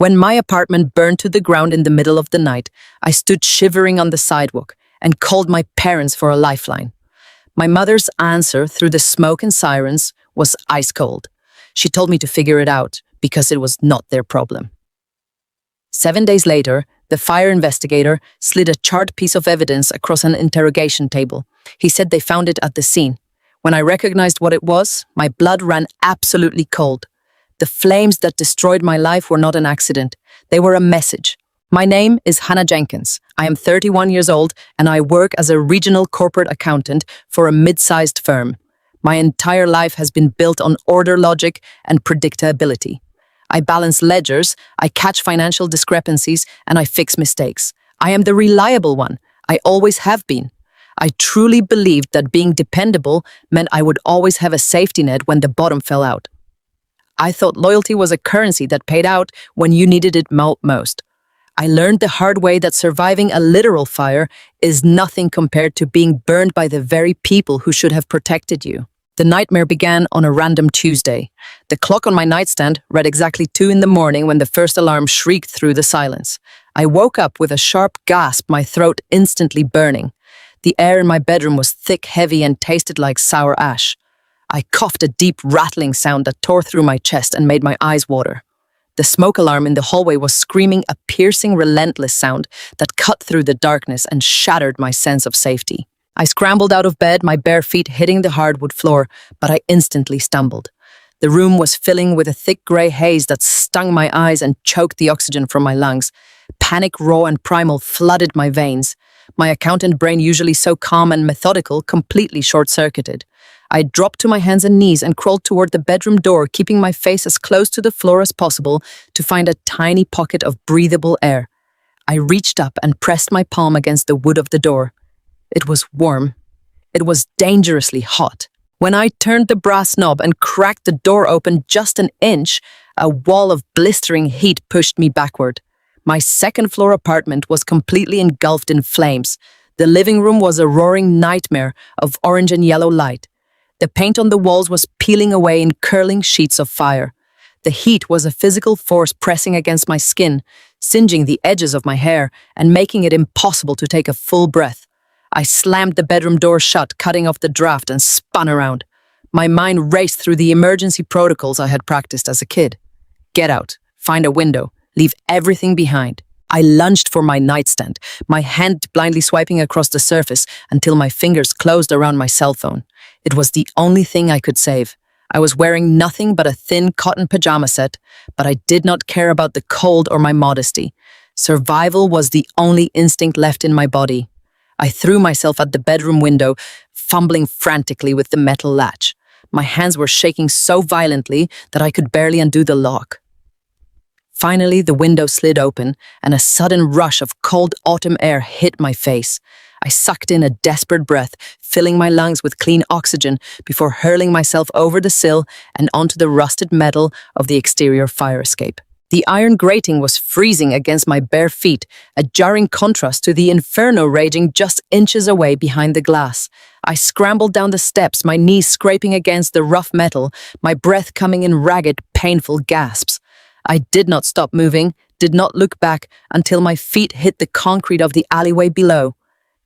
When my apartment burned to the ground in the middle of the night, I stood shivering on the sidewalk and called my parents for a lifeline. My mother's answer through the smoke and sirens was ice cold. She told me to figure it out because it was not their problem. 7 days later, the fire investigator slid a charred piece of evidence across an interrogation table. He said they found it at the scene. When I recognized what it was, my blood ran absolutely cold. The flames that destroyed my life were not an accident. They were a message. My name is Hannah Jenkins. I am 31 years old and I work as a regional corporate accountant for a mid-sized firm. My entire life has been built on order logic and predictability. I balance ledgers, I catch financial discrepancies, and I fix mistakes. I am the reliable one. I always have been. I truly believed that being dependable meant I would always have a safety net when the bottom fell out. I thought loyalty was a currency that paid out when you needed it most. I learned the hard way that surviving a literal fire is nothing compared to being burned by the very people who should have protected you. The nightmare began on a random Tuesday. The clock on my nightstand read exactly 2 a.m. when the first alarm shrieked through the silence. I woke up with a sharp gasp, my throat instantly burning. The air in my bedroom was thick, heavy, and tasted like sour ash. I coughed a deep rattling sound that tore through my chest and made my eyes water. The smoke alarm in the hallway was screaming a piercing, relentless sound that cut through the darkness and shattered my sense of safety. I scrambled out of bed, my bare feet hitting the hardwood floor, but I instantly stumbled. The room was filling with a thick gray haze that stung my eyes and choked the oxygen from my lungs. Panic, raw and primal, flooded my veins. My accountant brain, usually so calm and methodical, completely short-circuited. I dropped to my hands and knees and crawled toward the bedroom door, keeping my face as close to the floor as possible to find a tiny pocket of breathable air. I reached up and pressed my palm against the wood of the door. It was warm. It was dangerously hot. When I turned the brass knob and cracked the door open just an inch, a wall of blistering heat pushed me backward. My second-floor apartment was completely engulfed in flames. The living room was a roaring nightmare of orange and yellow light. The paint on the walls was peeling away in curling sheets of fire. The heat was a physical force pressing against my skin, singeing the edges of my hair and making it impossible to take a full breath. I slammed the bedroom door shut, cutting off the draft, and spun around. My mind raced through the emergency protocols I had practiced as a kid. Get out, find a window, leave everything behind. I lunged for my nightstand, my hand blindly swiping across the surface until my fingers closed around my cell phone. It was the only thing I could save. I was wearing nothing but a thin cotton pajama set, but I did not care about the cold or my modesty. Survival was the only instinct left in my body. I threw myself at the bedroom window, fumbling frantically with the metal latch. My hands were shaking so violently that I could barely undo the lock. Finally, the window slid open, and a sudden rush of cold autumn air hit my face. I sucked in a desperate breath, filling my lungs with clean oxygen before hurling myself over the sill and onto the rusted metal of the exterior fire escape. The iron grating was freezing against my bare feet, a jarring contrast to the inferno raging just inches away behind the glass. I scrambled down the steps, my knees scraping against the rough metal, my breath coming in ragged, painful gasps. I did not stop moving, did not look back until my feet hit the concrete of the alleyway below.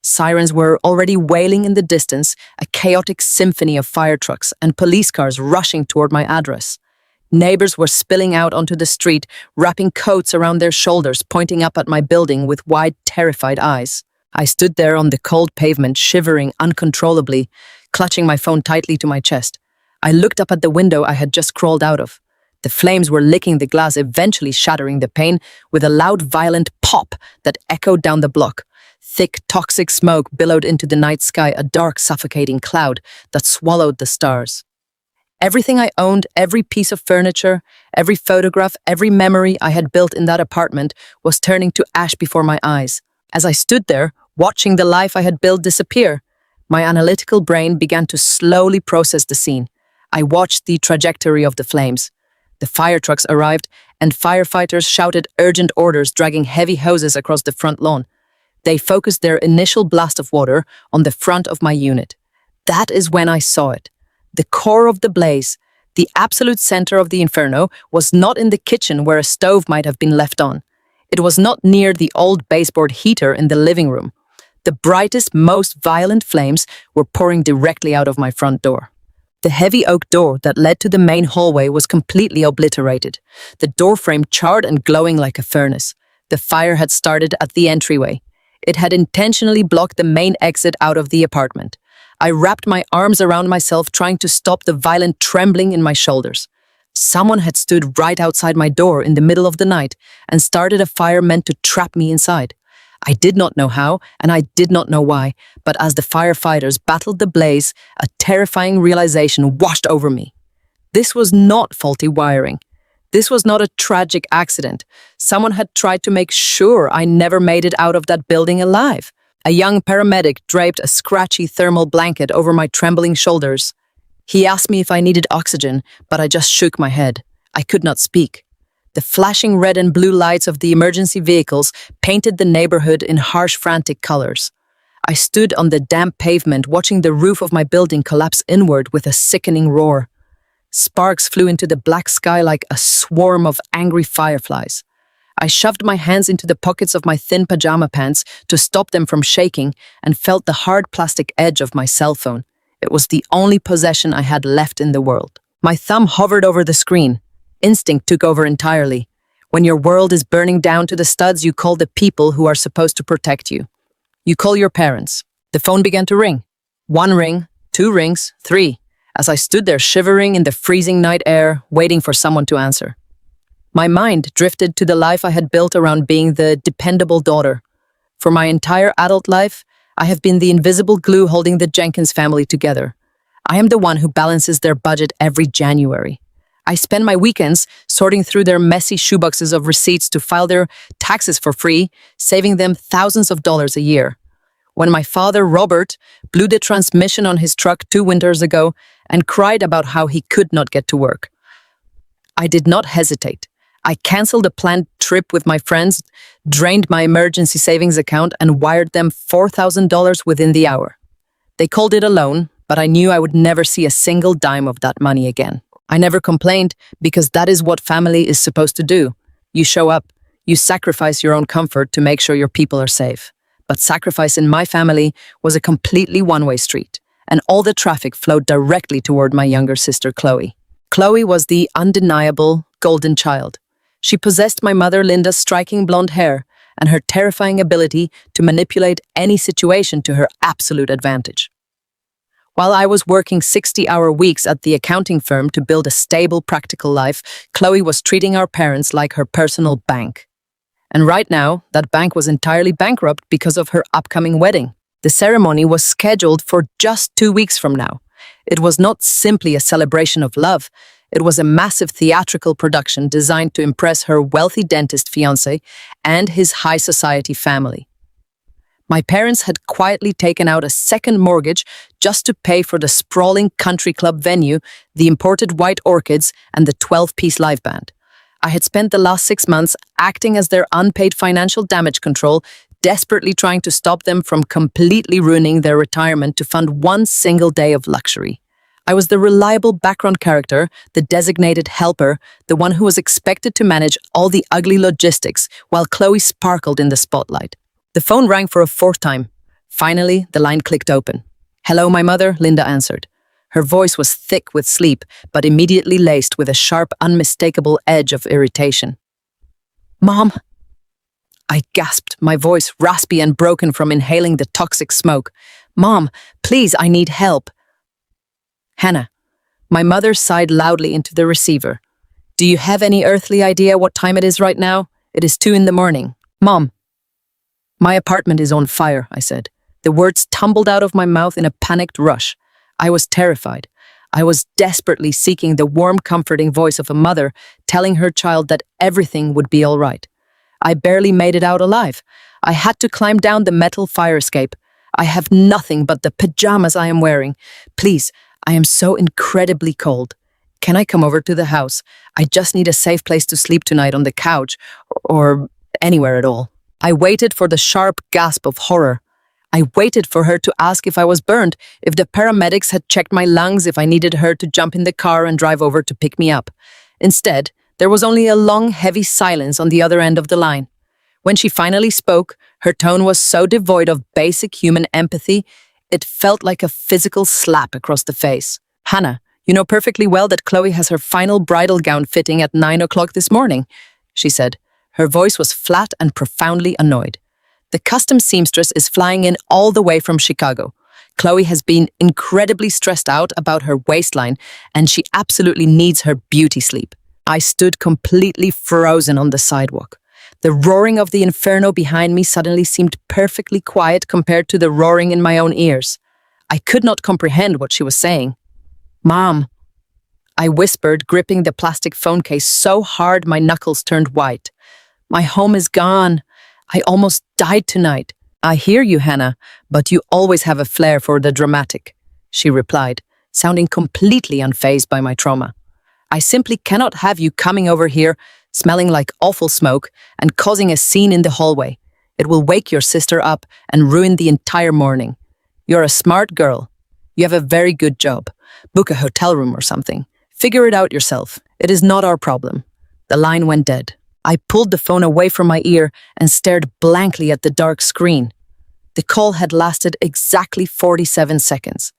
Sirens were already wailing in the distance, a chaotic symphony of fire trucks and police cars rushing toward my address. Neighbors were spilling out onto the street, wrapping coats around their shoulders, pointing up at my building with wide, terrified eyes. I stood there on the cold pavement, shivering uncontrollably, clutching my phone tightly to my chest. I looked up at the window I had just crawled out of. The flames were licking the glass, eventually shattering the pane with a loud, violent pop that echoed down the block. Thick, toxic smoke billowed into the night sky, a dark, suffocating cloud that swallowed the stars. Everything I owned, every piece of furniture, every photograph, every memory I had built in that apartment was turning to ash before my eyes. As I stood there, watching the life I had built disappear, my analytical brain began to slowly process the scene. I watched the trajectory of the flames. The fire trucks arrived, and firefighters shouted urgent orders, dragging heavy hoses across the front lawn. They focused their initial blast of water on the front of my unit. That is when I saw it. The core of the blaze, The absolute center of the inferno was not in the kitchen where a stove might have been left on. It was not near the old baseboard heater in the living room. The brightest, most violent flames were pouring directly out of my front door. The heavy oak door that led to the main hallway was completely obliterated, the door frame charred and glowing like a furnace. The fire had started at the entryway. It had intentionally blocked the main exit out of the apartment. I wrapped my arms around myself, trying to stop the violent trembling in my shoulders. Someone had stood right outside my door in the middle of the night and started a fire meant to trap me inside. I did not know how, and I did not know why, but as the firefighters battled the blaze, a terrifying realization washed over me. This was not faulty wiring. This was not a tragic accident. Someone had tried to make sure I never made it out of that building alive. A young paramedic draped a scratchy thermal blanket over my trembling shoulders. He asked me if I needed oxygen, but I just shook my head. I could not speak. The flashing red and blue lights of the emergency vehicles painted the neighborhood in harsh, frantic colors. I stood on the damp pavement, watching the roof of my building collapse inward with a sickening roar. Sparks flew into the black sky like a swarm of angry fireflies. I shoved my hands into the pockets of my thin pajama pants to stop them from shaking and felt the hard plastic edge of my cell phone. It was the only possession I had left in the world. My thumb hovered over the screen. Instinct took over entirely. When your world is burning down to the studs, you call the people who are supposed to protect you. You call your parents. The phone began to ring. 1 ring, 2 rings, 3, as I stood there shivering in the freezing night air, waiting for someone to answer. My mind drifted to the life I had built around being the dependable daughter. For my entire adult life, I have been the invisible glue holding the Jenkins family together. I am the one who balances their budget every January. I spend my weekends sorting through their messy shoeboxes of receipts to file their taxes for free, saving them thousands of dollars a year. When my father, Robert, blew the transmission on his truck 2 winters ago and cried about how he could not get to work, I did not hesitate. I canceled a planned trip with my friends, drained my emergency savings account, and wired them $4,000 within the hour. They called it a loan, but I knew I would never see a single dime of that money again. I never complained because that is what family is supposed to do. You show up, you sacrifice your own comfort to make sure your people are safe. But sacrifice in my family was a completely one-way street, and all the traffic flowed directly toward my younger sister, Chloe. Chloe was the undeniable golden child. She possessed my mother Linda's striking blonde hair and her terrifying ability to manipulate any situation to her absolute advantage. While I was working 60-hour weeks at the accounting firm to build a stable, practical life, Chloe was treating our parents like her personal bank. And right now, that bank was entirely bankrupt because of her upcoming wedding. The ceremony was scheduled for just 2 weeks from now. It was not simply a celebration of love. It was a massive theatrical production designed to impress her wealthy dentist fiancé and his high society family. My parents had quietly taken out a second mortgage just to pay for the sprawling country club venue, the imported white orchids, and the 12-piece live band. I had spent the last 6 months acting as their unpaid financial damage control, desperately trying to stop them from completely ruining their retirement to fund 1 single day of luxury. I was the reliable background character, the designated helper, the one who was expected to manage all the ugly logistics, while Chloe sparkled in the spotlight. The phone rang for a 4th time. Finally, the line clicked open. "Hello, my mother," Linda answered. Her voice was thick with sleep, but immediately laced with a sharp, unmistakable edge of irritation. "Mom!" I gasped, my voice raspy and broken from inhaling the toxic smoke. "Mom, please, I need help." "Hannah." My mother sighed loudly into the receiver. "Do you have any earthly idea what time it is right now? It is 2 a.m. "Mom." "My apartment is on fire," I said. The words tumbled out of my mouth in a panicked rush. I was terrified. I was desperately seeking the warm, comforting voice of a mother, telling her child that everything would be all right. I barely made it out alive. I had to climb down the metal fire escape. I have nothing but the pajamas I am wearing. Please, I am so incredibly cold. Can I come over to the house? I just need a safe place to sleep tonight on the couch, or anywhere at all. I waited for the sharp gasp of horror. I waited for her to ask if I was burned, if the paramedics had checked my lungs, if I needed her to jump in the car and drive over to pick me up. Instead, there was only a long, heavy silence on the other end of the line. When she finally spoke, her tone was so devoid of basic human empathy, it felt like a physical slap across the face. "Hannah, you know perfectly well that Chloe has her final bridal gown fitting at 9 o'clock this morning," she said. Her voice was flat and profoundly annoyed. "The custom seamstress is flying in all the way from Chicago. Chloe has been incredibly stressed out about her waistline, and she absolutely needs her beauty sleep." I stood completely frozen on the sidewalk. The roaring of the inferno behind me suddenly seemed perfectly quiet compared to the roaring in my own ears. I could not comprehend what she was saying. "Mom," I whispered, gripping the plastic phone case so hard my knuckles turned white. "My home is gone. I almost died tonight." "I hear you, Hannah, but you always have a flair for the dramatic," she replied, sounding completely unfazed by my trauma. "I simply cannot have you coming over here, smelling like awful smoke, and causing a scene in the hallway. It will wake your sister up and ruin the entire morning. You're a smart girl. You have a very good job. Book a hotel room or something. Figure it out yourself. It is not our problem." The line went dead. I pulled the phone away from my ear and stared blankly at the dark screen. The call had lasted exactly 47 seconds.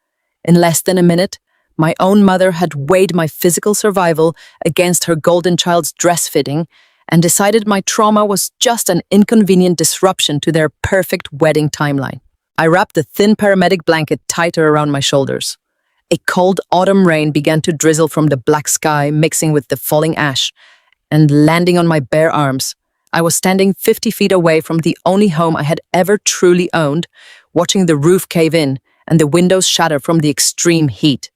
In less than a minute, my own mother had weighed my physical survival against her golden child's dress fitting and decided my trauma was just an inconvenient disruption to their perfect wedding timeline. I wrapped the thin paramedic blanket tighter around my shoulders. A cold autumn rain began to drizzle from the black sky, mixing with the falling ash, and landing on my bare arms. I was standing 50 feet away from the only home I had ever truly owned, watching the roof cave in and the windows shatter from the extreme heat.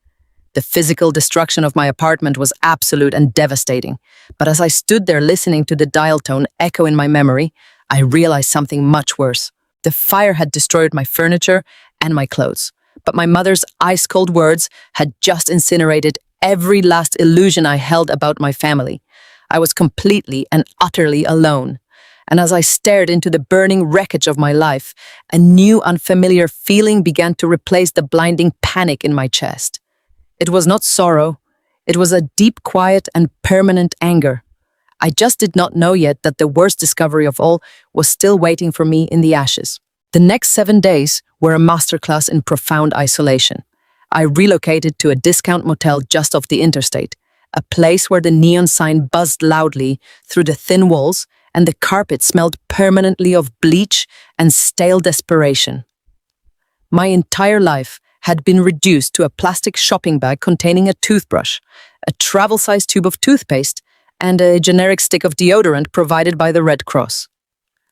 The physical destruction of my apartment was absolute and devastating, but as I stood there listening to the dial tone echo in my memory, I realized something much worse. The fire had destroyed my furniture and my clothes, but my mother's ice-cold words had just incinerated every last illusion I held about my family. I was completely and utterly alone. And as I stared into the burning wreckage of my life, a new unfamiliar feeling began to replace the blinding panic in my chest. It was not sorrow. It was a deep, quiet, and permanent anger. I just did not know yet that the worst discovery of all was still waiting for me in the ashes. The next 7 days were a masterclass in profound isolation. I relocated to a discount motel just off the interstate, a place where the neon sign buzzed loudly through the thin walls and the carpet smelled permanently of bleach and stale desperation. My entire life had been reduced to a plastic shopping bag containing a toothbrush, a travel-sized tube of toothpaste, and a generic stick of deodorant provided by the Red Cross.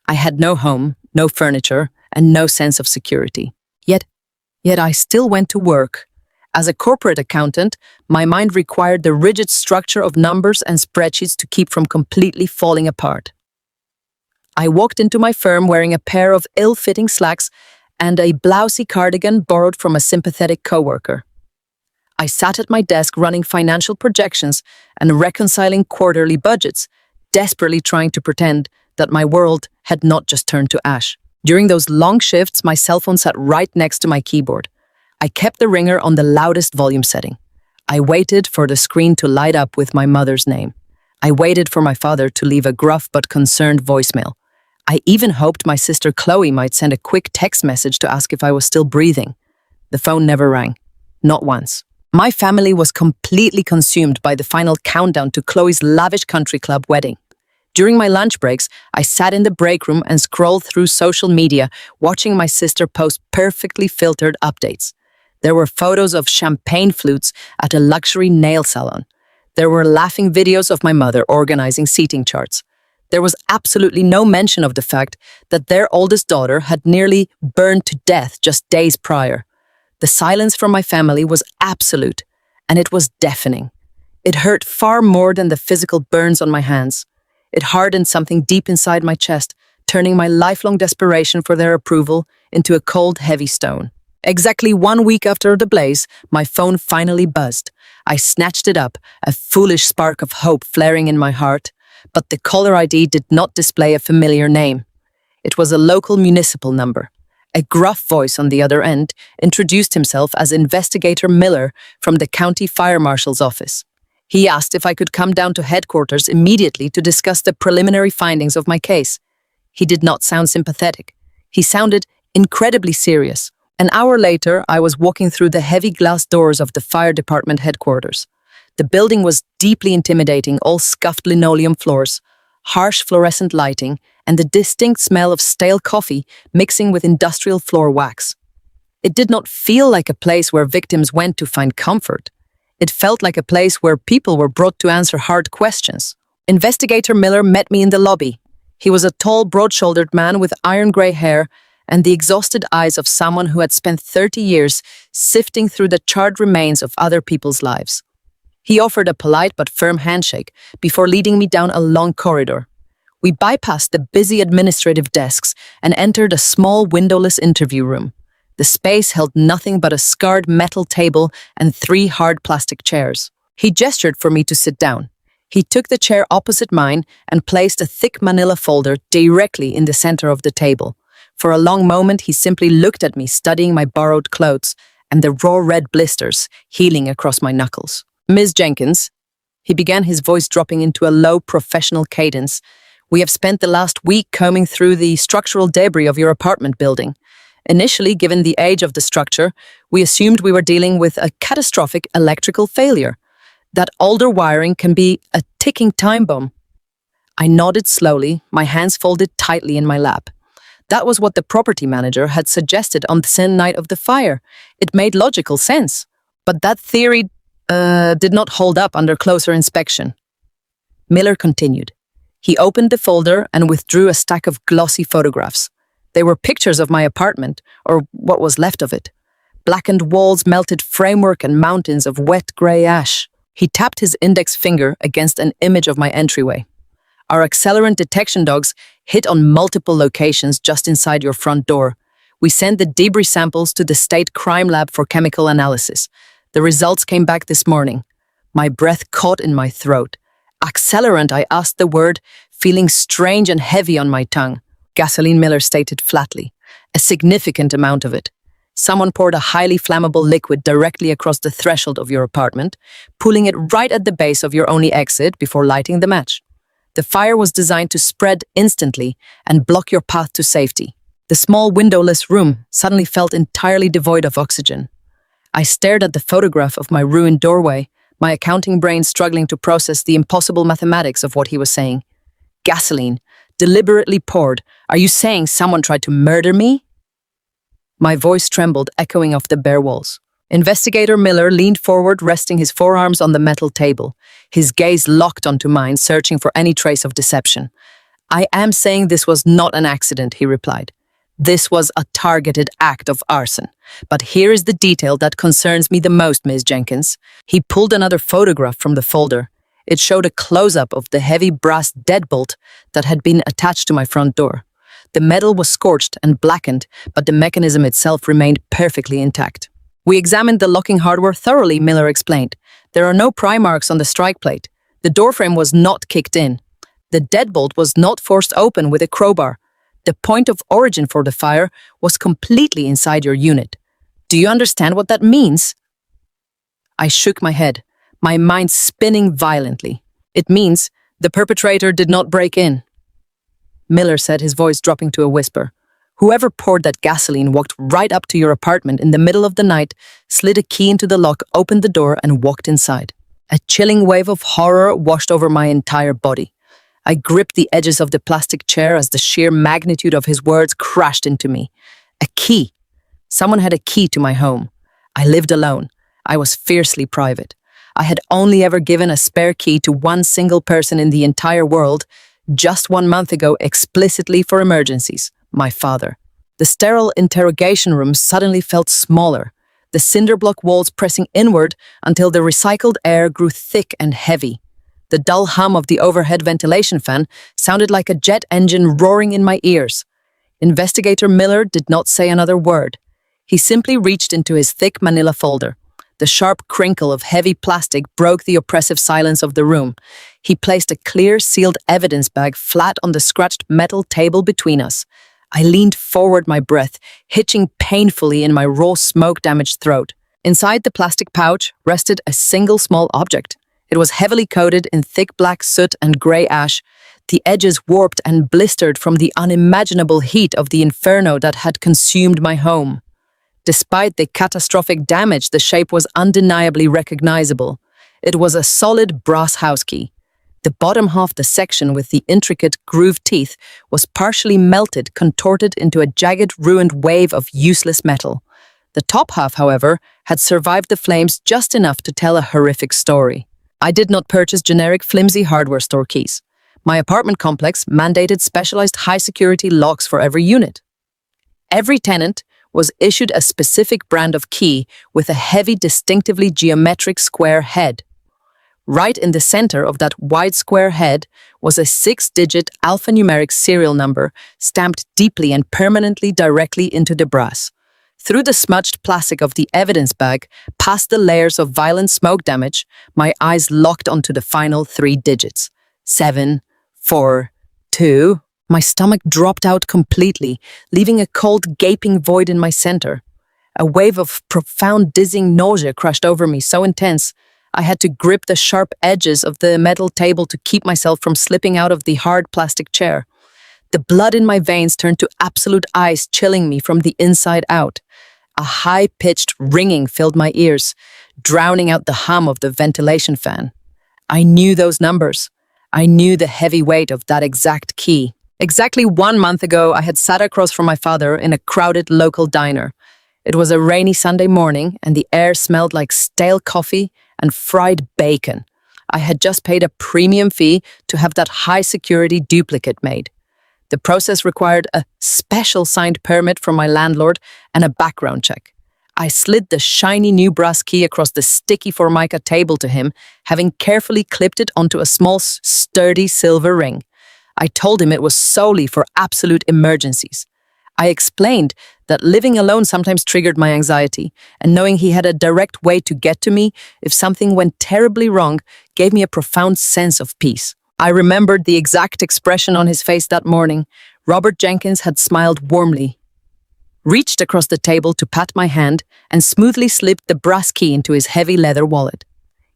I had no home, no furniture, and no sense of security. Yet I still went to work. As a corporate accountant, my mind required the rigid structure of numbers and spreadsheets to keep from completely falling apart. I walked into my firm wearing a pair of ill-fitting slacks and a blousy cardigan borrowed from a sympathetic coworker. I sat at my desk running financial projections and reconciling quarterly budgets, desperately trying to pretend that my world had not just turned to ash. During those long shifts, my cell phone sat right next to my keyboard. I kept the ringer on the loudest volume setting. I waited for the screen to light up with my mother's name. I waited for my father to leave a gruff but concerned voicemail. I even hoped my sister Chloe might send a quick text message to ask if I was still breathing. The phone never rang. Not once. My family was completely consumed by the final countdown to Chloe's lavish country club wedding. During my lunch breaks, I sat in the break room and scrolled through social media, watching my sister post perfectly filtered updates. There were photos of champagne flutes at a luxury nail salon. There were laughing videos of my mother organizing seating charts. There was absolutely no mention of the fact that their oldest daughter had nearly burned to death just days prior. The silence from my family was absolute, and it was deafening. It hurt far more than the physical burns on my hands. It hardened something deep inside my chest, turning my lifelong desperation for their approval into a cold, heavy stone. Exactly 1 week after the blaze, my phone finally buzzed. I snatched it up, a foolish spark of hope flaring in my heart. But the caller ID did not display a familiar name. It was a local municipal number, A gruff voice on the other end introduced himself as Investigator Miller from the County Fire Marshal's office. He asked if I could come down to headquarters immediately to discuss the preliminary findings of my case. He did not sound sympathetic. He sounded incredibly serious. An hour later, I was walking through the heavy glass doors of the fire department headquarters. The building was deeply intimidating, all scuffed linoleum floors, harsh fluorescent lighting, and the distinct smell of stale coffee mixing with industrial floor wax. It did not feel like a place where victims went to find comfort. It felt like a place where people were brought to answer hard questions. Investigator Miller met me in the lobby. He was a tall, broad-shouldered man with iron-gray hair and the exhausted eyes of someone who had spent 30 years sifting through the charred remains of other people's lives. He offered a polite but firm handshake before leading me down a long corridor. We bypassed the busy administrative desks and entered a small windowless interview room. The space held nothing but a scarred metal table and 3 hard plastic chairs. He gestured for me to sit down. He took the chair opposite mine and placed a thick manila folder directly in the center of the table. For a long moment, he simply looked at me, studying my borrowed clothes and the raw red blisters healing across my knuckles. "Ms. Jenkins," he began, his voice dropping into a low professional cadence, "we have spent the last week combing through the structural debris of your apartment building. Initially, given the age of the structure, we assumed we were dealing with a catastrophic electrical failure. That older wiring can be a ticking time bomb." I nodded slowly, my hands folded tightly in my lap. That was what the property manager had suggested on the same night of the fire. It made logical sense. But that theory did not hold up under closer inspection. Miller continued. He opened the folder and withdrew a stack of glossy photographs. They were pictures of my apartment, or what was left of it. Blackened walls, melted framework, and mountains of wet grey ash. He tapped his index finger against an image of my entryway. "Our accelerant detection dogs hit on multiple locations just inside your front door. We sent the debris samples to the state crime lab for chemical analysis. The results came back this morning." My breath caught in my throat. "Accelerant," I asked the word, feeling strange and heavy on my tongue. "Gasoline," Miller stated flatly. "A significant amount of it. Someone poured a highly flammable liquid directly across the threshold of your apartment, pulling it right at the base of your only exit before lighting the match. The fire was designed to spread instantly and block your path to safety." The small windowless room suddenly felt entirely devoid of oxygen. I stared at the photograph of my ruined doorway, my accounting brain struggling to process the impossible mathematics of what he was saying. "Gasoline, deliberately poured. Are you saying someone tried to murder me?" My voice trembled, echoing off the bare walls. Investigator Miller leaned forward, resting his forearms on the metal table, his gaze locked onto mine, searching for any trace of deception. "I am saying this was not an accident," he replied. "This was a targeted act of arson. But here is the detail that concerns me the most, Ms. Jenkins." He pulled another photograph from the folder. It showed a close-up of the heavy brass deadbolt that had been attached to my front door. The metal was scorched and blackened, but the mechanism itself remained perfectly intact. "We examined the locking hardware thoroughly," Miller explained. "There are no pry marks on the strike plate. The doorframe was not kicked in. The deadbolt was not forced open with a crowbar. The point of origin for the fire was completely inside your unit. Do you understand what that means?" I shook my head, my mind spinning violently. "It means the perpetrator did not break in," Miller said, his voice dropping to a whisper. "Whoever poured that gasoline walked right up to your apartment in the middle of the night, slid a key into the lock, opened the door, and walked inside." A chilling wave of horror washed over my entire body. I gripped the edges of the plastic chair as the sheer magnitude of his words crashed into me. A key. Someone had a key to my home. I lived alone. I was fiercely private. I had only ever given a spare key to one single person in the entire world, just 1 month ago, explicitly for emergencies: my father. The sterile interrogation room suddenly felt smaller, the cinder block walls pressing inward until the recycled air grew thick and heavy. The dull hum of the overhead ventilation fan sounded like a jet engine roaring in my ears. Investigator Miller did not say another word. He simply reached into his thick manila folder. The sharp crinkle of heavy plastic broke the oppressive silence of the room. He placed a clear, sealed evidence bag flat on the scratched metal table between us. I leaned forward, my breath hitching painfully in my raw smoke-damaged throat. Inside the plastic pouch rested a single small object. It was heavily coated in thick black soot and grey ash, the edges warped and blistered from the unimaginable heat of the inferno that had consumed my home. Despite the catastrophic damage, the shape was undeniably recognizable. It was a solid brass house key. The bottom half, the section with the intricate grooved teeth, was partially melted, contorted into a jagged, ruined wave of useless metal. The top half, however, had survived the flames just enough to tell a horrific story. I did not purchase generic flimsy hardware store keys. My apartment complex mandated specialized high-security locks for every unit. Every tenant was issued a specific brand of key with a heavy, distinctively geometric square head. Right in the center of that wide square head was a 6-digit alphanumeric serial number stamped deeply and permanently directly into the brass. Through the smudged plastic of the evidence bag, past the layers of violent smoke damage, my eyes locked onto the final 3 digits. 7, 4, 2. My stomach dropped out completely, leaving a cold, gaping void in my center. A wave of profound, dizzying nausea crushed over me, so intense, I had to grip the sharp edges of the metal table to keep myself from slipping out of the hard plastic chair. The blood in my veins turned to absolute ice, chilling me from the inside out. A high-pitched ringing filled my ears, drowning out the hum of the ventilation fan. I knew those numbers. I knew the heavy weight of that exact key. Exactly 1 month ago, I had sat across from my father in a crowded local diner. It was a rainy Sunday morning, and the air smelled like stale coffee and fried bacon. I had just paid a premium fee to have that high-security duplicate made. The process required a special signed permit from my landlord and a background check. I slid the shiny new brass key across the sticky Formica table to him, having carefully clipped it onto a small, sturdy silver ring. I told him it was solely for absolute emergencies. I explained that living alone sometimes triggered my anxiety, and knowing he had a direct way to get to me if something went terribly wrong gave me a profound sense of peace. I remembered the exact expression on his face that morning. Robert Jenkins had smiled warmly, reached across the table to pat my hand, and smoothly slipped the brass key into his heavy leather wallet.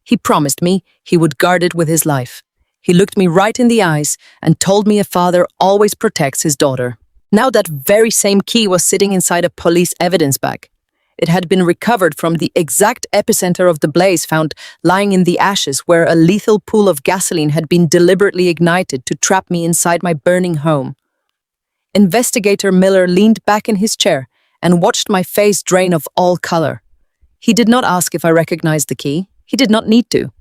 He promised me he would guard it with his life. He looked me right in the eyes and told me a father always protects his daughter. Now that very same key was sitting inside a police evidence bag. It had been recovered from the exact epicenter of the blaze, found lying in the ashes where a lethal pool of gasoline had been deliberately ignited to trap me inside my burning home. Investigator Miller leaned back in his chair and watched my face drain of all color. He did not ask if I recognized the key. He did not need to.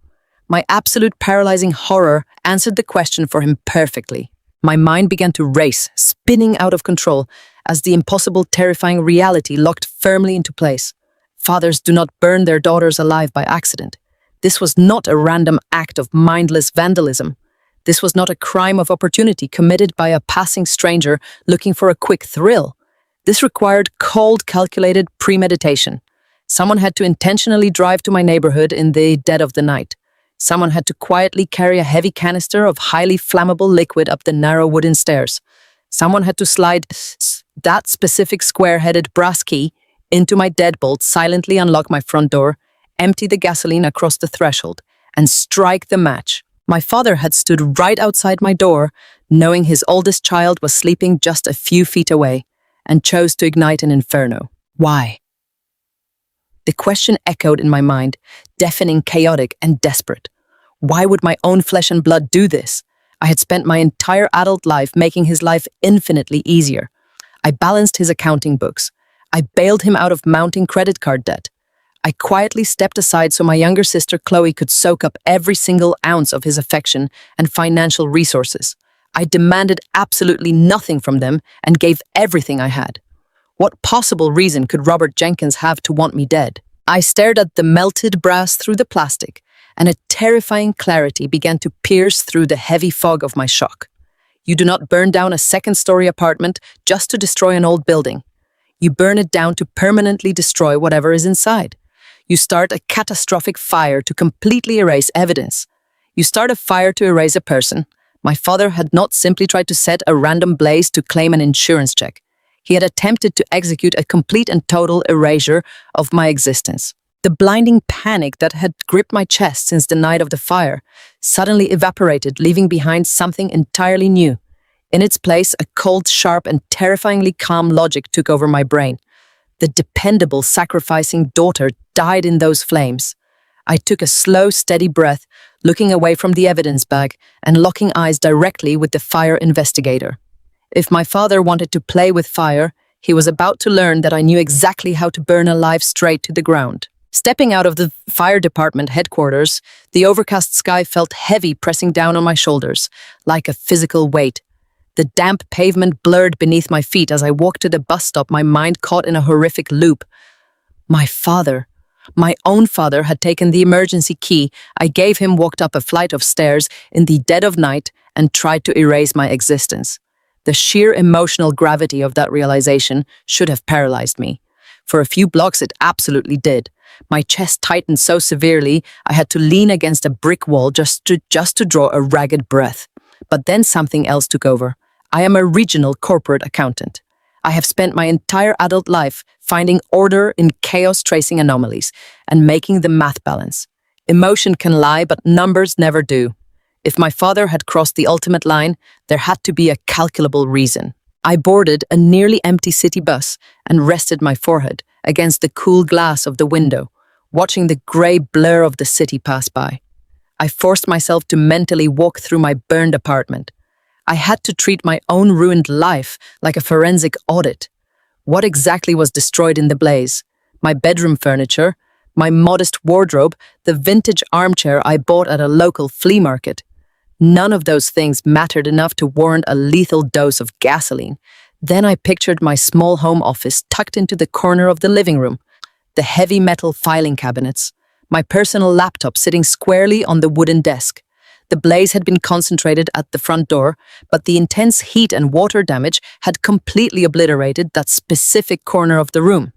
My absolute paralyzing horror answered the question for him perfectly. My mind began to race, spinning out of control, as the impossible, terrifying reality locked firmly into place. Fathers do not burn their daughters alive by accident. This was not a random act of mindless vandalism. This was not a crime of opportunity committed by a passing stranger looking for a quick thrill. This required cold, calculated premeditation. Someone had to intentionally drive to my neighborhood in the dead of the night. Someone had to quietly carry a heavy canister of highly flammable liquid up the narrow wooden stairs. Someone had to slide that specific square-headed brass key into my deadbolt, silently unlock my front door, empty the gasoline across the threshold, and strike the match. My father had stood right outside my door, knowing his oldest child was sleeping just a few feet away, and chose to ignite an inferno. Why? The question echoed in my mind, deafening, chaotic, and desperate. Why would my own flesh and blood do this? I had spent my entire adult life making his life infinitely easier. I balanced his accounting books. I bailed him out of mounting credit card debt. I quietly stepped aside so my younger sister Chloe could soak up every single ounce of his affection and financial resources. I demanded absolutely nothing from them and gave everything I had. What possible reason could Robert Jenkins have to want me dead? I stared at the melted brass through the plastic, and a terrifying clarity began to pierce through the heavy fog of my shock. You do not burn down a second-story apartment just to destroy an old building. You burn it down to permanently destroy whatever is inside. You start a catastrophic fire to completely erase evidence. You start a fire to erase a person, My father had not simply tried to set a random blaze to claim an insurance check. He had attempted to execute a complete and total erasure of my existence. The blinding panic that had gripped my chest since the night of the fire suddenly evaporated, leaving behind something entirely new. In its place, a cold, sharp, and terrifyingly calm logic took over my brain. The dependable, sacrificing daughter died in those flames. I took a slow, steady breath, looking away from the evidence bag and locking eyes directly with the fire investigator. If my father wanted to play with fire, he was about to learn that I knew exactly how to burn a life straight to the ground. Stepping out of the fire department headquarters, the overcast sky felt heavy pressing down on my shoulders, like a physical weight. The damp pavement blurred beneath my feet as I walked to the bus stop, my mind caught in a horrific loop. My father, my own father, had taken the emergency key I gave him, walked up a flight of stairs in the dead of night, and tried to erase my existence. The sheer emotional gravity of that realization should have paralyzed me. For a few blocks it absolutely did. My chest tightened so severely I had to lean against a brick wall just to draw a ragged breath. But then something else took over. I am a regional corporate accountant. I have spent my entire adult life finding order in chaos, tracing anomalies, and making the math balance. Emotion can lie, but numbers never do. If my father had crossed the ultimate line, there had to be a calculable reason. I boarded a nearly empty city bus and rested my forehead against the cool glass of the window, watching the grey blur of the city pass by. I forced myself to mentally walk through my burned apartment. I had to treat my own ruined life like a forensic audit. What exactly was destroyed in the blaze? My bedroom furniture, my modest wardrobe, the vintage armchair I bought at a local flea market. None of those things mattered enough to warrant a lethal dose of gasoline. Then I pictured my small home office tucked into the corner of the living room, the heavy metal filing cabinets, my personal laptop sitting squarely on the wooden desk. The blaze had been concentrated at the front door, but the intense heat and water damage had completely obliterated that specific corner of the room.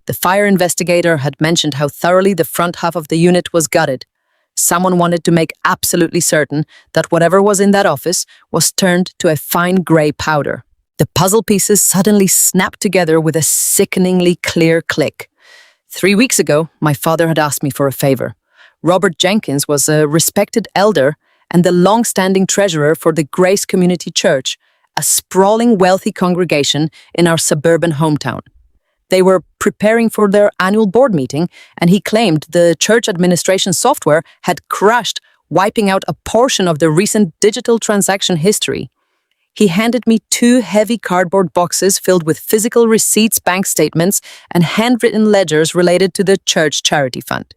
The fire investigator had mentioned how thoroughly the front half of the unit was gutted. Someone wanted to make absolutely certain that whatever was in that office was turned to a fine grey powder. The puzzle pieces suddenly snapped together with a sickeningly clear click. 3 weeks ago, my father had asked me for a favor. Robert Jenkins was a respected elder and the long-standing treasurer for the Grace Community Church, a sprawling, wealthy congregation in our suburban hometown. They were preparing for their annual board meeting, and he claimed the church administration software had crashed, wiping out a portion of the recent digital transaction history. He handed me 2 heavy cardboard boxes filled with physical receipts, bank statements, and handwritten ledgers related to the church charity fund.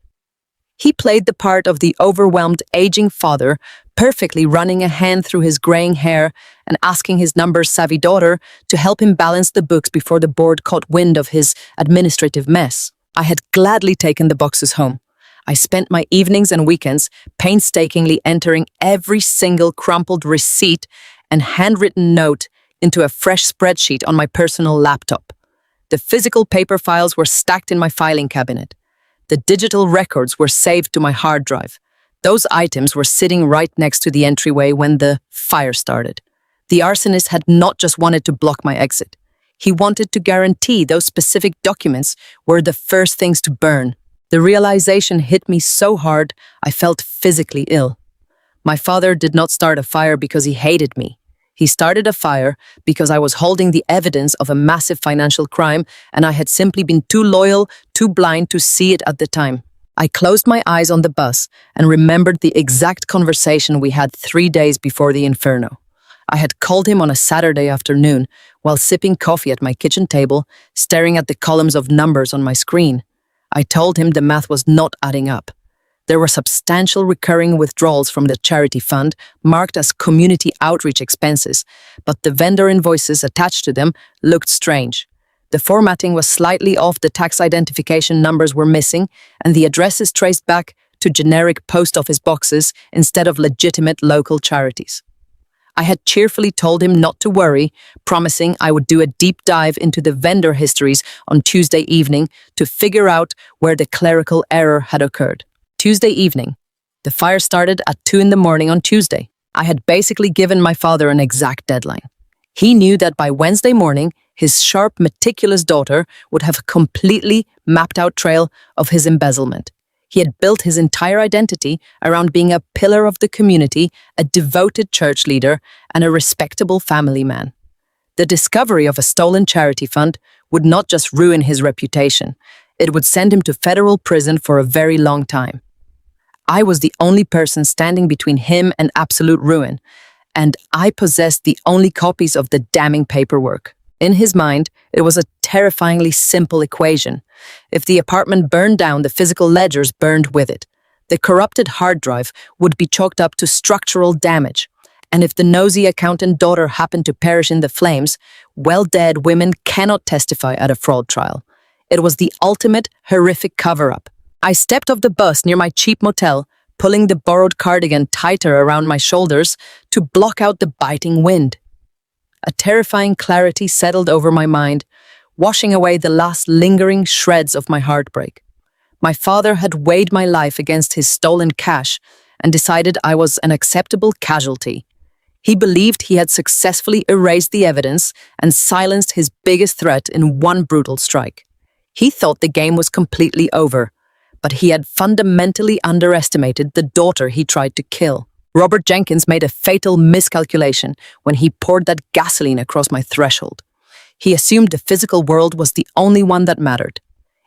He played the part of the overwhelmed, aging father, perfectly running a hand through his graying hair and asking his numbers-savvy daughter to help him balance the books before the board caught wind of his administrative mess. I had gladly taken the boxes home. I spent my evenings and weekends painstakingly entering every single crumpled receipt and handwritten note into a fresh spreadsheet on my personal laptop. The physical paper files were stacked in my filing cabinet. The digital records were saved to my hard drive. Those items were sitting right next to the entryway when the fire started. The arsonist had not just wanted to block my exit. He wanted to guarantee those specific documents were the first things to burn. The realization hit me so hard, I felt physically ill. My father did not start a fire because he hated me. He started a fire because I was holding the evidence of a massive financial crime, and I had simply been too loyal, too blind to see it at the time. I closed my eyes on the bus and remembered the exact conversation we had 3 days before the inferno. I had called him on a Saturday afternoon while sipping coffee at my kitchen table, staring at the columns of numbers on my screen. I told him the math was not adding up. There were substantial recurring withdrawals from the charity fund marked as community outreach expenses, but the vendor invoices attached to them looked strange. The formatting was slightly off, the tax identification numbers were missing, and the addresses traced back to generic post office boxes instead of legitimate local charities. I had cheerfully told him not to worry, promising I would do a deep dive into the vendor histories on Tuesday evening to figure out where the clerical error had occurred. Tuesday evening. The fire started at 2 in the morning on Tuesday. I had basically given my father an exact deadline. He knew that by Wednesday morning, his sharp, meticulous daughter would have a completely mapped out trail of his embezzlement. He had built his entire identity around being a pillar of the community, a devoted church leader, and a respectable family man. The discovery of a stolen charity fund would not just ruin his reputation, it would send him to federal prison for a very long time. I was the only person standing between him and absolute ruin, and I possessed the only copies of the damning paperwork. In his mind, it was a terrifyingly simple equation. If the apartment burned down, the physical ledgers burned with it. The corrupted hard drive would be chalked up to structural damage. And if the nosy accountant daughter happened to perish in the flames, well-dead women cannot testify at a fraud trial. It was the ultimate horrific cover-up. I stepped off the bus near my cheap motel, pulling the borrowed cardigan tighter around my shoulders to block out the biting wind. A terrifying clarity settled over my mind, washing away the last lingering shreds of my heartbreak. My father had weighed my life against his stolen cash and decided I was an acceptable casualty. He believed he had successfully erased the evidence and silenced his biggest threat in one brutal strike. He thought the game was completely over, but he had fundamentally underestimated the daughter he tried to kill. Robert Jenkins made a fatal miscalculation when he poured that gasoline across my threshold. He assumed the physical world was the only one that mattered.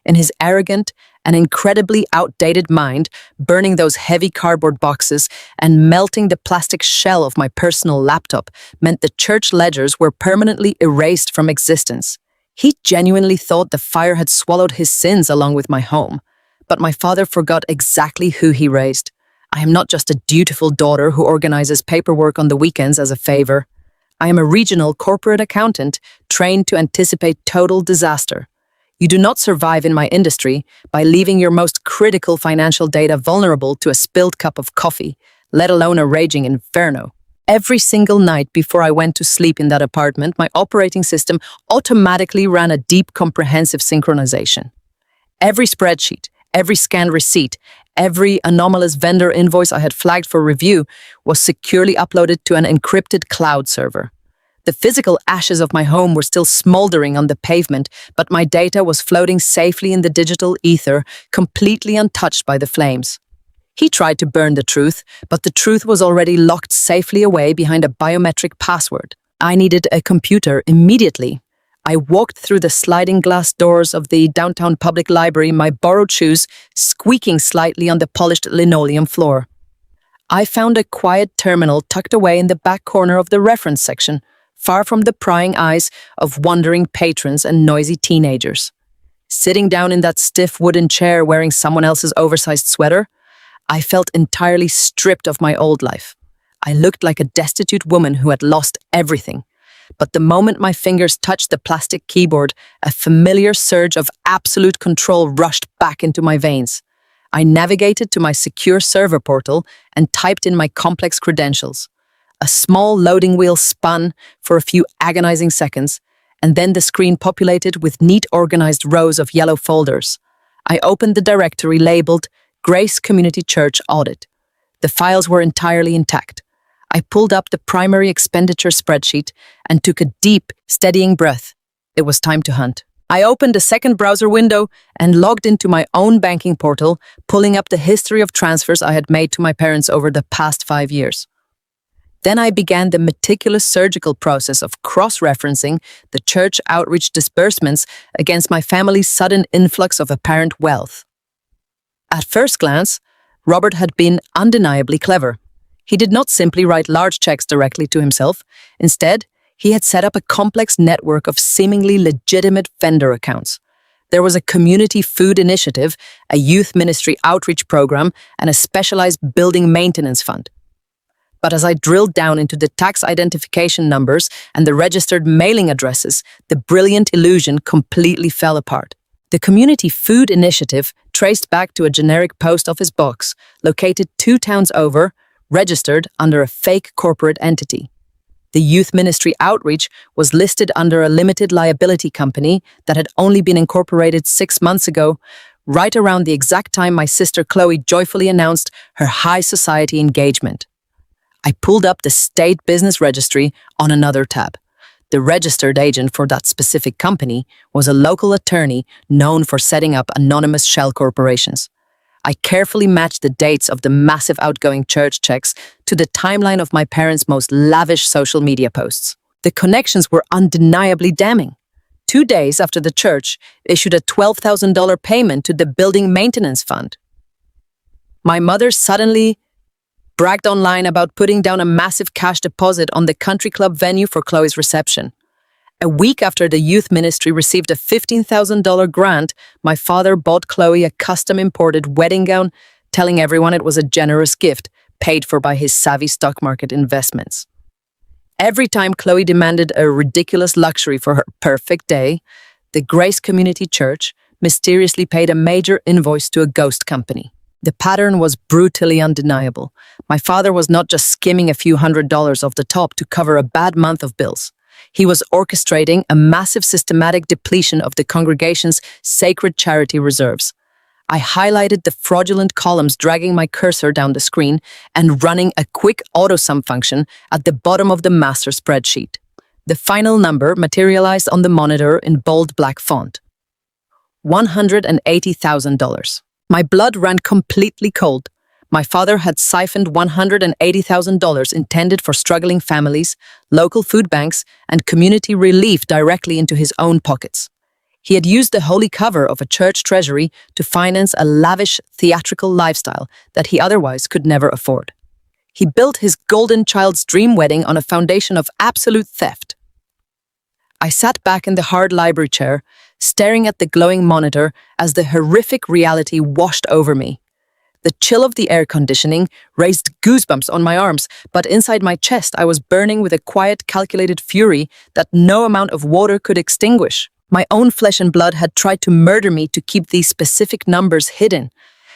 In his arrogant and incredibly outdated mind, burning those heavy cardboard boxes and melting the plastic shell of my personal laptop meant the church ledgers were permanently erased from existence. He genuinely thought the fire had swallowed his sins along with my home. But my father forgot exactly who he raised. I am not just a dutiful daughter who organizes paperwork on the weekends as a favor. I am a regional corporate accountant trained to anticipate total disaster. You do not survive in my industry by leaving your most critical financial data vulnerable to a spilled cup of coffee, let alone a raging inferno. Every single night before I went to sleep in that apartment, my operating system automatically ran a deep, comprehensive synchronization. Every spreadsheet, every scanned receipt, every anomalous vendor invoice I had flagged for review was securely uploaded to an encrypted cloud server. The physical ashes of my home were still smoldering on the pavement, but my data was floating safely in the digital ether, completely untouched by the flames. He tried to burn the truth, but the truth was already locked safely away behind a biometric password. I needed a computer immediately. I walked through the sliding glass doors of the downtown public library, my borrowed shoes squeaking slightly on the polished linoleum floor. I found a quiet terminal tucked away in the back corner of the reference section, far from the prying eyes of wandering patrons and noisy teenagers. Sitting down in that stiff wooden chair wearing someone else's oversized sweater, I felt entirely stripped of my old life. I looked like a destitute woman who had lost everything. But the moment my fingers touched the plastic keyboard, a familiar surge of absolute control rushed back into my veins. I navigated to my secure server portal and typed in my complex credentials. A small loading wheel spun for a few agonizing seconds, and then the screen populated with neat organized rows of yellow folders. I opened the directory labeled Grace Community Church Audit. The files were entirely intact. I pulled up the primary expenditure spreadsheet and took a deep, steadying breath. It was time to hunt. I opened a second browser window and logged into my own banking portal, pulling up the history of transfers I had made to my parents over the past 5 years. Then I began the meticulous surgical process of cross-referencing the church outreach disbursements against my family's sudden influx of apparent wealth. At first glance, Robert had been undeniably clever. He did not simply write large checks directly to himself. Instead, he had set up a complex network of seemingly legitimate vendor accounts. There was a community food initiative, a youth ministry outreach program, and a specialized building maintenance fund. But as I drilled down into the tax identification numbers and the registered mailing addresses, the brilliant illusion completely fell apart. The Community Food Initiative traced back to a generic post office box located 2 towns over, registered under a fake corporate entity. The Youth Ministry Outreach was listed under a limited liability company that had only been incorporated 6 months ago, right around the exact time my sister Chloe joyfully announced her high society engagement. I pulled up the state business registry on another tab. The registered agent for that specific company was a local attorney known for setting up anonymous shell corporations. I carefully matched the dates of the massive outgoing church checks to the timeline of my parents' most lavish social media posts. The connections were undeniably damning. 2 days after the church issued a $12,000 payment to the building maintenance fund, my mother suddenly bragged online about putting down a massive cash deposit on the country club venue for Chloe's reception. A week after the youth ministry received a $15,000 grant, my father bought Chloe a custom-imported wedding gown, telling everyone it was a generous gift paid for by his savvy stock market investments. Every time Chloe demanded a ridiculous luxury for her perfect day, the Grace Community Church mysteriously paid a major invoice to a ghost company. The pattern was brutally undeniable. My father was not just skimming a few $100s off the top to cover a bad month of bills. He was orchestrating a massive systematic depletion of the congregation's sacred charity reserves. I highlighted the fraudulent columns, dragging my cursor down the screen and running a quick auto-sum function at the bottom of the master spreadsheet. The final number materialized on the monitor in bold black font: $180,000. My blood ran completely cold. My father had siphoned $180,000 intended for struggling families, local food banks, and community relief directly into his own pockets. He had used the holy cover of a church treasury to finance a lavish theatrical lifestyle that he otherwise could never afford. He built his golden child's dream wedding on a foundation of absolute theft. I sat back in the hard library chair, staring at the glowing monitor as the horrific reality washed over me. The chill of the air conditioning raised goosebumps on my arms, but inside my chest I was burning with a quiet, calculated fury that no amount of water could extinguish. My own flesh and blood had tried to murder me to keep these specific numbers hidden.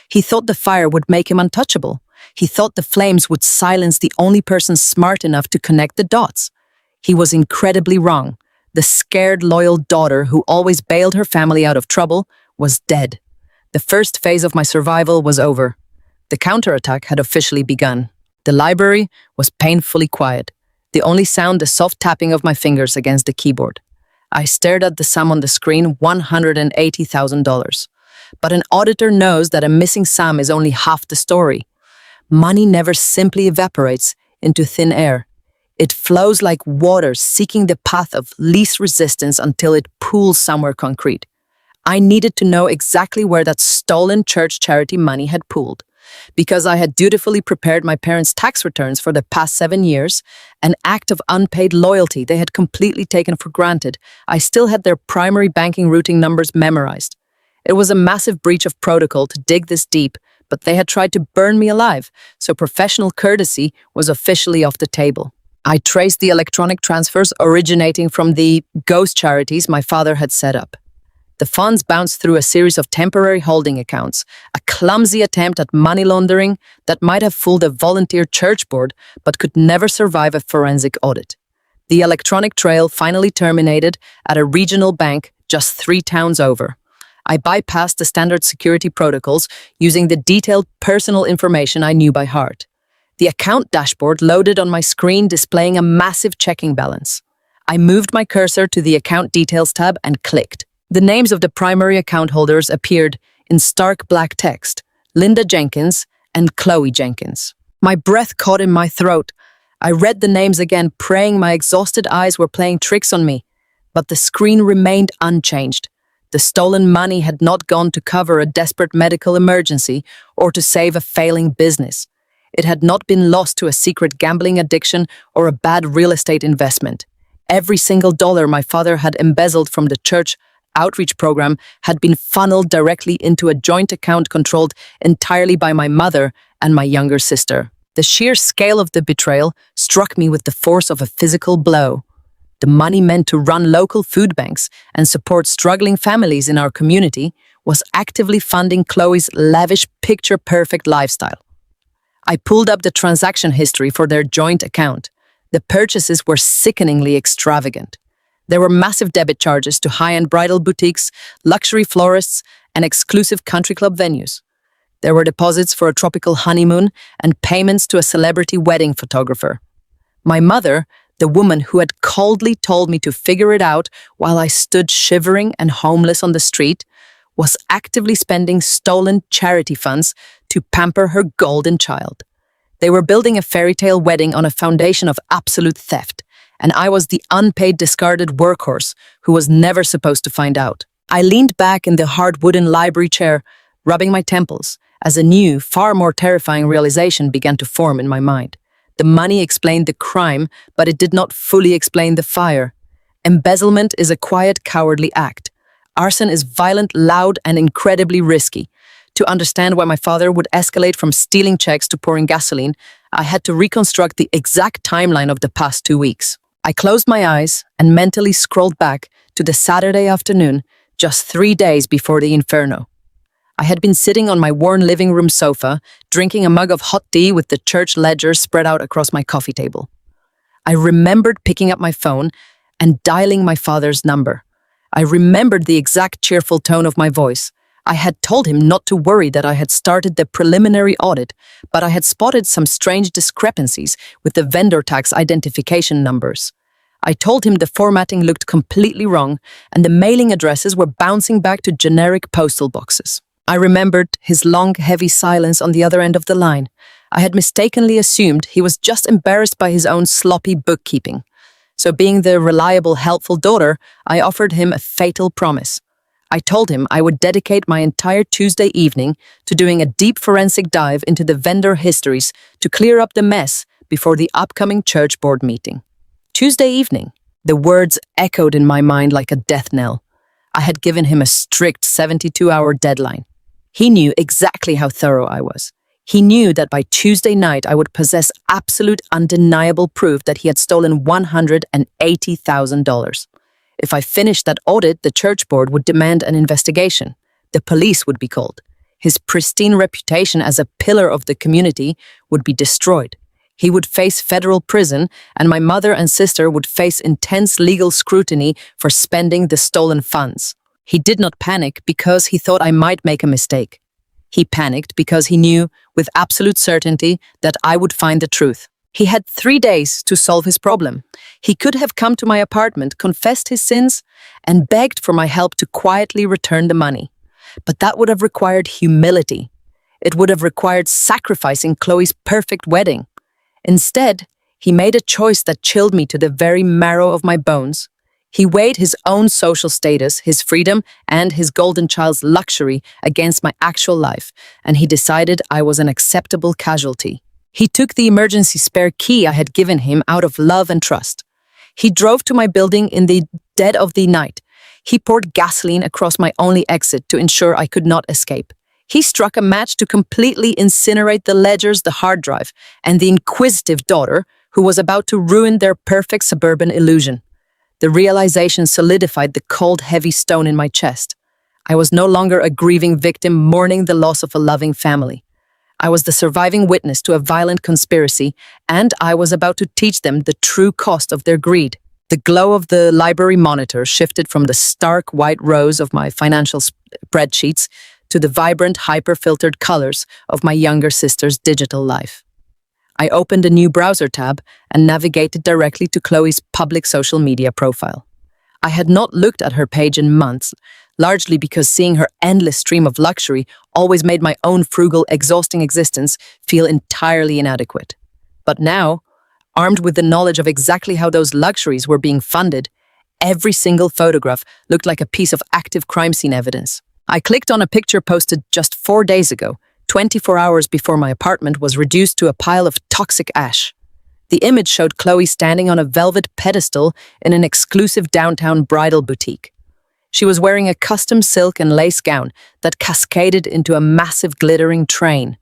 He thought the fire would make him untouchable. He thought the flames would silence the only person smart enough to connect the dots. He was incredibly wrong. The scared, loyal daughter who always bailed her family out of trouble was dead. The first phase of my survival was over. The counterattack had officially begun. The library was painfully quiet, the only sound the soft tapping of my fingers against the keyboard. I stared at the sum on the screen, $180,000. But an auditor knows that a missing sum is only half the story. Money never simply evaporates into thin air. It flows like water, seeking the path of least resistance until it pools somewhere concrete. I needed to know exactly where that stolen church charity money had pooled. Because I had dutifully prepared my parents' tax returns for the past 7 years, an act of unpaid loyalty they had completely taken for granted, I still had their primary banking routing numbers memorized. It was a massive breach of protocol to dig this deep, but they had tried to burn me alive, so professional courtesy was officially off the table. I traced the electronic transfers originating from the ghost charities my father had set up. The funds bounced through a series of temporary holding accounts, a clumsy attempt at money laundering that might have fooled a volunteer church board but could never survive a forensic audit. The electronic trail finally terminated at a regional bank just 3 towns over. I bypassed the standard security protocols using the detailed personal information I knew by heart. The account dashboard loaded on my screen, displaying a massive checking balance. I moved my cursor to the account details tab and clicked. The names of the primary account holders appeared in stark black text: Linda Jenkins and Chloe Jenkins. My breath caught in my throat. I read the names again, praying my exhausted eyes were playing tricks on me. But the screen remained unchanged. The stolen money had not gone to cover a desperate medical emergency or to save a failing business. It had not been lost to a secret gambling addiction or a bad real estate investment. Every single dollar my father had embezzled from the church outreach program had been funneled directly into a joint account controlled entirely by my mother and my younger sister. The sheer scale of the betrayal struck me with the force of a physical blow. The money meant to run local food banks and support struggling families in our community was actively funding Chloe's lavish, picture-perfect lifestyle. I pulled up the transaction history for their joint account. The purchases were sickeningly extravagant. There were massive debit charges to high-end bridal boutiques, luxury florists, and exclusive country club venues. There were deposits for a tropical honeymoon and payments to a celebrity wedding photographer. My mother, the woman who had coldly told me to figure it out while I stood shivering and homeless on the street, was actively spending stolen charity funds to pamper her golden child. They were building a fairy tale wedding on a foundation of absolute theft, and I was the unpaid discarded workhorse who was never supposed to find out. I leaned back in the hard wooden library chair, rubbing my temples, as a new, far more terrifying realization began to form in my mind. The money explained the crime, but it did not fully explain the fire. Embezzlement is a quiet, cowardly act. Arson is violent, loud, and incredibly risky. To understand why my father would escalate from stealing checks to pouring gasoline, I had to reconstruct the exact timeline of the past 2 weeks. I closed my eyes and mentally scrolled back to the Saturday afternoon, just 3 days before the inferno. I had been sitting on my worn living room sofa, drinking a mug of hot tea with the church ledger spread out across my coffee table. I remembered picking up my phone and dialing my father's number. I remembered the exact cheerful tone of my voice. I had told him not to worry that I had started the preliminary audit, but I had spotted some strange discrepancies with the vendor tax identification numbers. I told him the formatting looked completely wrong and the mailing addresses were bouncing back to generic postal boxes. I remembered his long, heavy silence on the other end of the line. I had mistakenly assumed he was just embarrassed by his own sloppy bookkeeping. So being the reliable, helpful daughter, I offered him a fatal promise. I told him I would dedicate my entire Tuesday evening to doing a deep forensic dive into the vendor histories to clear up the mess before the upcoming church board meeting. Tuesday evening, the words echoed in my mind like a death knell. I had given him a strict 72-hour deadline. He knew exactly how thorough I was. He knew that by Tuesday night I would possess absolute undeniable proof that he had stolen $180,000. If I finished that audit, the church board would demand an investigation. The police would be called. His pristine reputation as a pillar of the community would be destroyed. He would face federal prison, and my mother and sister would face intense legal scrutiny for spending the stolen funds. He did not panic because he thought I might make a mistake. He panicked because he knew with absolute certainty that I would find the truth. He had 3 days to solve his problem. He could have come to my apartment, confessed his sins, and begged for my help to quietly return the money. But that would have required humility. It would have required sacrificing Chloe's perfect wedding. Instead, he made a choice that chilled me to the very marrow of my bones. He weighed his own social status, his freedom, and his golden child's luxury against my actual life, and he decided I was an acceptable casualty. He took the emergency spare key I had given him out of love and trust. He drove to my building in the dead of the night. He poured gasoline across my only exit to ensure I could not escape. He struck a match to completely incinerate the ledgers, the hard drive, and the inquisitive daughter who was about to ruin their perfect suburban illusion. The realization solidified the cold, heavy stone in my chest. I was no longer a grieving victim mourning the loss of a loving family. I was the surviving witness to a violent conspiracy, and I was about to teach them the true cost of their greed. The glow of the library monitor shifted from the stark white rows of my financial spreadsheets to the vibrant, hyper-filtered colors of my younger sister's digital life. I opened a new browser tab and navigated directly to Chloe's public social media profile. I had not looked at her page in months, largely because seeing her endless stream of luxury always made my own frugal, exhausting existence feel entirely inadequate. But now, armed with the knowledge of exactly how those luxuries were being funded, every single photograph looked like a piece of active crime scene evidence. I clicked on a picture posted just 4 days ago, 24 hours before my apartment was reduced to a pile of toxic ash. The image showed Chloe standing on a velvet pedestal in an exclusive downtown bridal boutique. She was wearing a custom silk and lace gown that cascaded into a massive glittering train.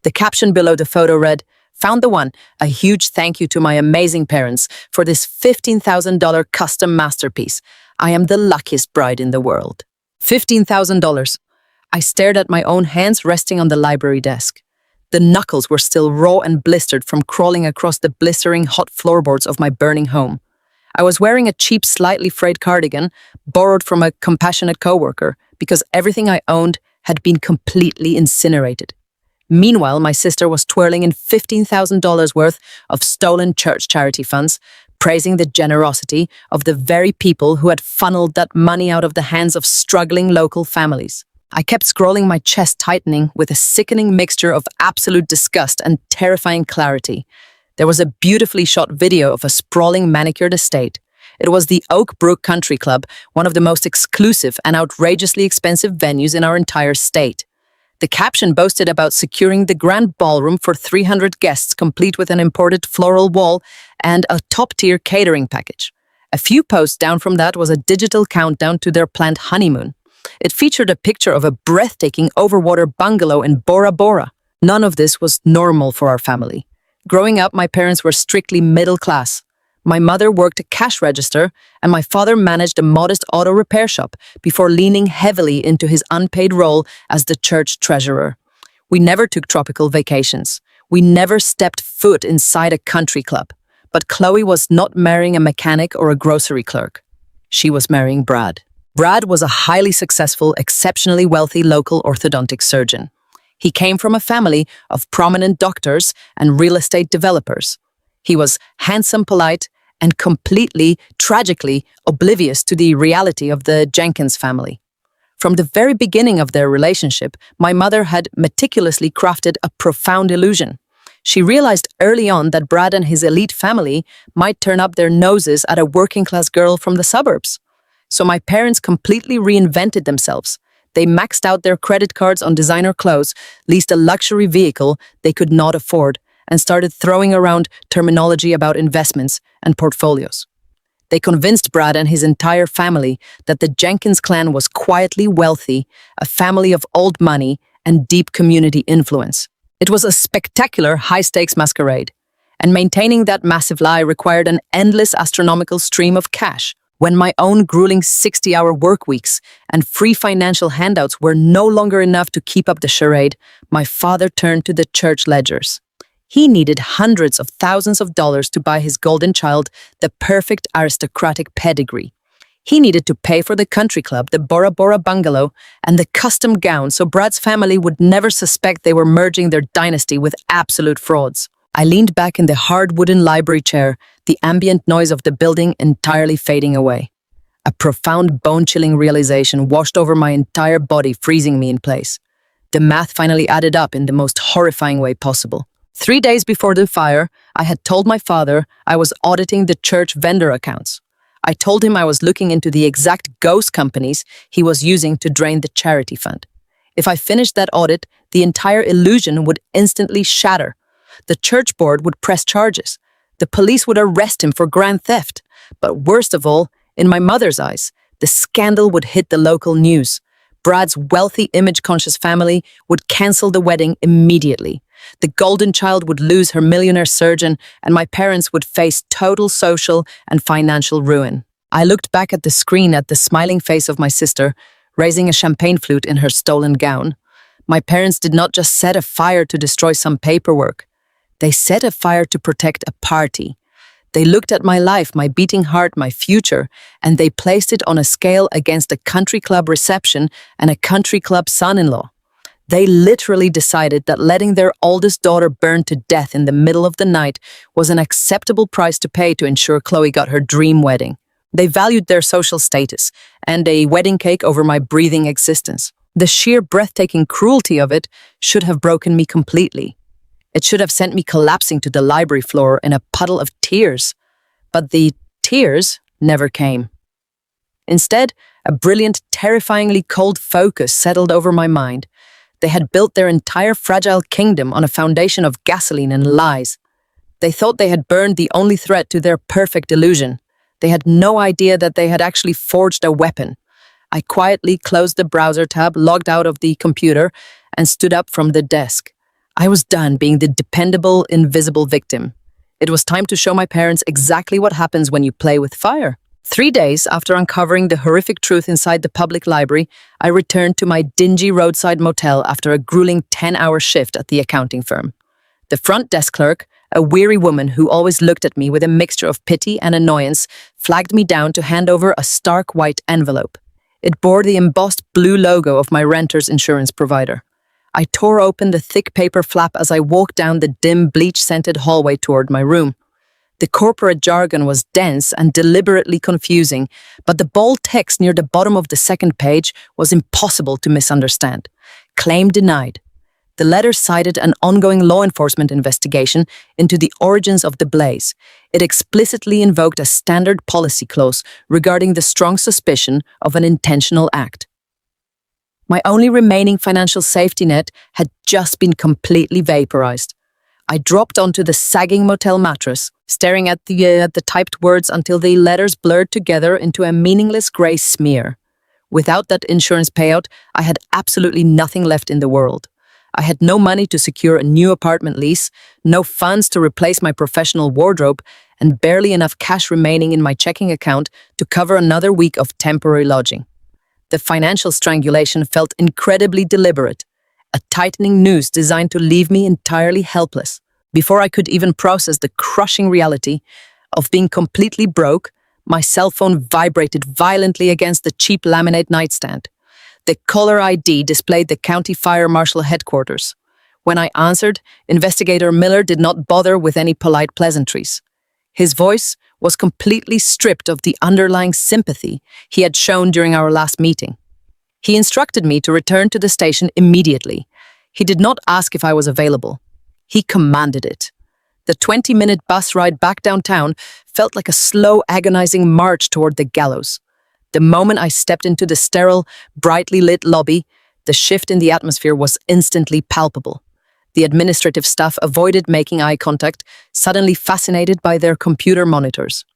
The caption below the photo read, "Found the one, a huge thank you to my amazing parents for this $15,000 custom masterpiece. I am the luckiest bride in the world." $15,000. I stared at my own hands resting on the library desk. The knuckles were still raw and blistered from crawling across the blistering hot floorboards of my burning home. I was wearing a cheap, slightly frayed cardigan, borrowed from a compassionate coworker, because everything I owned had been completely incinerated. Meanwhile, my sister was twirling in $15,000 worth of stolen church charity funds, praising the generosity of the very people who had funneled that money out of the hands of struggling local families. I kept scrolling, my chest tightening with a sickening mixture of absolute disgust and terrifying clarity. There was a beautifully shot video of a sprawling manicured estate. It was the Oak Brook Country Club, one of the most exclusive and outrageously expensive venues in our entire state. The caption boasted about securing the grand ballroom for 300 guests, complete with an imported floral wall and a top-tier catering package. A few posts down from that was a digital countdown to their planned honeymoon. It featured a picture of a breathtaking overwater bungalow in Bora Bora. None of this was normal for our family. Growing up, my parents were strictly middle class. My mother worked a cash register, and my father managed a modest auto repair shop before leaning heavily into his unpaid role as the church treasurer. We never took tropical vacations. We never stepped foot inside a country club. But Chloe was not marrying a mechanic or a grocery clerk. She was marrying Brad. Brad was a highly successful, exceptionally wealthy local orthodontic surgeon. He came from a family of prominent doctors and real estate developers. He was handsome, polite, and completely, tragically, oblivious to the reality of the Jenkins family. From the very beginning of their relationship, my mother had meticulously crafted a profound illusion. She realized early on that Brad and his elite family might turn up their noses at a working-class girl from the suburbs. So my parents completely reinvented themselves. They maxed out their credit cards on designer clothes, leased a luxury vehicle they could not afford, and started throwing around terminology about investments and portfolios. They convinced Brad and his entire family that the Jenkins clan was quietly wealthy, a family of old money and deep community influence. It was a spectacular high-stakes masquerade, and maintaining that massive lie required an endless astronomical stream of cash. When my own grueling 60-hour work weeks and free financial handouts were no longer enough to keep up the charade, my father turned to the church ledgers. He needed hundreds of thousands of dollars to buy his golden child the perfect aristocratic pedigree. He needed to pay for the country club, the Bora Bora bungalow, and the custom gown so Brad's family would never suspect they were merging their dynasty with absolute frauds. I leaned back in the hard wooden library chair, the ambient noise of the building entirely fading away. A profound, bone-chilling realization washed over my entire body, freezing me in place. The math finally added up in the most horrifying way possible. 3 days before the fire, I had told my father I was auditing the church vendor accounts. I told him I was looking into the exact ghost companies he was using to drain the charity fund. If I finished that audit, the entire illusion would instantly shatter. The church board would press charges. The police would arrest him for grand theft. But worst of all, in my mother's eyes, the scandal would hit the local news. Brad's wealthy, image-conscious family would cancel the wedding immediately. The golden child would lose her millionaire surgeon, and my parents would face total social and financial ruin. I looked back at the screen at the smiling face of my sister, raising a champagne flute in her stolen gown. My parents did not just set a fire to destroy some paperwork. They set a fire to protect a party. They looked at my life, my beating heart, my future, and they placed it on a scale against a country club reception and a country club son-in-law. They literally decided that letting their oldest daughter burn to death in the middle of the night was an acceptable price to pay to ensure Chloe got her dream wedding. They valued their social status and a wedding cake over my breathing existence. The sheer breathtaking cruelty of it should have broken me completely. It should have sent me collapsing to the library floor in a puddle of tears. But the tears never came. Instead, a brilliant, terrifyingly cold focus settled over my mind. They had built their entire fragile kingdom on a foundation of gasoline and lies. They thought they had burned the only threat to their perfect illusion. They had no idea that they had actually forged a weapon. I quietly closed the browser tab, logged out of the computer, and stood up from the desk. I was done being the dependable, invisible victim. It was time to show my parents exactly what happens when you play with fire. 3 days after uncovering the horrific truth inside the public library, I returned to my dingy roadside motel after a grueling 10-hour shift at the accounting firm. The front desk clerk, a weary woman who always looked at me with a mixture of pity and annoyance, flagged me down to hand over a stark white envelope. It bore the embossed blue logo of my renter's insurance provider. I tore open the thick paper flap as I walked down the dim, bleach-scented hallway toward my room. The corporate jargon was dense and deliberately confusing, but the bold text near the bottom of the second page was impossible to misunderstand. Claim denied. The letter cited an ongoing law enforcement investigation into the origins of the blaze. It explicitly invoked a standard policy clause regarding the strong suspicion of an intentional act. My only remaining financial safety net had just been completely vaporized. I dropped onto the sagging motel mattress, staring at the typed words until the letters blurred together into a meaningless grey smear. Without that insurance payout, I had absolutely nothing left in the world. I had no money to secure a new apartment lease, no funds to replace my professional wardrobe, and barely enough cash remaining in my checking account to cover another week of temporary lodging. The financial strangulation felt incredibly deliberate, a tightening noose designed to leave me entirely helpless. Before I could even process the crushing reality of being completely broke, my cell phone vibrated violently against the cheap laminate nightstand. The caller ID displayed the county fire marshal headquarters. When I answered, Investigator Miller did not bother with any polite pleasantries. His voice was completely stripped of the underlying sympathy he had shown during our last meeting. He instructed me to return to the station immediately. He did not ask if I was available. He commanded it. The 20-minute bus ride back downtown felt like a slow, agonizing march toward the gallows. The moment I stepped into the sterile, brightly lit lobby, the shift in the atmosphere was instantly palpable. The administrative staff avoided making eye contact, suddenly fascinated by their computer monitors.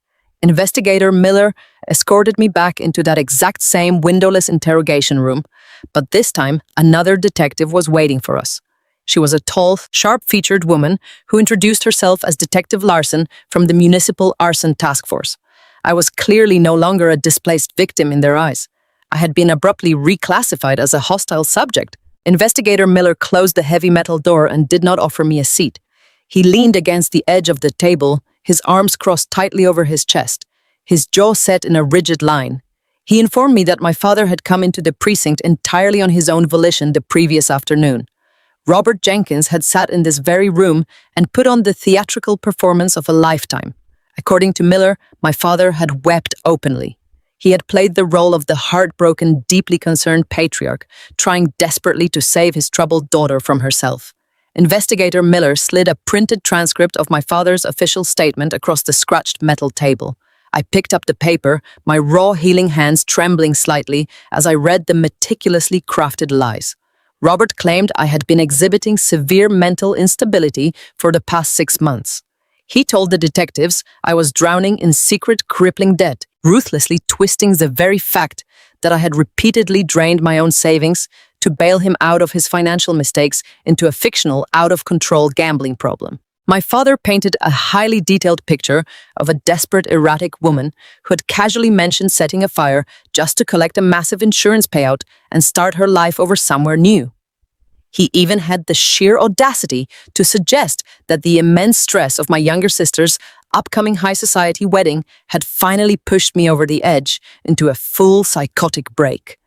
Investigator Miller escorted me back into that exact same windowless interrogation room, but this time another detective was waiting for us. She was a tall, sharp-featured woman who introduced herself as Detective Larson from the Municipal Arson Task Force. I was clearly no longer a displaced victim in their eyes. I had been abruptly reclassified as a hostile subject. Investigator Miller closed the heavy metal door and did not offer me a seat. He leaned against the edge of the table, his arms crossed tightly over his chest, his jaw set in a rigid line. He informed me that my father had come into the precinct entirely on his own volition the previous afternoon. Robert Jenkins had sat in this very room and put on the theatrical performance of a lifetime. According to Miller, my father had wept openly. He had played the role of the heartbroken, deeply concerned patriarch, trying desperately to save his troubled daughter from herself. Investigator Miller slid a printed transcript of my father's official statement across the scratched metal table. I picked up the paper, my raw, healing hands trembling slightly as I read the meticulously crafted lies. Robert claimed I had been exhibiting severe mental instability for the past 6 months. He told the detectives I was drowning in secret, crippling debt, ruthlessly twisting the very fact that I had repeatedly drained my own savings to bail him out of his financial mistakes into a fictional, out-of-control gambling problem. My father painted a highly detailed picture of a desperate, erratic woman who had casually mentioned setting a fire just to collect a massive insurance payout and start her life over somewhere new. He even had the sheer audacity to suggest that the immense stress of my younger sister's upcoming high society wedding had finally pushed me over the edge into a full psychotic break.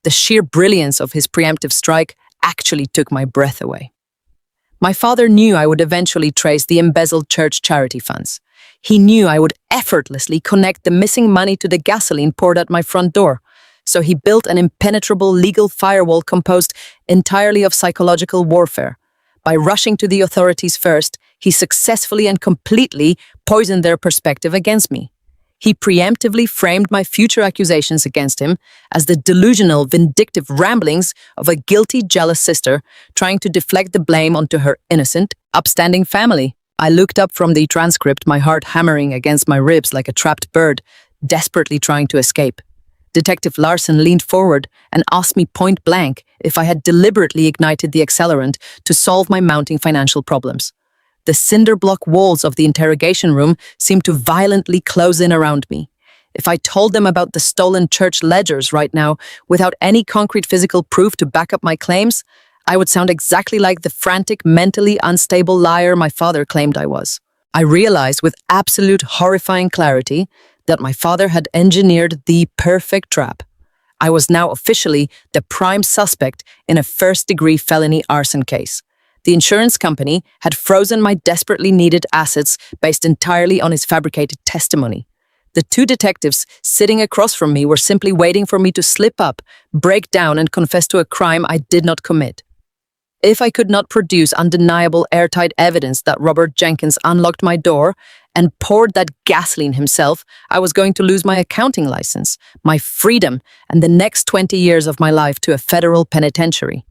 The sheer brilliance of his preemptive strike actually took my breath away. My father knew I would eventually trace the embezzled church charity funds. He knew I would effortlessly connect the missing money to the gasoline poured at my front door. So he built an impenetrable legal firewall composed entirely of psychological warfare. By rushing to the authorities first, he successfully and completely poisoned their perspective against me. He preemptively framed my future accusations against him as the delusional, vindictive ramblings of a guilty, jealous sister trying to deflect the blame onto her innocent, upstanding family. I looked up from the transcript, my heart hammering against my ribs like a trapped bird, desperately trying to escape. Detective Larson leaned forward and asked me point blank if I had deliberately ignited the accelerant to solve my mounting financial problems. The cinder block walls of the interrogation room seemed to violently close in around me. If I told them about the stolen church ledgers right now without any concrete physical proof to back up my claims, I would sound exactly like the frantic, mentally unstable liar my father claimed I was. I realized with absolute horrifying clarity that my father had engineered the perfect trap. I was now officially the prime suspect in a first-degree felony arson case. The insurance company had frozen my desperately needed assets based entirely on his fabricated testimony. The two detectives sitting across from me were simply waiting for me to slip up, break down, and confess to a crime I did not commit. If I could not produce undeniable airtight evidence that Robert Jenkins unlocked my door and poured that gasoline himself, I was going to lose my accounting license, my freedom, and the next 20 years of my life to a federal penitentiary.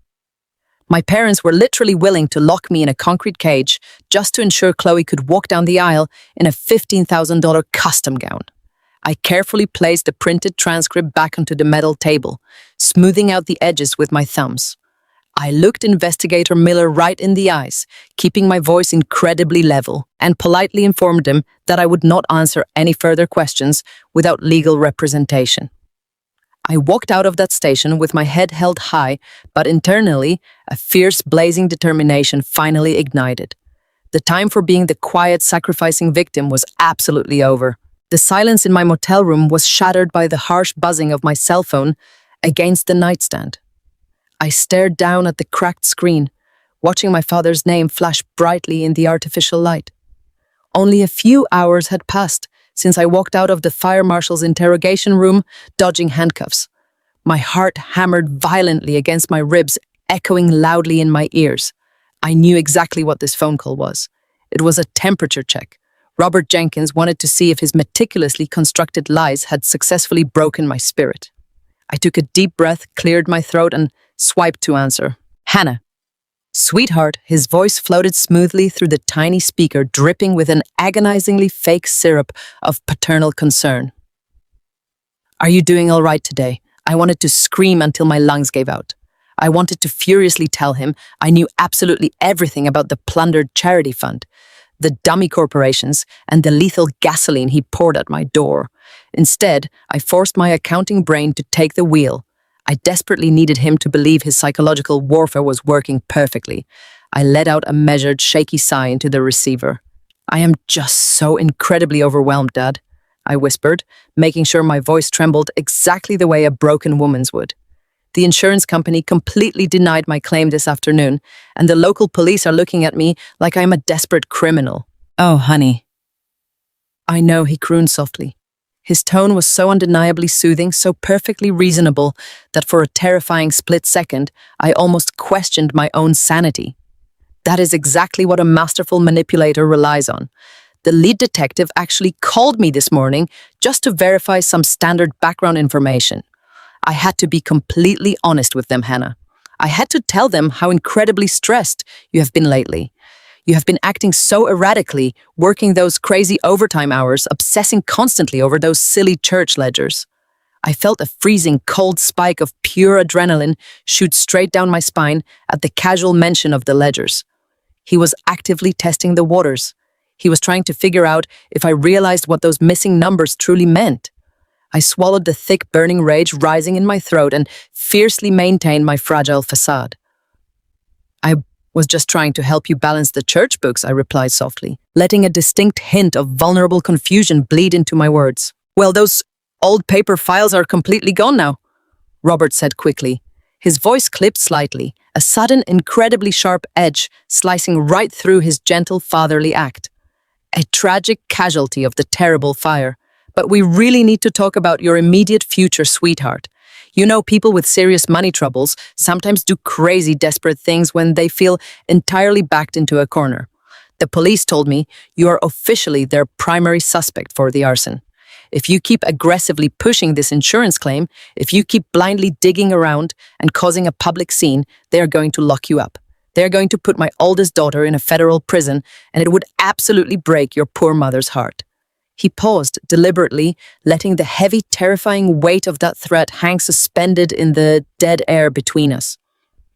My parents were literally willing to lock me in a concrete cage just to ensure Chloe could walk down the aisle in a $15,000 custom gown. I carefully placed the printed transcript back onto the metal table, smoothing out the edges with my thumbs. I looked Investigator Miller right in the eyes, keeping my voice incredibly level, and politely informed him that I would not answer any further questions without legal representation. I walked out of that station with my head held high, but internally, a fierce, blazing determination finally ignited. The time for being the quiet, sacrificing victim was absolutely over. The silence in my motel room was shattered by the harsh buzzing of my cell phone against the nightstand. I stared down at the cracked screen, watching my father's name flash brightly in the artificial light. Only a few hours had passed since I walked out of the fire marshal's interrogation room, dodging handcuffs. My heart hammered violently against my ribs, echoing loudly in my ears. I knew exactly what this phone call was. It was a temperature check. Robert Jenkins wanted to see if his meticulously constructed lies had successfully broken my spirit. I took a deep breath, cleared my throat, and swiped to answer. Hannah. Sweetheart, his voice floated smoothly through the tiny speaker, dripping with an agonizingly fake syrup of paternal concern. Are you doing all right today? I wanted to scream until my lungs gave out. I wanted to furiously tell him I knew absolutely everything about the plundered charity fund, the dummy corporations, and the lethal gasoline he poured at my door. Instead, I forced my accounting brain to take the wheel. I desperately needed him to believe his psychological warfare was working perfectly. I let out a measured, shaky sigh into the receiver. I am just so incredibly overwhelmed, Dad, I whispered, making sure my voice trembled exactly the way a broken woman's would. The insurance company completely denied my claim this afternoon, and the local police are looking at me like I'm a desperate criminal. Oh, honey. I know, he crooned softly. His tone was so undeniably soothing, so perfectly reasonable, that for a terrifying split second, I almost questioned my own sanity. That is exactly what a masterful manipulator relies on. The lead detective actually called me this morning just to verify some standard background information. I had to be completely honest with them, Hannah. I had to tell them how incredibly stressed you have been lately. You have been acting so erratically, working those crazy overtime hours, obsessing constantly over those silly church ledgers. I felt a freezing, cold spike of pure adrenaline shoot straight down my spine at the casual mention of the ledgers. He was actively testing the waters. He was trying to figure out if I realized what those missing numbers truly meant. I swallowed the thick, burning rage rising in my throat and fiercely maintained my fragile facade. I was just trying to help you balance the church books, I replied softly, letting a distinct hint of vulnerable confusion bleed into my words. Well, those old paper files are completely gone now, Robert said quickly. His voice clipped slightly, a sudden, incredibly sharp edge slicing right through his gentle fatherly act. A tragic casualty of the terrible fire. But we really need to talk about your immediate future, sweetheart. You know, people with serious money troubles sometimes do crazy, desperate things when they feel entirely backed into a corner. The police told me you are officially their primary suspect for the arson. If you keep aggressively pushing this insurance claim, if you keep blindly digging around and causing a public scene, they are going to lock you up. They are going to put my oldest daughter in a federal prison, and it would absolutely break your poor mother's heart. He paused, deliberately, letting the heavy, terrifying weight of that threat hang suspended in the dead air between us.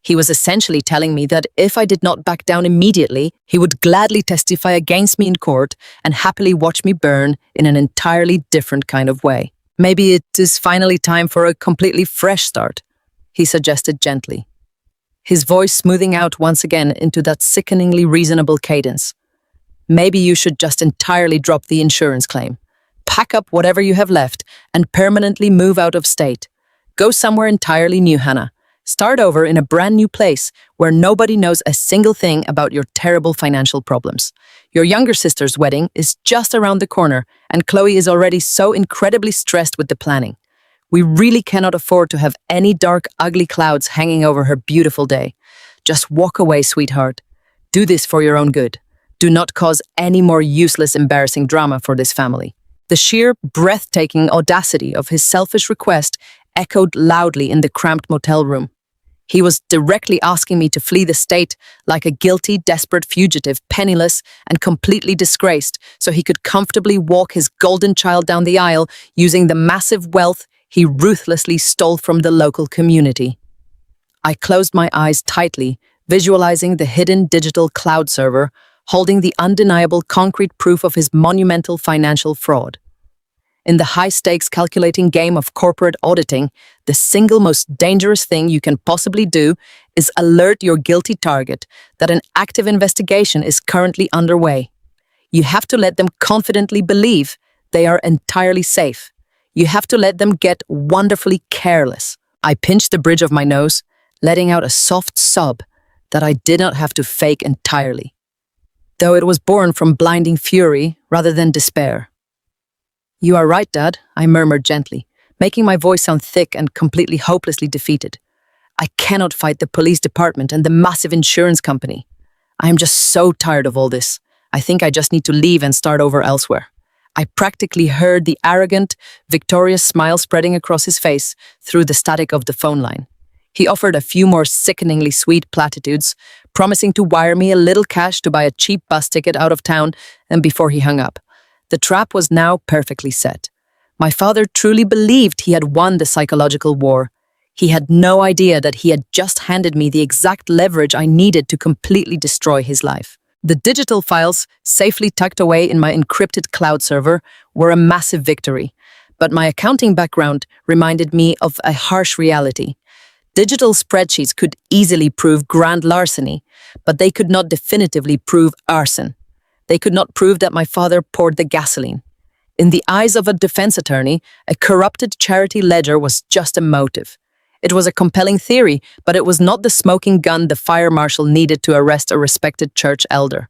He was essentially telling me that if I did not back down immediately, he would gladly testify against me in court and happily watch me burn in an entirely different kind of way. Maybe it is finally time for a completely fresh start, he suggested gently, his voice smoothing out once again into that sickeningly reasonable cadence. Maybe you should just entirely drop the insurance claim. Pack up whatever you have left and permanently move out of state. Go somewhere entirely new, Hannah. Start over in a brand new place where nobody knows a single thing about your terrible financial problems. Your younger sister's wedding is just around the corner, and Chloe is already so incredibly stressed with the planning. We really cannot afford to have any dark, ugly clouds hanging over her beautiful day. Just walk away, sweetheart. Do this for your own good. Do not cause any more useless, embarrassing drama for this family. The sheer, breathtaking audacity of his selfish request echoed loudly in the cramped motel room. He was directly asking me to flee the state like a guilty, desperate fugitive, penniless and completely disgraced, so he could comfortably walk his golden child down the aisle using the massive wealth he ruthlessly stole from the local community. I closed my eyes tightly, visualizing the hidden digital cloud server, holding the undeniable concrete proof of his monumental financial fraud. In the high-stakes calculating game of corporate auditing, the single most dangerous thing you can possibly do is alert your guilty target that an active investigation is currently underway. You have to let them confidently believe they are entirely safe. You have to let them get wonderfully careless. I pinched the bridge of my nose, letting out a soft sob that I did not have to fake entirely, though it was born from blinding fury rather than despair. "You are right, Dad," I murmured gently, making my voice sound thick and completely hopelessly defeated. "I cannot fight the police department and the massive insurance company. I am just so tired of all this. I think I just need to leave and start over elsewhere." I practically heard the arrogant, victorious smile spreading across his face through the static of the phone line. He offered a few more sickeningly sweet platitudes, promising to wire me a little cash to buy a cheap bus ticket out of town, and before he hung up. The trap was now perfectly set. My father truly believed he had won the psychological war. He had no idea that he had just handed me the exact leverage I needed to completely destroy his life. The digital files, safely tucked away in my encrypted cloud server, were a massive victory. But my accounting background reminded me of a harsh reality. Digital spreadsheets could easily prove grand larceny, but they could not definitively prove arson. They could not prove that my father poured the gasoline. In the eyes of a defense attorney, a corrupted charity ledger was just a motive. It was a compelling theory, but it was not the smoking gun the fire marshal needed to arrest a respected church elder.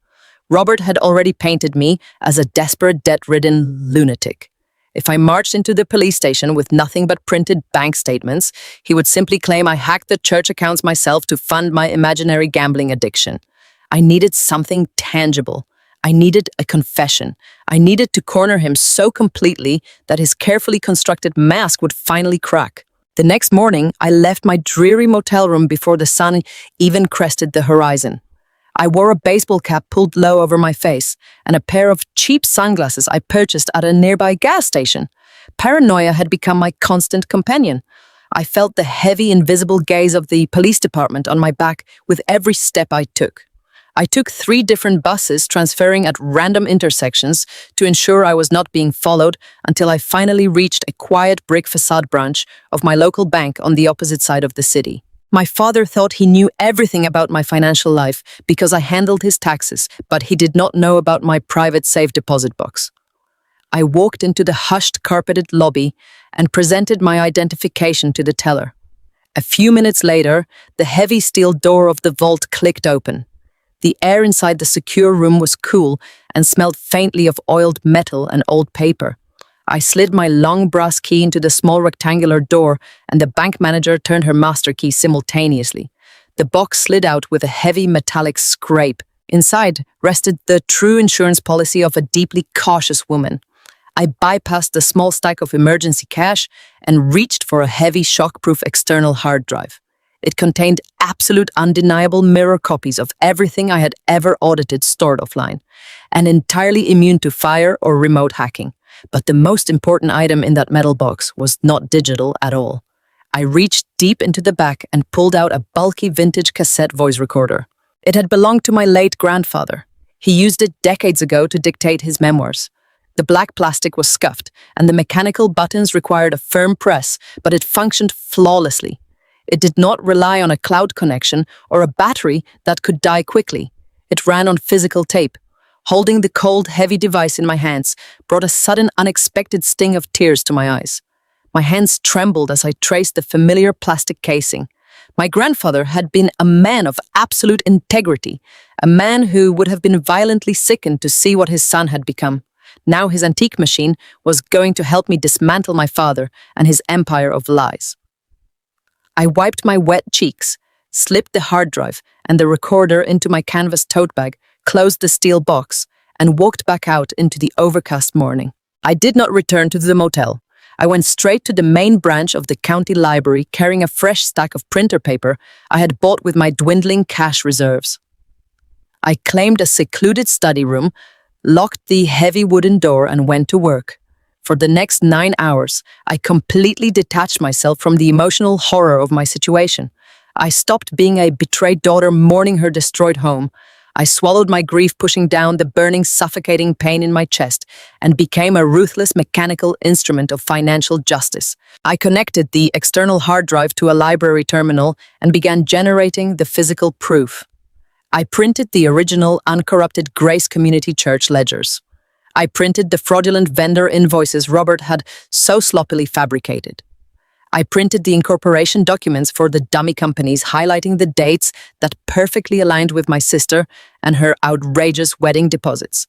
Robert had already painted me as a desperate, debt-ridden lunatic. If I marched into the police station with nothing but printed bank statements, he would simply claim I hacked the church accounts myself to fund my imaginary gambling addiction. I needed something tangible. I needed a confession. I needed to corner him so completely that his carefully constructed mask would finally crack. The next morning, I left my dreary motel room before the sun even crested the horizon. I wore a baseball cap pulled low over my face and a pair of cheap sunglasses I purchased at a nearby gas station. Paranoia had become my constant companion. I felt the heavy, invisible gaze of the police department on my back with every step I took. I took 3 different buses, transferring at random intersections to ensure I was not being followed until I finally reached a quiet brick facade branch of my local bank on the opposite side of the city. My father thought he knew everything about my financial life because I handled his taxes, but he did not know about my private safe deposit box. I walked into the hushed, carpeted lobby and presented my identification to the teller. A few minutes later, the heavy steel door of the vault clicked open. The air inside the secure room was cool and smelled faintly of oiled metal and old paper. I slid my long brass key into the small rectangular door, and the bank manager turned her master key simultaneously. The box slid out with a heavy metallic scrape. Inside rested the true insurance policy of a deeply cautious woman. I bypassed the small stack of emergency cash and reached for a heavy shock-proof external hard drive. It contained absolute undeniable mirror copies of everything I had ever audited stored offline, and entirely immune to fire or remote hacking. But the most important item in that metal box was not digital at all. I reached deep into the back and pulled out a bulky vintage cassette voice recorder. It had belonged to my late grandfather. He used it decades ago to dictate his memoirs. The black plastic was scuffed, and the mechanical buttons required a firm press, but it functioned flawlessly. It did not rely on a cloud connection or a battery that could die quickly. It ran on physical tape. Holding the cold, heavy device in my hands brought a sudden, unexpected sting of tears to my eyes. My hands trembled as I traced the familiar plastic casing. My grandfather had been a man of absolute integrity, a man who would have been violently sickened to see what his son had become. Now his antique machine was going to help me dismantle my father and his empire of lies. I wiped my wet cheeks, slipped the hard drive and the recorder into my canvas tote bag, closed the steel box, and walked back out into the overcast morning. I did not return to the motel. I went straight to the main branch of the county library carrying a fresh stack of printer paper I had bought with my dwindling cash reserves. I claimed a secluded study room, locked the heavy wooden door, and went to work. For the next 9 hours, I completely detached myself from the emotional horror of my situation. I stopped being a betrayed daughter mourning her destroyed home. I swallowed my grief, pushing down the burning, suffocating pain in my chest, and became a ruthless mechanical instrument of financial justice. I connected the external hard drive to a library terminal and began generating the physical proof. I printed the original, uncorrupted Grace Community Church ledgers. I printed the fraudulent vendor invoices Robert had so sloppily fabricated. I printed the incorporation documents for the dummy companies, highlighting the dates that perfectly aligned with my sister and her outrageous wedding deposits.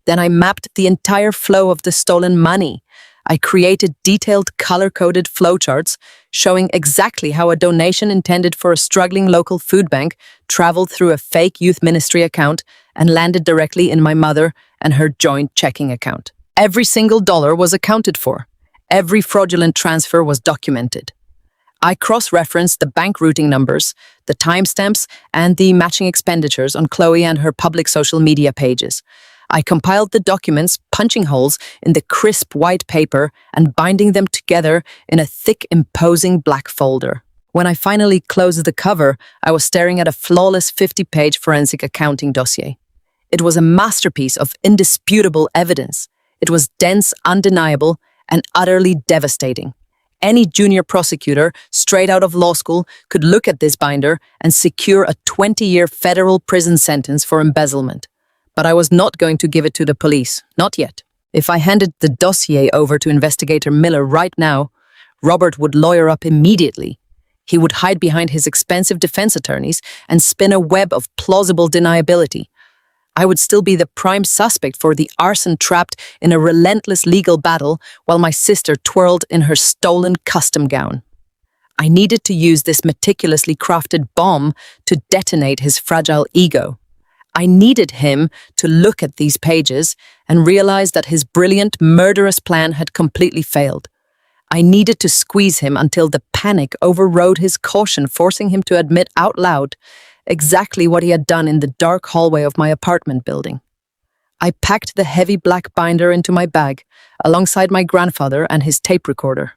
Then I mapped the entire flow of the stolen money. I created detailed color-coded flowcharts showing exactly how a donation intended for a struggling local food bank traveled through a fake youth ministry account and landed directly in my mother and her joint checking account. Every single dollar was accounted for. Every fraudulent transfer was documented. I cross-referenced the bank routing numbers, the timestamps, and the matching expenditures on Chloe and her public social media pages. I compiled the documents, punching holes in the crisp white paper and binding them together in a thick, imposing black folder. When I finally closed the cover, I was staring at a flawless 50-page forensic accounting dossier. It was a masterpiece of indisputable evidence. It was dense, undeniable, and utterly devastating. Any junior prosecutor straight out of law school could look at this binder and secure a 20-year federal prison sentence for embezzlement. But I was not going to give it to the police, not yet. If I handed the dossier over to Investigator Miller right now, Robert would lawyer up immediately. He would hide behind his expensive defense attorneys and spin a web of plausible deniability. I would still be the prime suspect for the arson trapped in a relentless legal battle while my sister twirled in her stolen custom gown. I needed to use this meticulously crafted bomb to detonate his fragile ego. I needed him to look at these pages and realize that his brilliant, murderous plan had completely failed. I needed to squeeze him until the panic overrode his caution, forcing him to admit out loud exactly what he had done in the dark hallway of my apartment building. I packed the heavy black binder into my bag, alongside my grandfather and his tape recorder.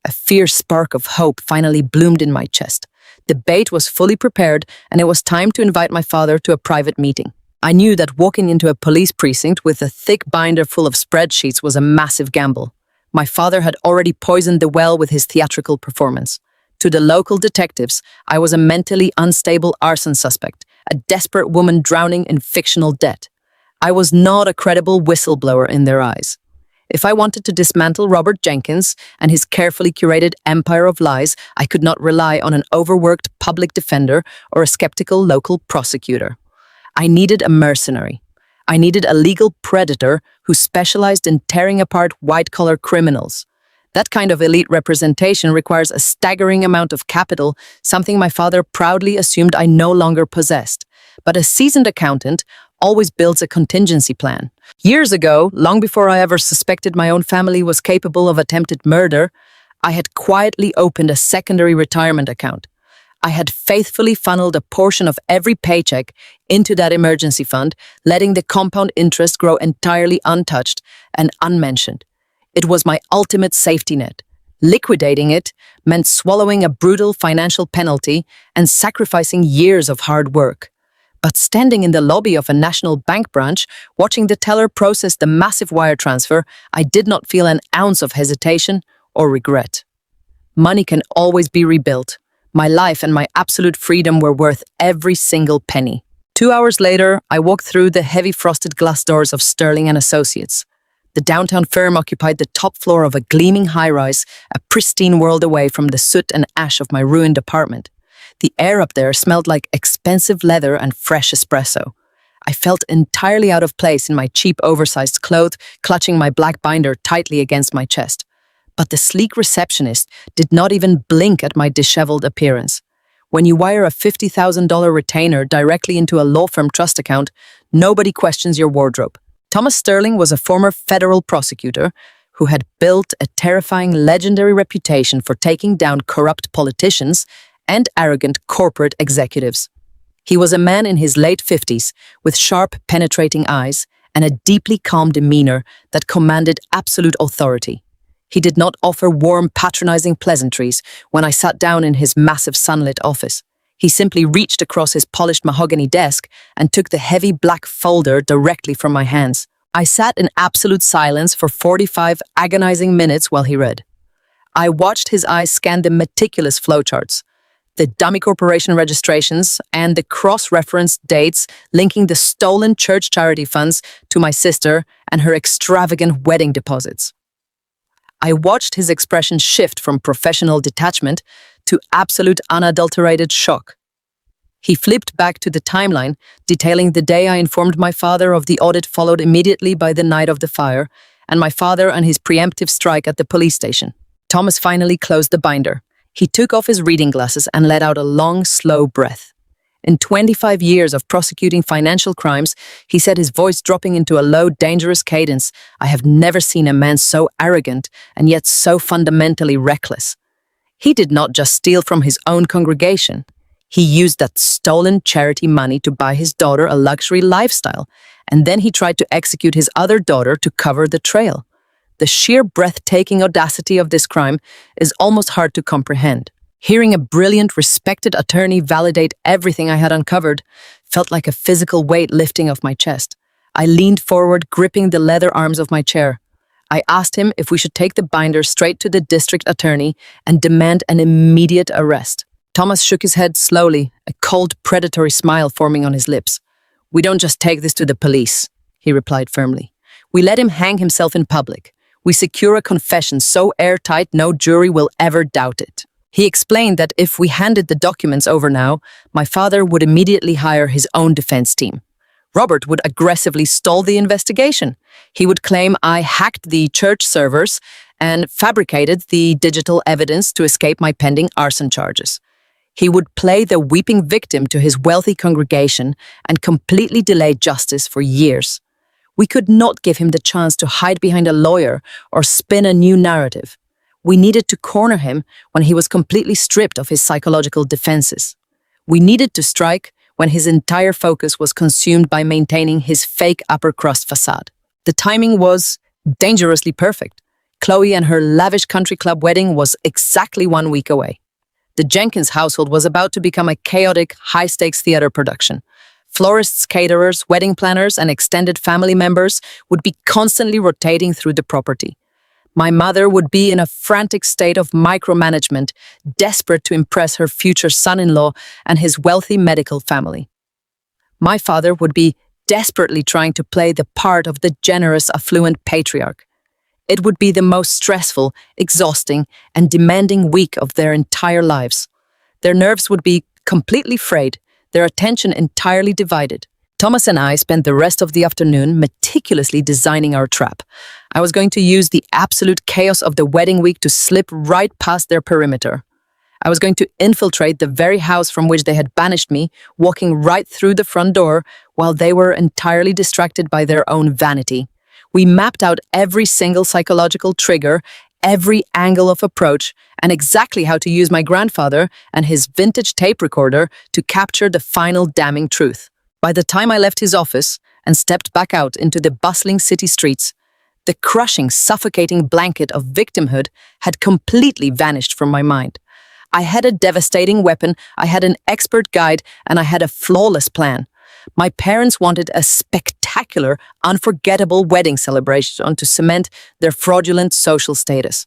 A fierce spark of hope finally bloomed in my chest. The bait was fully prepared, and it was time to invite my father to a private meeting. I knew that walking into a police precinct with a thick binder full of spreadsheets was a massive gamble. My father had already poisoned the well with his theatrical performance. To the local detectives, I was a mentally unstable arson suspect, a desperate woman drowning in fictional debt. I was not a credible whistleblower in their eyes. If I wanted to dismantle Robert Jenkins and his carefully curated empire of lies, I could not rely on an overworked public defender or a skeptical local prosecutor. I needed a mercenary. I needed a legal predator who specialized in tearing apart white-collar criminals. That kind of elite representation requires a staggering amount of capital, something my father proudly assumed I no longer possessed. But a seasoned accountant always builds a contingency plan. Years ago, long before I ever suspected my own family was capable of attempted murder, I had quietly opened a secondary retirement account. I had faithfully funneled a portion of every paycheck into that emergency fund, letting the compound interest grow entirely untouched and unmentioned. It was my ultimate safety net. Liquidating it meant swallowing a brutal financial penalty and sacrificing years of hard work. But standing in the lobby of a national bank branch, watching the teller process the massive wire transfer, I did not feel an ounce of hesitation or regret. Money can always be rebuilt. My life and my absolute freedom were worth every single penny. 2 hours later, I walked through the heavy frosted glass doors of Sterling & Associates. The downtown firm occupied the top floor of a gleaming high-rise, a pristine world away from the soot and ash of my ruined apartment. The air up there smelled like expensive leather and fresh espresso. I felt entirely out of place in my cheap, oversized clothes, clutching my black binder tightly against my chest. But the sleek receptionist did not even blink at my disheveled appearance. When you wire a $50,000 retainer directly into a law firm trust account, nobody questions your wardrobe. Thomas Sterling was a former federal prosecutor who had built a terrifying, legendary reputation for taking down corrupt politicians and arrogant corporate executives. He was a man in his late 50s with sharp, penetrating eyes and a deeply calm demeanor that commanded absolute authority. He did not offer warm, patronizing pleasantries when I sat down in his massive sunlit office. He simply reached across his polished mahogany desk and took the heavy black folder directly from my hands. I sat in absolute silence for 45 agonizing minutes while he read. I watched his eyes scan the meticulous flowcharts, the dummy corporation registrations, and the cross-referenced dates linking the stolen church charity funds to my sister and her extravagant wedding deposits. I watched his expression shift from professional detachment to absolute unadulterated shock. He flipped back to the timeline, detailing the day I informed my father of the audit followed immediately by the night of the fire, and my father and his preemptive strike at the police station. Thomas finally closed the binder. He took off his reading glasses and let out a long, slow breath. In 25 years of prosecuting financial crimes, he said, his voice dropping into a low, dangerous cadence, I have never seen a man so arrogant and yet so fundamentally reckless. He did not just steal from his own congregation. He used that stolen charity money to buy his daughter a luxury lifestyle, and then he tried to execute his other daughter to cover the trail. The sheer breathtaking audacity of this crime is almost hard to comprehend. Hearing a brilliant, respected attorney validate everything I had uncovered felt like a physical weight lifting off my chest. I leaned forward, gripping the leather arms of my chair. I asked him if we should take the binder straight to the district attorney and demand an immediate arrest. Thomas shook his head slowly, a cold, predatory smile forming on his lips. We don't just take this to the police, he replied firmly. We let him hang himself in public. We secure a confession so airtight no jury will ever doubt it. He explained that if we handed the documents over now, my father would immediately hire his own defense team. Robert would aggressively stall the investigation. He would claim I hacked the church servers and fabricated the digital evidence to escape my pending arson charges. He would play the weeping victim to his wealthy congregation and completely delay justice for years. We could not give him the chance to hide behind a lawyer or spin a new narrative. We needed to corner him when he was completely stripped of his psychological defenses. We needed to strike when his entire focus was consumed by maintaining his fake upper crust facade. The timing was dangerously perfect. Chloe and her lavish country club wedding was exactly 1 week away. The Jenkins household was about to become a chaotic, high-stakes theater production. Florists, caterers, wedding planners, and extended family members would be constantly rotating through the property. My mother would be in a frantic state of micromanagement, desperate to impress her future son-in-law and his wealthy medical family. My father would be desperately trying to play the part of the generous, affluent patriarch. It would be the most stressful, exhausting, and demanding week of their entire lives. Their nerves would be completely frayed, their attention entirely divided. Thomas and I spent the rest of the afternoon meticulously designing our trap. I was going to use the absolute chaos of the wedding week to slip right past their perimeter. I was going to infiltrate the very house from which they had banished me, walking right through the front door while they were entirely distracted by their own vanity. We mapped out every single psychological trigger, every angle of approach, and exactly how to use my grandfather and his vintage tape recorder to capture the final damning truth. By the time I left his office and stepped back out into the bustling city streets, the crushing, suffocating blanket of victimhood had completely vanished from my mind. I had a devastating weapon, I had an expert guide, and I had a flawless plan. My parents wanted a spectacular, unforgettable wedding celebration to cement their fraudulent social status.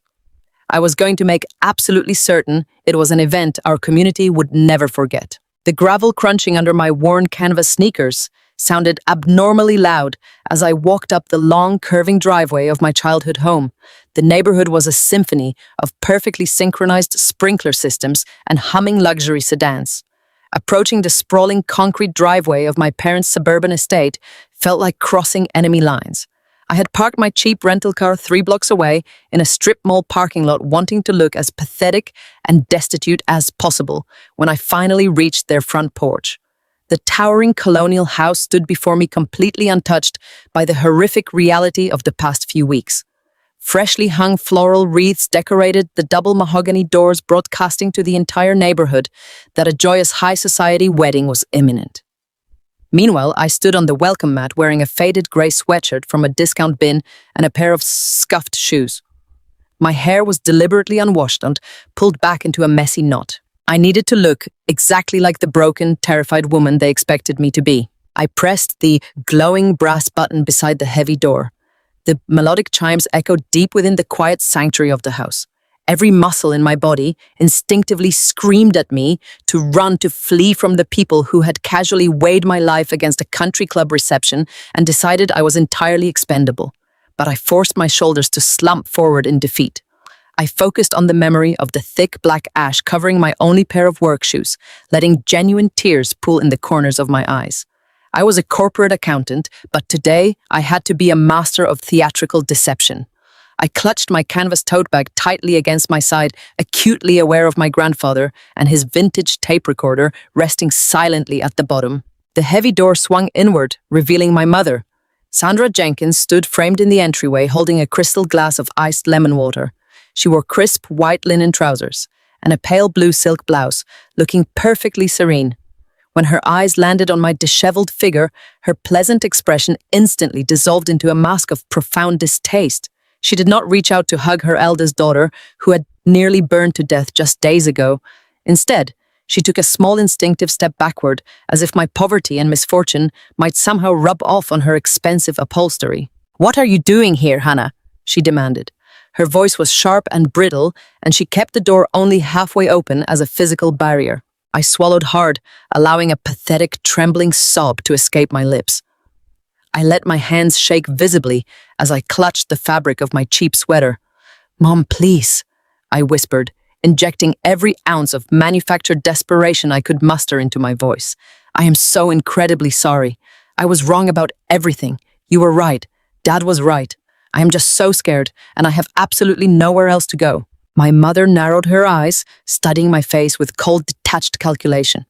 I was going to make absolutely certain it was an event our community would never forget. The gravel crunching under my worn canvas sneakers sounded abnormally loud as I walked up the long, curving driveway of my childhood home. The neighborhood was a symphony of perfectly synchronized sprinkler systems and humming luxury sedans. Approaching the sprawling concrete driveway of my parents' suburban estate felt like crossing enemy lines. I had parked my cheap rental car 3 blocks away in a strip mall parking lot, wanting to look as pathetic and destitute as possible when I finally reached their front porch. The towering colonial house stood before me completely untouched by the horrific reality of the past few weeks. Freshly hung floral wreaths decorated the double mahogany doors, broadcasting to the entire neighborhood that a joyous high society wedding was imminent. Meanwhile, I stood on the welcome mat wearing a faded grey sweatshirt from a discount bin and a pair of scuffed shoes. My hair was deliberately unwashed and pulled back into a messy knot. I needed to look exactly like the broken, terrified woman they expected me to be. I pressed the glowing brass button beside the heavy door. The melodic chimes echoed deep within the quiet sanctuary of the house. Every muscle in my body instinctively screamed at me to run, to flee from the people who had casually weighed my life against a country club reception and decided I was entirely expendable. But I forced my shoulders to slump forward in defeat. I focused on the memory of the thick black ash covering my only pair of work shoes, letting genuine tears pool in the corners of my eyes. I was a corporate accountant, but today I had to be a master of theatrical deception. I clutched my canvas tote bag tightly against my side, acutely aware of my grandfather and his vintage tape recorder resting silently at the bottom. The heavy door swung inward, revealing my mother. Sandra Jenkins stood framed in the entryway, holding a crystal glass of iced lemon water. She wore crisp white linen trousers and a pale blue silk blouse, looking perfectly serene. When her eyes landed on my disheveled figure, her pleasant expression instantly dissolved into a mask of profound distaste. She did not reach out to hug her eldest daughter, who had nearly burned to death just days ago. Instead, she took a small instinctive step backward, as if my poverty and misfortune might somehow rub off on her expensive upholstery. "What are you doing here, Hannah?" she demanded. Her voice was sharp and brittle, and she kept the door only halfway open as a physical barrier. I swallowed hard, allowing a pathetic, trembling sob to escape my lips. I let my hands shake visibly as I clutched the fabric of my cheap sweater. "Mom, please," I whispered, injecting every ounce of manufactured desperation I could muster into my voice. "I am so incredibly sorry. I was wrong about everything. You were right. Dad was right. I am just so scared, and I have absolutely nowhere else to go." My mother narrowed her eyes, studying my face with cold, detached calculation.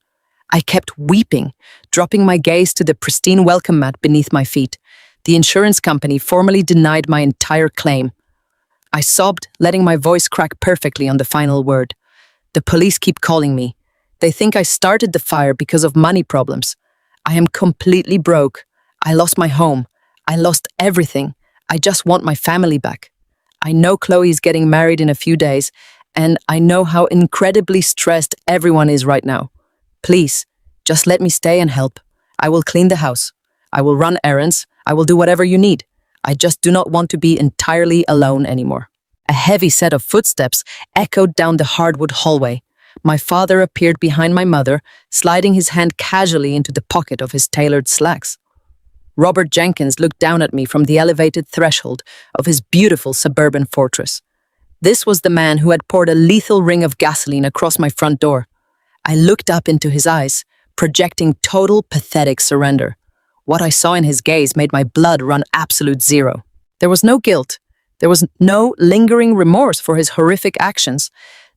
I kept weeping, dropping my gaze to the pristine welcome mat beneath my feet. The insurance company formally denied my entire claim. I sobbed, letting my voice crack perfectly on the final word. "The police keep calling me. They think I started the fire because of money problems. I am completely broke. I lost my home. I lost everything. I just want my family back. I know Chloe is getting married in a few days, and I know how incredibly stressed everyone is right now. Please, just let me stay and help. I will clean the house. I will run errands. I will do whatever you need. I just do not want to be entirely alone anymore." A heavy set of footsteps echoed down the hardwood hallway. My father appeared behind my mother, sliding his hand casually into the pocket of his tailored slacks. Robert Jenkins looked down at me from the elevated threshold of his beautiful suburban fortress. This was the man who had poured a lethal ring of gasoline across my front door. I looked up into his eyes, projecting total pathetic surrender. What I saw in his gaze made my blood run absolute zero. There was no guilt. There was no lingering remorse for his horrific actions.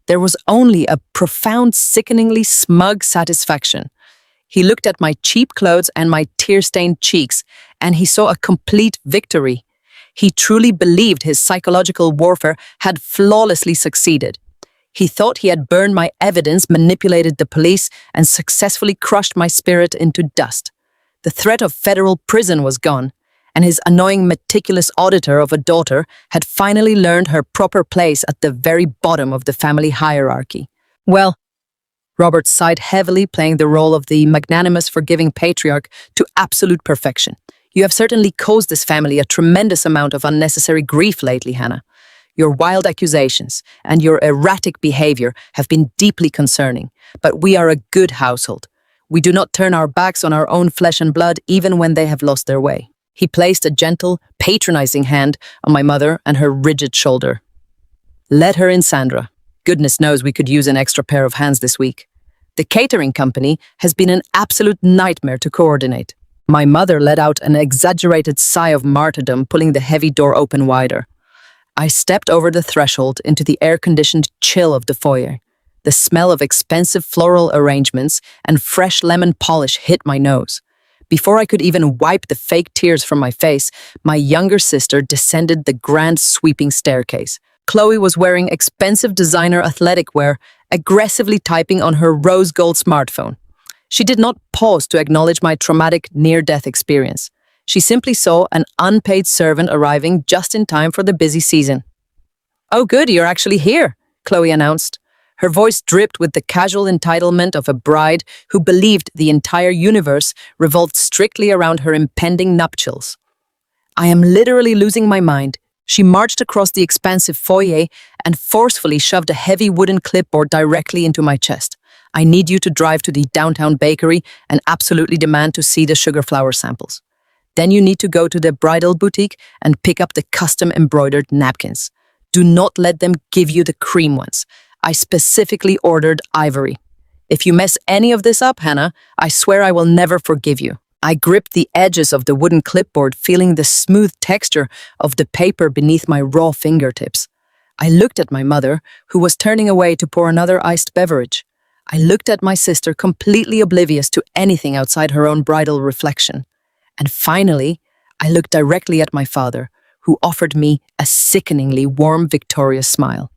There was only a profound, sickeningly smug satisfaction. He looked at my cheap clothes and my tear-stained cheeks, and he saw a complete victory. He truly believed his psychological warfare had flawlessly succeeded. He thought he had burned my evidence, manipulated the police, and successfully crushed my spirit into dust. The threat of federal prison was gone, and his annoying, meticulous auditor of a daughter had finally learned her proper place at the very bottom of the family hierarchy. "Well," Robert sighed heavily, playing the role of the magnanimous, forgiving patriarch to absolute perfection. "You have certainly caused this family a tremendous amount of unnecessary grief lately, Hannah. Your wild accusations and your erratic behavior have been deeply concerning, but we are a good household. We do not turn our backs on our own flesh and blood even when they have lost their way. He placed a gentle, patronizing hand on my mother and her rigid shoulder. Let her in, Sandra. Goodness knows we could use an extra pair of hands this week. The catering company has been an absolute nightmare to coordinate. My mother let out an exaggerated sigh of martyrdom, pulling the heavy door open wider. I stepped over the threshold into the air-conditioned chill of the foyer. The smell of expensive floral arrangements and fresh lemon polish hit my nose. Before I could even wipe the fake tears from my face, my younger sister descended the grand sweeping staircase. Chloe was wearing expensive designer athletic wear, aggressively typing on her rose gold smartphone. She did not pause to acknowledge my traumatic near-death experience. She simply saw an unpaid servant arriving just in time for the busy season. "Oh good, you're actually here," Chloe announced. Her voice dripped with the casual entitlement of a bride who believed the entire universe revolved strictly around her impending nuptials. I am literally losing my mind. She marched across the expansive foyer and forcefully shoved a heavy wooden clipboard directly into my chest. "I need you to drive to the downtown bakery and absolutely demand to see the sugar flour samples. Then you need to go to the bridal boutique and pick up the custom embroidered napkins. Do not let them give you the cream ones. I specifically ordered ivory. If you mess any of this up, Hannah, I swear I will never forgive you." I gripped the edges of the wooden clipboard, feeling the smooth texture of the paper beneath my raw fingertips. I looked at my mother, who was turning away to pour another iced beverage. I looked at my sister, completely oblivious to anything outside her own bridal reflection. And finally, I looked directly at my father, who offered me a sickeningly warm, victorious smile.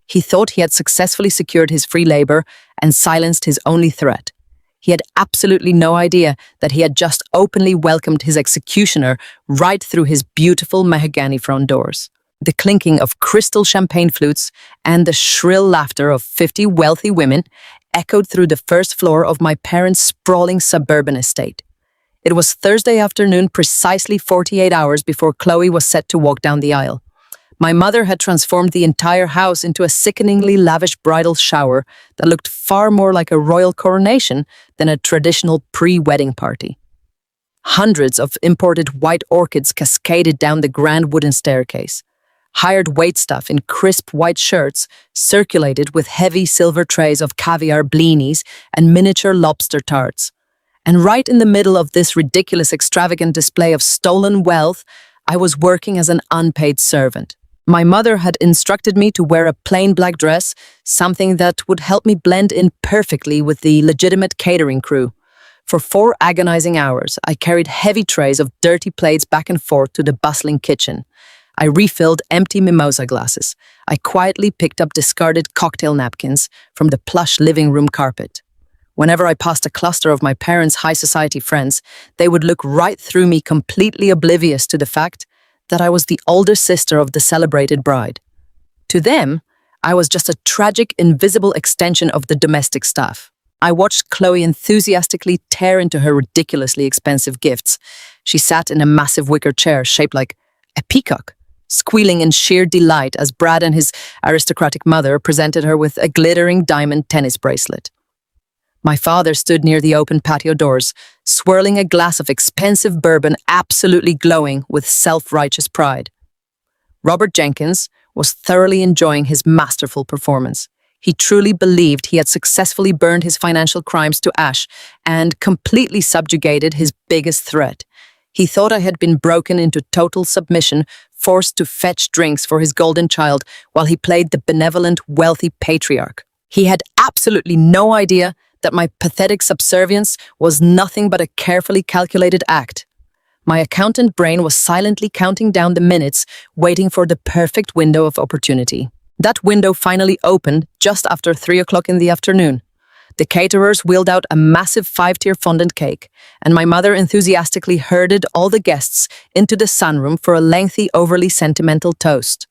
He thought he had successfully secured his free labor and silenced his only threat. He had absolutely no idea that he had just openly welcomed his executioner right through his beautiful mahogany front doors. The clinking of crystal champagne flutes and the shrill laughter of 50 wealthy women echoed through the first floor of my parents' sprawling suburban estate. It was Thursday afternoon, precisely 48 hours before Chloe was set to walk down the aisle. My mother had transformed the entire house into a sickeningly lavish bridal shower that looked far more like a royal coronation than a traditional pre-wedding party. Hundreds of imported white orchids cascaded down the grand wooden staircase. Hired waitstaff in crisp white shirts circulated with heavy silver trays of caviar blinis and miniature lobster tarts. And right in the middle of this ridiculous, extravagant display of stolen wealth, I was working as an unpaid servant. My mother had instructed me to wear a plain black dress, something that would help me blend in perfectly with the legitimate catering crew. For 4 agonizing hours, I carried heavy trays of dirty plates back and forth to the bustling kitchen. I refilled empty mimosa glasses. I quietly picked up discarded cocktail napkins from the plush living room carpet. Whenever I passed a cluster of my parents' high society friends, they would look right through me, completely oblivious to the fact that I was the older sister of the celebrated bride. To them, I was just a tragic, invisible extension of the domestic staff. I watched Chloe enthusiastically tear into her ridiculously expensive gifts. She sat in a massive wicker chair shaped like a peacock, squealing in sheer delight as Brad and his aristocratic mother presented her with a glittering diamond tennis bracelet. My father stood near the open patio doors, swirling a glass of expensive bourbon, absolutely glowing with self-righteous pride. Robert Jenkins was thoroughly enjoying his masterful performance. He truly believed he had successfully burned his financial crimes to ash and completely subjugated his biggest threat. He thought I had been broken into total submission, forced to fetch drinks for his golden child while he played the benevolent, wealthy patriarch. He had absolutely no idea that my pathetic subservience was nothing but a carefully calculated act. My accountant brain was silently counting down the minutes, waiting for the perfect window of opportunity. That window finally opened just after 3 o'clock in the afternoon. The caterers wheeled out a massive 5-tier fondant cake, and my mother enthusiastically herded all the guests into the sunroom for a lengthy, overly sentimental toast.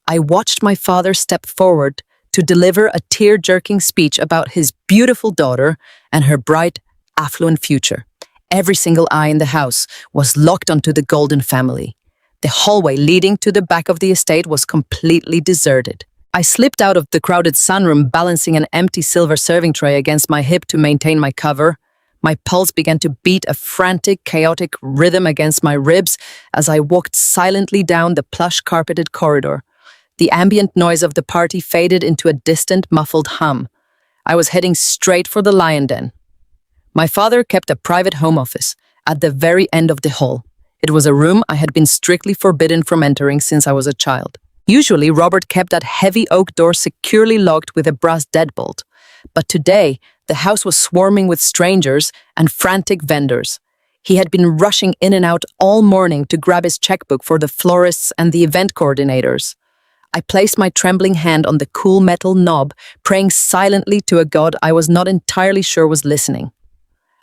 I watched my father step forward to deliver a tear-jerking speech about his beautiful daughter and her bright, affluent future. Every single eye in the house was locked onto the Golden family. The hallway leading to the back of the estate was completely deserted. I slipped out of the crowded sunroom, balancing an empty silver serving tray against my hip to maintain my cover. My pulse began to beat a frantic, chaotic rhythm against my ribs as I walked silently down the plush carpeted corridor. The ambient noise of the party faded into a distant, muffled hum. I was heading straight for the lion den. My father kept a private home office at the very end of the hall. It was a room I had been strictly forbidden from entering since I was a child. Usually, Robert kept that heavy oak door securely locked with a brass deadbolt. But today, the house was swarming with strangers and frantic vendors. He had been rushing in and out all morning to grab his checkbook for the florists and the event coordinators. I placed my trembling hand on the cool metal knob, praying silently to a god I was not entirely sure was listening.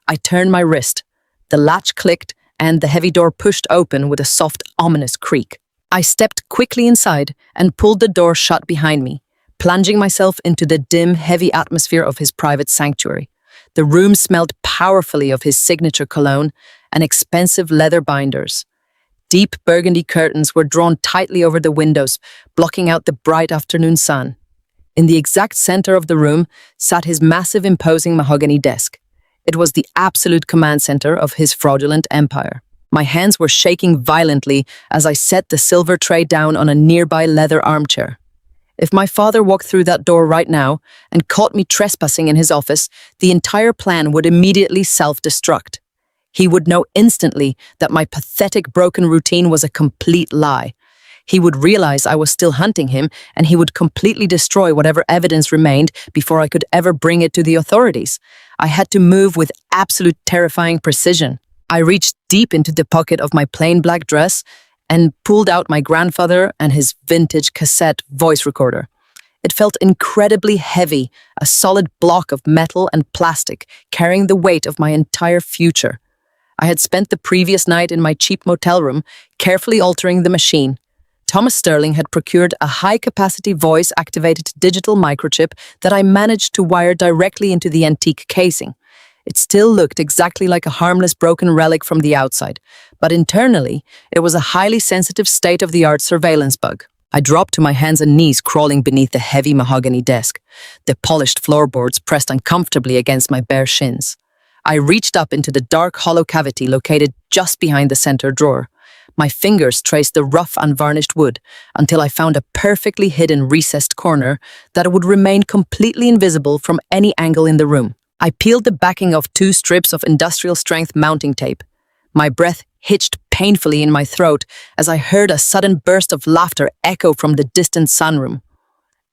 I turned my wrist. The latch clicked, and the heavy door pushed open with a soft, ominous creak. I stepped quickly inside and pulled the door shut behind me, plunging myself into the dim, heavy atmosphere of his private sanctuary. The room smelled powerfully of his signature cologne and expensive leather binders. Deep burgundy curtains were drawn tightly over the windows, blocking out the bright afternoon sun. In the exact center of the room sat his massive, imposing mahogany desk. It was the absolute command center of his fraudulent empire. My hands were shaking violently as I set the silver tray down on a nearby leather armchair. If my father walked through that door right now and caught me trespassing in his office, the entire plan would immediately self-destruct. He would know instantly that my pathetic broken routine was a complete lie. He would realize I was still hunting him, and he would completely destroy whatever evidence remained before I could ever bring it to the authorities. I had to move with absolute terrifying precision. I reached deep into the pocket of my plain black dress and pulled out my grandfather and his vintage cassette voice recorder. It felt incredibly heavy, a solid block of metal and plastic, carrying the weight of my entire future. I had spent the previous night in my cheap motel room, carefully altering the machine. Thomas Sterling had procured a high-capacity voice-activated digital microchip that I managed to wire directly into the antique casing. It still looked exactly like a harmless broken relic from the outside, but internally, it was a highly sensitive state-of-the-art surveillance bug. I dropped to my hands and knees, crawling beneath the heavy mahogany desk. The polished floorboards pressed uncomfortably against my bare shins. I reached up into the dark, hollow cavity located just behind the center drawer. My fingers traced the rough, unvarnished wood until I found a perfectly hidden, recessed corner that would remain completely invisible from any angle in the room. I peeled the backing of 2 strips of industrial-strength mounting tape. My breath hitched painfully in my throat as I heard a sudden burst of laughter echo from the distant sunroom.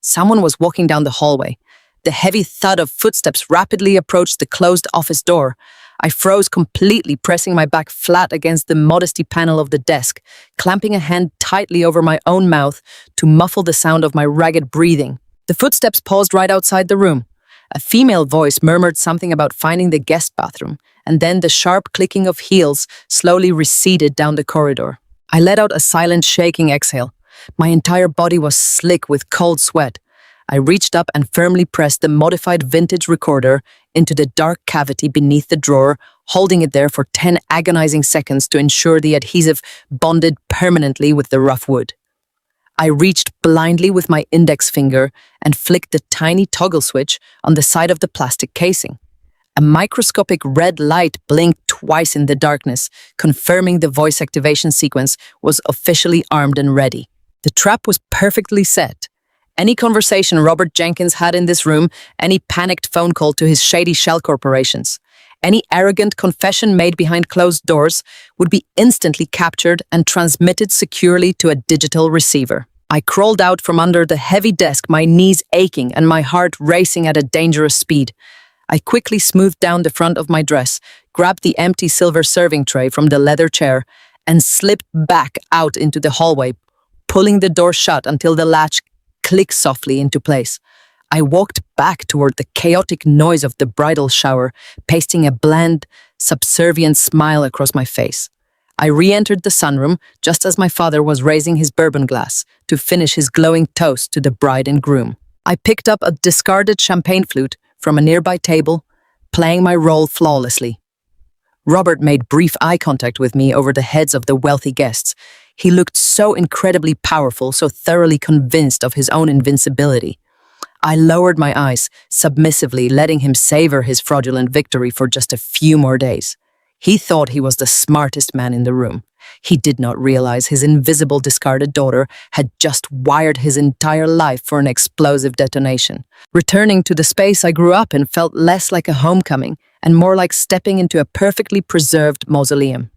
Someone was walking down the hallway. The heavy thud of footsteps rapidly approached the closed office door. I froze completely, pressing my back flat against the modesty panel of the desk, clamping a hand tightly over my own mouth to muffle the sound of my ragged breathing. The footsteps paused right outside the room. A female voice murmured something about finding the guest bathroom, and then the sharp clicking of heels slowly receded down the corridor. I let out a silent, shaking exhale. My entire body was slick with cold sweat. I reached up and firmly pressed the modified vintage recorder into the dark cavity beneath the drawer, holding it there for 10 agonizing seconds to ensure the adhesive bonded permanently with the rough wood. I reached blindly with my index finger and flicked the tiny toggle switch on the side of the plastic casing. A microscopic red light blinked twice in the darkness, confirming the voice activation sequence was officially armed and ready. The trap was perfectly set. Any conversation Robert Jenkins had in this room, any panicked phone call to his shady shell corporations, any arrogant confession made behind closed doors would be instantly captured and transmitted securely to a digital receiver. I crawled out from under the heavy desk, my knees aching and my heart racing at a dangerous speed. I quickly smoothed down the front of my dress, grabbed the empty silver serving tray from the leather chair, and slipped back out into the hallway, pulling the door shut until the latch clicked softly into place. I walked back toward the chaotic noise of the bridal shower, pasting a bland, subservient smile across my face. I re-entered the sunroom just as my father was raising his bourbon glass to finish his glowing toast to the bride and groom. I picked up a discarded champagne flute from a nearby table, playing my role flawlessly. Robert made brief eye contact with me over the heads of the wealthy guests. He looked so incredibly powerful, so thoroughly convinced of his own invincibility. I lowered my eyes, submissively letting him savor his fraudulent victory for just a few more days. He thought he was the smartest man in the room. He did not realize his invisible discarded daughter had just wired his entire life for an explosive detonation. Returning to the space I grew up in felt less like a homecoming and more like stepping into a perfectly preserved mausoleum.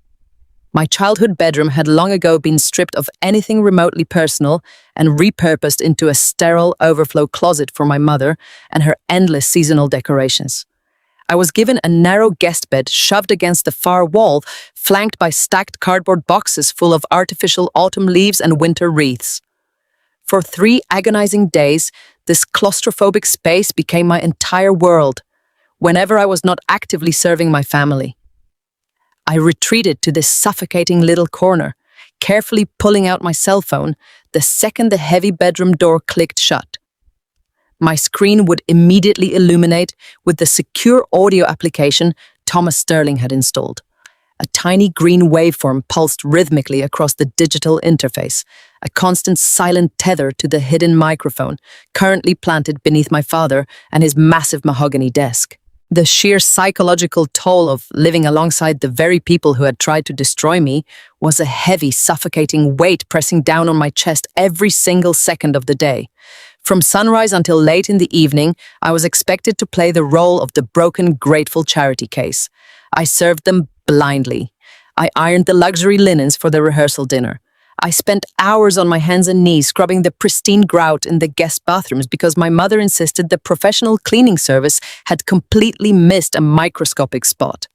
My childhood bedroom had long ago been stripped of anything remotely personal and repurposed into a sterile overflow closet for my mother and her endless seasonal decorations. I was given a narrow guest bed shoved against the far wall, flanked by stacked cardboard boxes full of artificial autumn leaves and winter wreaths. For 3 agonizing days, this claustrophobic space became my entire world, whenever I was not actively serving my family. I retreated to this suffocating little corner, carefully pulling out my cell phone the second the heavy bedroom door clicked shut. My screen would immediately illuminate with the secure audio application Thomas Sterling had installed. A tiny green waveform pulsed rhythmically across the digital interface, a constant silent tether to the hidden microphone currently planted beneath my father and his massive mahogany desk. The sheer psychological toll of living alongside the very people who had tried to destroy me was a heavy, suffocating weight pressing down on my chest every single second of the day. From sunrise until late in the evening, I was expected to play the role of the broken, grateful charity case. I served them blindly. I ironed the luxury linens for the rehearsal dinner. I spent hours on my hands and knees scrubbing the pristine grout in the guest bathrooms because my mother insisted the professional cleaning service had completely missed a microscopic spot.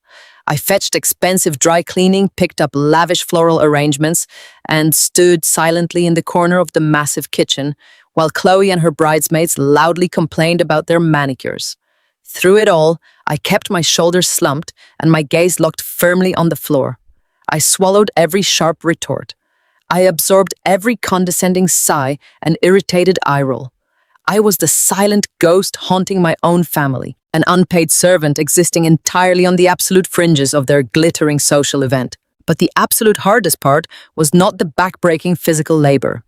I fetched expensive dry cleaning, picked up lavish floral arrangements, and stood silently in the corner of the massive kitchen while Chloe and her bridesmaids loudly complained about their manicures. Through it all, I kept my shoulders slumped and my gaze locked firmly on the floor. I swallowed every sharp retort. I absorbed every condescending sigh and irritated eye roll. I was the silent ghost haunting my own family, an unpaid servant existing entirely on the absolute fringes of their glittering social event. But the absolute hardest part was not the back-breaking physical labor.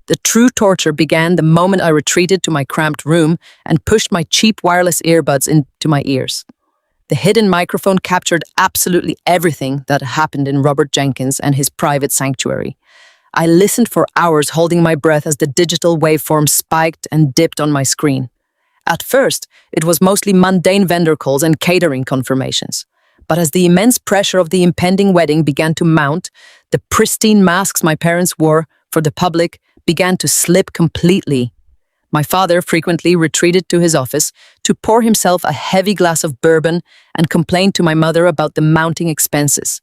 The true torture began the moment I retreated to my cramped room and pushed my cheap wireless earbuds into my ears. The hidden microphone captured absolutely everything that happened in Robert Jenkins and his private sanctuary. I listened for hours, holding my breath as the digital waveform spiked and dipped on my screen. At first, it was mostly mundane vendor calls and catering confirmations. But as the immense pressure of the impending wedding began to mount, the pristine masks my parents wore for the public began to slip completely. My father frequently retreated to his office to pour himself a heavy glass of bourbon and complain to my mother about the mounting expenses.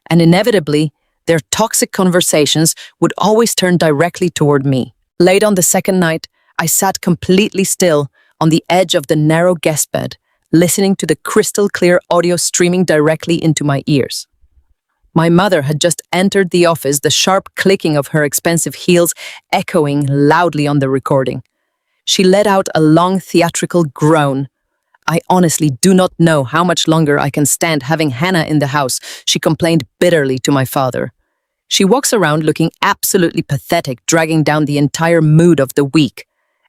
And inevitably, their toxic conversations would always turn directly toward me. Late on the second night, I sat completely still on the edge of the narrow guest bed, listening to the crystal-clear audio streaming directly into my ears. My mother had just entered the office, the sharp clicking of her expensive heels echoing loudly on the recording. She let out a long theatrical groan. "I honestly do not know how much longer I can stand having Hannah in the house," she complained bitterly to my father. She walks around looking absolutely pathetic, dragging down the entire mood of the week.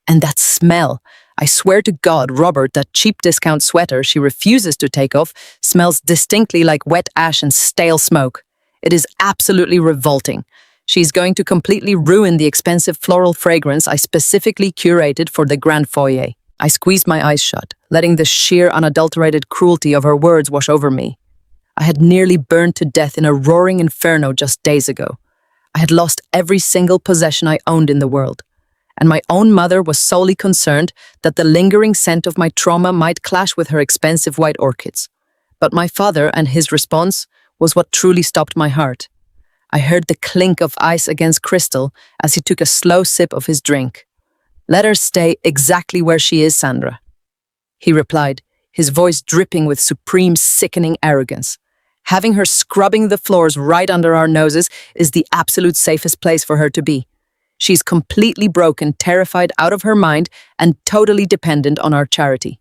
And that smell, I swear to God, Robert, that cheap discount sweater she refuses to take off smells distinctly like wet ash and stale smoke. It is absolutely revolting. She's going to completely ruin the expensive floral fragrance I specifically curated for the grand foyer. I squeezed my eyes shut, letting the sheer unadulterated cruelty of her words wash over me. I had nearly burned to death in a roaring inferno just days ago. I had lost every single possession I owned in the world. And my own mother was solely concerned that the lingering scent of my trauma might clash with her expensive white orchids. But my father and his response was what truly stopped my heart. I heard the clink of ice against crystal as he took a slow sip of his drink. "Let her stay exactly where she is, Sandra," he replied, his voice dripping with supreme, sickening arrogance. "Having her scrubbing the floors right under our noses is the absolute safest place for her to be. She's completely broken, terrified, out of her mind, and totally dependent on our charity.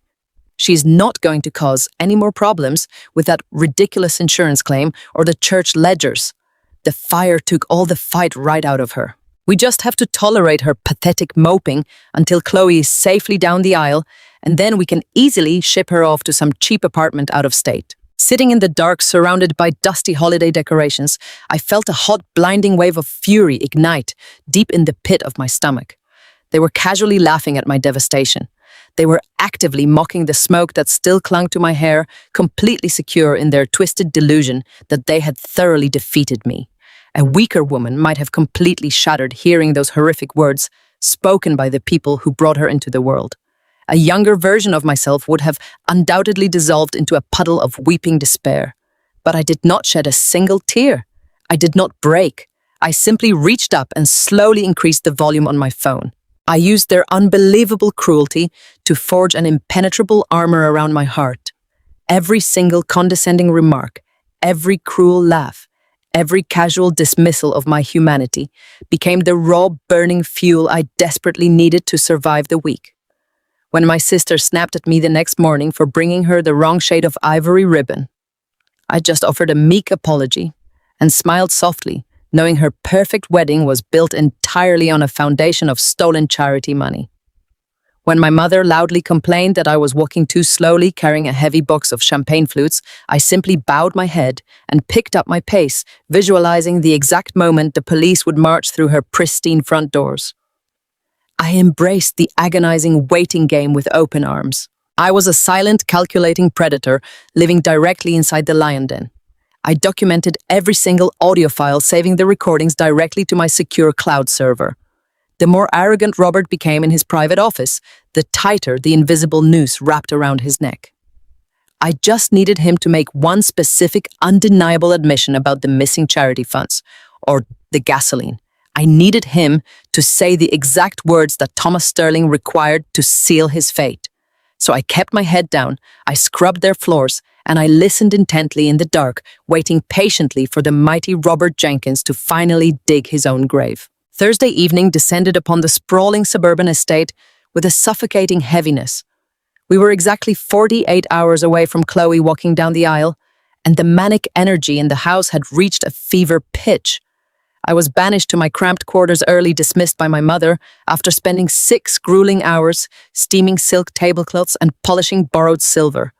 She's not going to cause any more problems with that ridiculous insurance claim or the church ledgers. The fire took all the fight right out of her." We just have to tolerate her pathetic moping until Chloe is safely down the aisle, and then we can easily ship her off to some cheap apartment out of state. Sitting in the dark, surrounded by dusty holiday decorations, I felt a hot, blinding wave of fury ignite deep in the pit of my stomach. They were casually laughing at my devastation. They were actively mocking the smoke that still clung to my hair, completely secure in their twisted delusion that they had thoroughly defeated me. A weaker woman might have completely shuddered hearing those horrific words spoken by the people who brought her into the world. A younger version of myself would have undoubtedly dissolved into a puddle of weeping despair. But I did not shed a single tear. I did not break. I simply reached up and slowly increased the volume on my phone. I used their unbelievable cruelty to forge an impenetrable armor around my heart. Every single condescending remark, every cruel laugh, every casual dismissal of my humanity became the raw, burning fuel I desperately needed to survive the week. When my sister snapped at me the next morning for bringing her the wrong shade of ivory ribbon, I just offered a meek apology and smiled softly, knowing her perfect wedding was built entirely on a foundation of stolen charity money. When my mother loudly complained that I was walking too slowly carrying a heavy box of champagne flutes, I simply bowed my head and picked up my pace, visualizing the exact moment the police would march through her pristine front doors. I embraced the agonizing waiting game with open arms. I was a silent, calculating predator living directly inside the lion den. I documented every single audio file, saving the recordings directly to my secure cloud server. The more arrogant Robert became in his private office, the tighter the invisible noose wrapped around his neck. I just needed him to make one specific, undeniable admission about the missing charity funds, or the gasoline. I needed him to say the exact words that Thomas Sterling required to seal his fate. So I kept my head down, I scrubbed their floors, and I listened intently in the dark, waiting patiently for the mighty Robert Jenkins to finally dig his own grave. Thursday evening descended upon the sprawling suburban estate with a suffocating heaviness. We were exactly 48 hours away from Chloe walking down the aisle, and the manic energy in the house had reached a fever pitch. I was banished to my cramped quarters early, dismissed by my mother, after spending 6 grueling hours steaming silk tablecloths and polishing borrowed silver.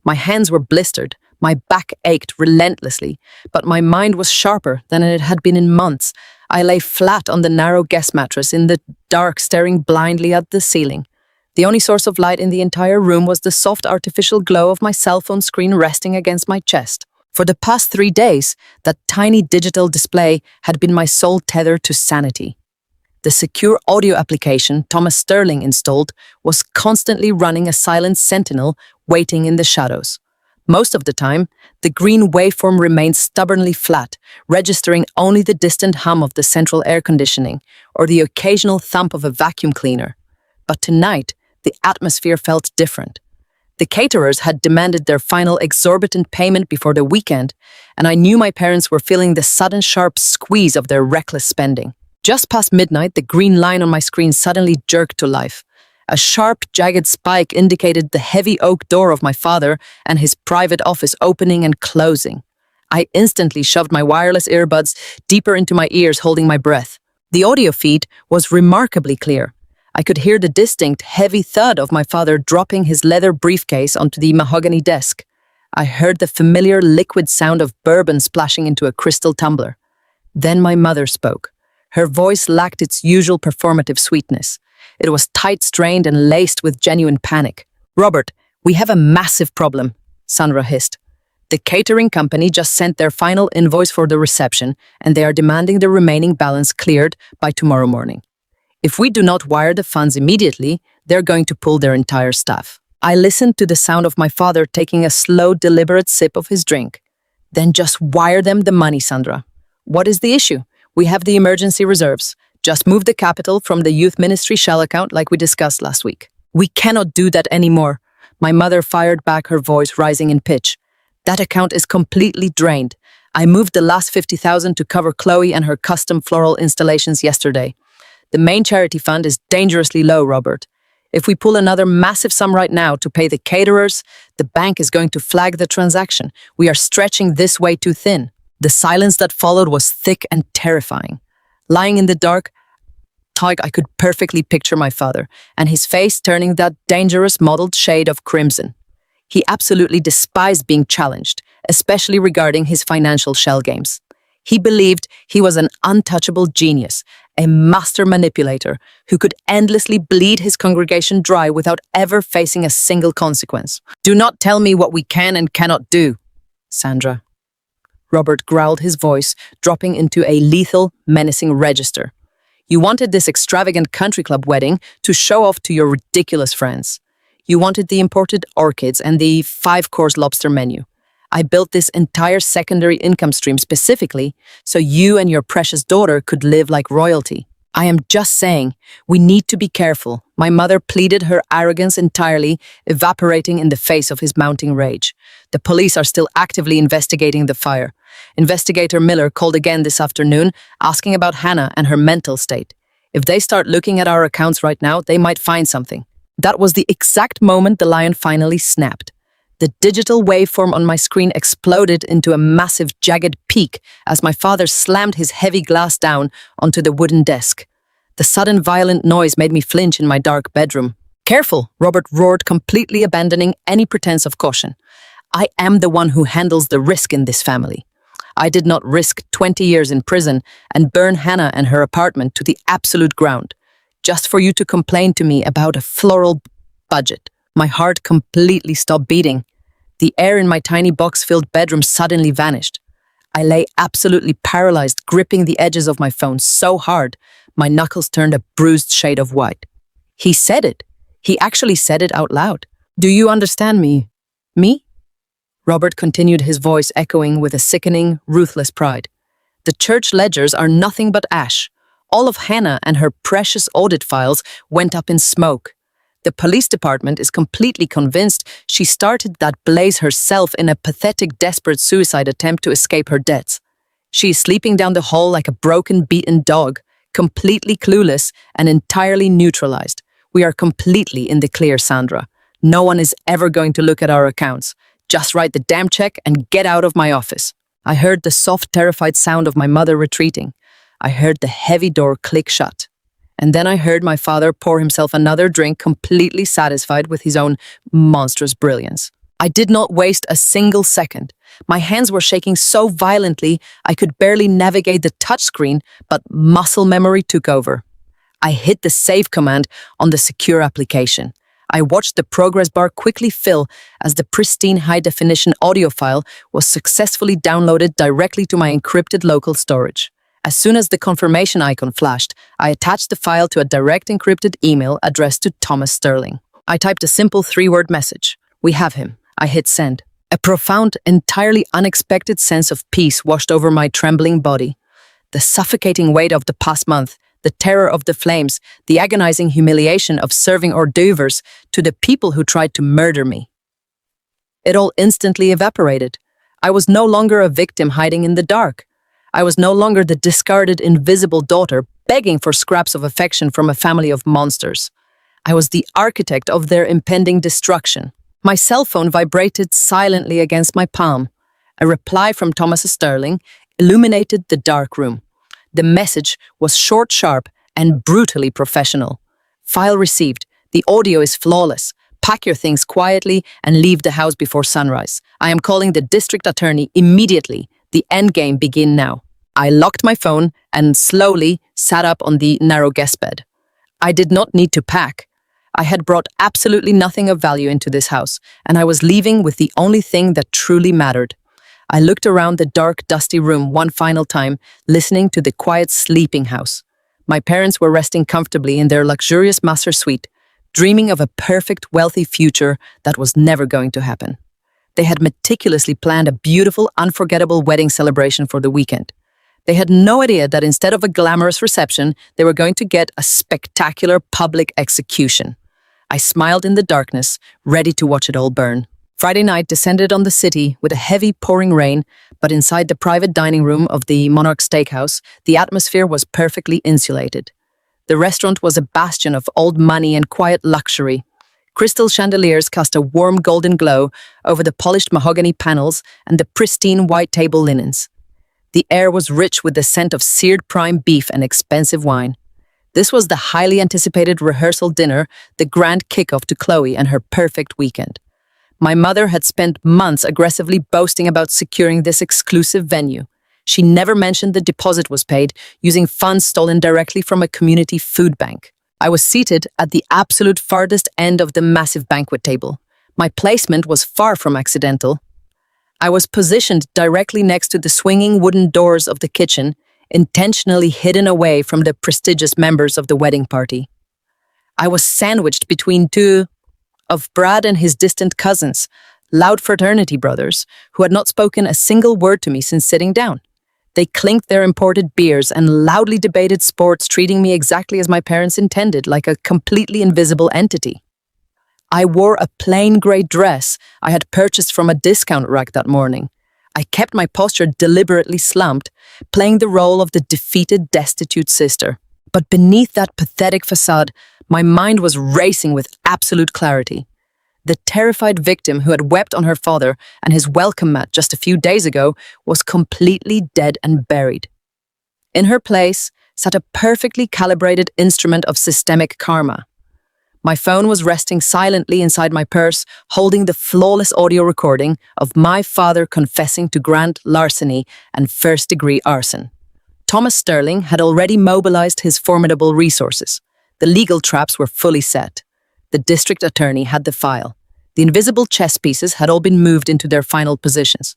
My hands were blistered, my back ached relentlessly, but my mind was sharper than it had been in months. I lay flat on the narrow guest mattress in the dark, staring blindly at the ceiling. The only source of light in the entire room was the soft artificial glow of my cell phone screen resting against my chest. For the past 3 days, that tiny digital display had been my sole tether to sanity. The secure audio application Thomas Sterling installed was constantly running a silent sentinel waiting in the shadows. Most of the time, the green waveform remained stubbornly flat, registering only the distant hum of the central air conditioning or the occasional thump of a vacuum cleaner. But tonight, the atmosphere felt different. The caterers had demanded their final exorbitant payment before the weekend, and I knew my parents were feeling the sudden sharp squeeze of their reckless spending. Just past midnight, the green line on my screen suddenly jerked to life. A sharp, jagged spike indicated the heavy oak door of my father and his private office opening and closing. I instantly shoved my wireless earbuds deeper into my ears, holding my breath. The audio feed was remarkably clear. I could hear the distinct, heavy thud of my father dropping his leather briefcase onto the mahogany desk. I heard the familiar liquid sound of bourbon splashing into a crystal tumbler. Then my mother spoke. Her voice lacked its usual performative sweetness. It was tight-strained and laced with genuine panic. "Robert, we have a massive problem," Sandra hissed. "The catering company just sent their final invoice for the reception, and they are demanding the remaining balance cleared by tomorrow morning. If we do not wire the funds immediately, they're going to pull their entire staff." I listened to the sound of my father taking a slow, deliberate sip of his drink. "Then just wire them the money, Sandra. What is the issue? We have the emergency reserves. Just move the capital from the youth ministry shell account like we discussed last week." "We cannot do that anymore," my mother fired back, her voice rising in pitch. "That account is completely drained. I moved the last 50,000 to cover Chloe and her custom floral installations yesterday. The main charity fund is dangerously low, Robert. If we pull another massive sum right now to pay the caterers, the bank is going to flag the transaction. We are stretching this way too thin." The silence that followed was thick and terrifying. Lying in the dark, Like I could perfectly picture my father, and his face turning that dangerous mottled shade of crimson. He absolutely despised being challenged, especially regarding his financial shell games. He believed he was an untouchable genius, a master manipulator who could endlessly bleed his congregation dry without ever facing a single consequence. "Do not tell me what we can and cannot do, Sandra." Robert growled, his voice dropping into a lethal, menacing register. "You wanted this extravagant country club wedding to show off to your ridiculous friends. You wanted the imported orchids and the 5-course lobster menu. I built this entire secondary income stream specifically so you and your precious daughter could live like royalty. I am just saying, we need to be careful." My mother pleaded, her arrogance entirely evaporating in the face of his mounting rage. "The police are still actively investigating the fire. Investigator Miller called again this afternoon, asking about Hannah and her mental state. If they start looking at our accounts right now, they might find something." That was the exact moment the lion finally snapped. The digital waveform on my screen exploded into a massive, jagged peak as my father slammed his heavy glass down onto the wooden desk. The sudden violent noise made me flinch in my dark bedroom. "Careful," Robert roared, completely abandoning any pretense of caution. "I am the one who handles the risk in this family. I did not risk 20 years in prison and burn Hannah and her apartment to the absolute ground, just for you to complain to me about a floral budget." My heart completely stopped beating. The air in my tiny box-filled bedroom suddenly vanished. I lay absolutely paralyzed, gripping the edges of my phone so hard, my knuckles turned a bruised shade of white. He said it. He actually said it out loud. "Do you understand me? Me?" Robert continued, his voice echoing with a sickening, ruthless pride. "The church ledgers are nothing but ash. All of Hannah and her precious audit files went up in smoke. The police department is completely convinced she started that blaze herself in a pathetic, desperate suicide attempt to escape her debts. She is sleeping down the hall like a broken, beaten dog, completely clueless and entirely neutralized. We are completely in the clear, Sandra. No one is ever going to look at our accounts. Just write the damn check and get out of my office." I heard the soft, terrified sound of my mother retreating. I heard the heavy door click shut. And then I heard my father pour himself another drink, completely satisfied with his own monstrous brilliance. I did not waste a single second. My hands were shaking so violently I could barely navigate the touchscreen, but muscle memory took over. I hit the save command on the secure application. I watched the progress bar quickly fill as the pristine high-definition audio file was successfully downloaded directly to my encrypted local storage. As soon as the confirmation icon flashed, I attached the file to a direct encrypted email addressed to Thomas Sterling. I typed a simple 3-word message. "We have him." I hit send. A profound, entirely unexpected sense of peace washed over my trembling body. The suffocating weight of the past month, the terror of the flames, the agonizing humiliation of serving hors d'oeuvres to the people who tried to murder me. It all instantly evaporated. I was no longer a victim hiding in the dark. I was no longer the discarded, invisible daughter begging for scraps of affection from a family of monsters. I was the architect of their impending destruction. My cell phone vibrated silently against my palm. A reply from Thomas Sterling illuminated the dark room. The message was short, sharp, and brutally professional. "File received. The audio is flawless. Pack your things quietly and leave the house before sunrise. I am calling the district attorney immediately. The endgame begin now." I locked my phone and slowly sat up on the narrow guest bed. I did not need to pack. I had brought absolutely nothing of value into this house, and I was leaving with the only thing that truly mattered. I looked around the dark, dusty room one final time, listening to the quiet sleeping house. My parents were resting comfortably in their luxurious master suite, dreaming of a perfect, wealthy future that was never going to happen. They had meticulously planned a beautiful, unforgettable wedding celebration for the weekend. They had no idea that instead of a glamorous reception, they were going to get a spectacular public execution. I smiled in the darkness, ready to watch it all burn. Friday night descended on the city with a heavy pouring rain, but inside the private dining room of the Monarch Steakhouse, the atmosphere was perfectly insulated. The restaurant was a bastion of old money and quiet luxury. Crystal chandeliers cast a warm golden glow over the polished mahogany panels and the pristine white table linens. The air was rich with the scent of seared prime beef and expensive wine. This was the highly anticipated rehearsal dinner, the grand kickoff to Chloe and her perfect weekend. My mother had spent months aggressively boasting about securing this exclusive venue. She never mentioned the deposit was paid using funds stolen directly from a community food bank. I was seated at the absolute farthest end of the massive banquet table. My placement was far from accidental. I was positioned directly next to the swinging wooden doors of the kitchen, intentionally hidden away from the prestigious members of the wedding party. I was sandwiched between two of Brad and his distant cousins, loud fraternity brothers, who had not spoken a single word to me since sitting down. They clinked their imported beers and loudly debated sports, treating me exactly as my parents intended, like a completely invisible entity. I wore a plain grey dress I had purchased from a discount rack that morning. I kept my posture deliberately slumped, playing the role of the defeated, destitute sister. But beneath that pathetic facade, my mind was racing with absolute clarity. The terrified victim who had wept on her father and his welcome mat just a few days ago was completely dead and buried. In her place sat a perfectly calibrated instrument of systemic karma. My phone was resting silently inside my purse, holding the flawless audio recording of my father confessing to grand larceny and first-degree arson. Thomas Sterling had already mobilized his formidable resources. The legal traps were fully set. The district attorney had the file. The invisible chess pieces had all been moved into their final positions.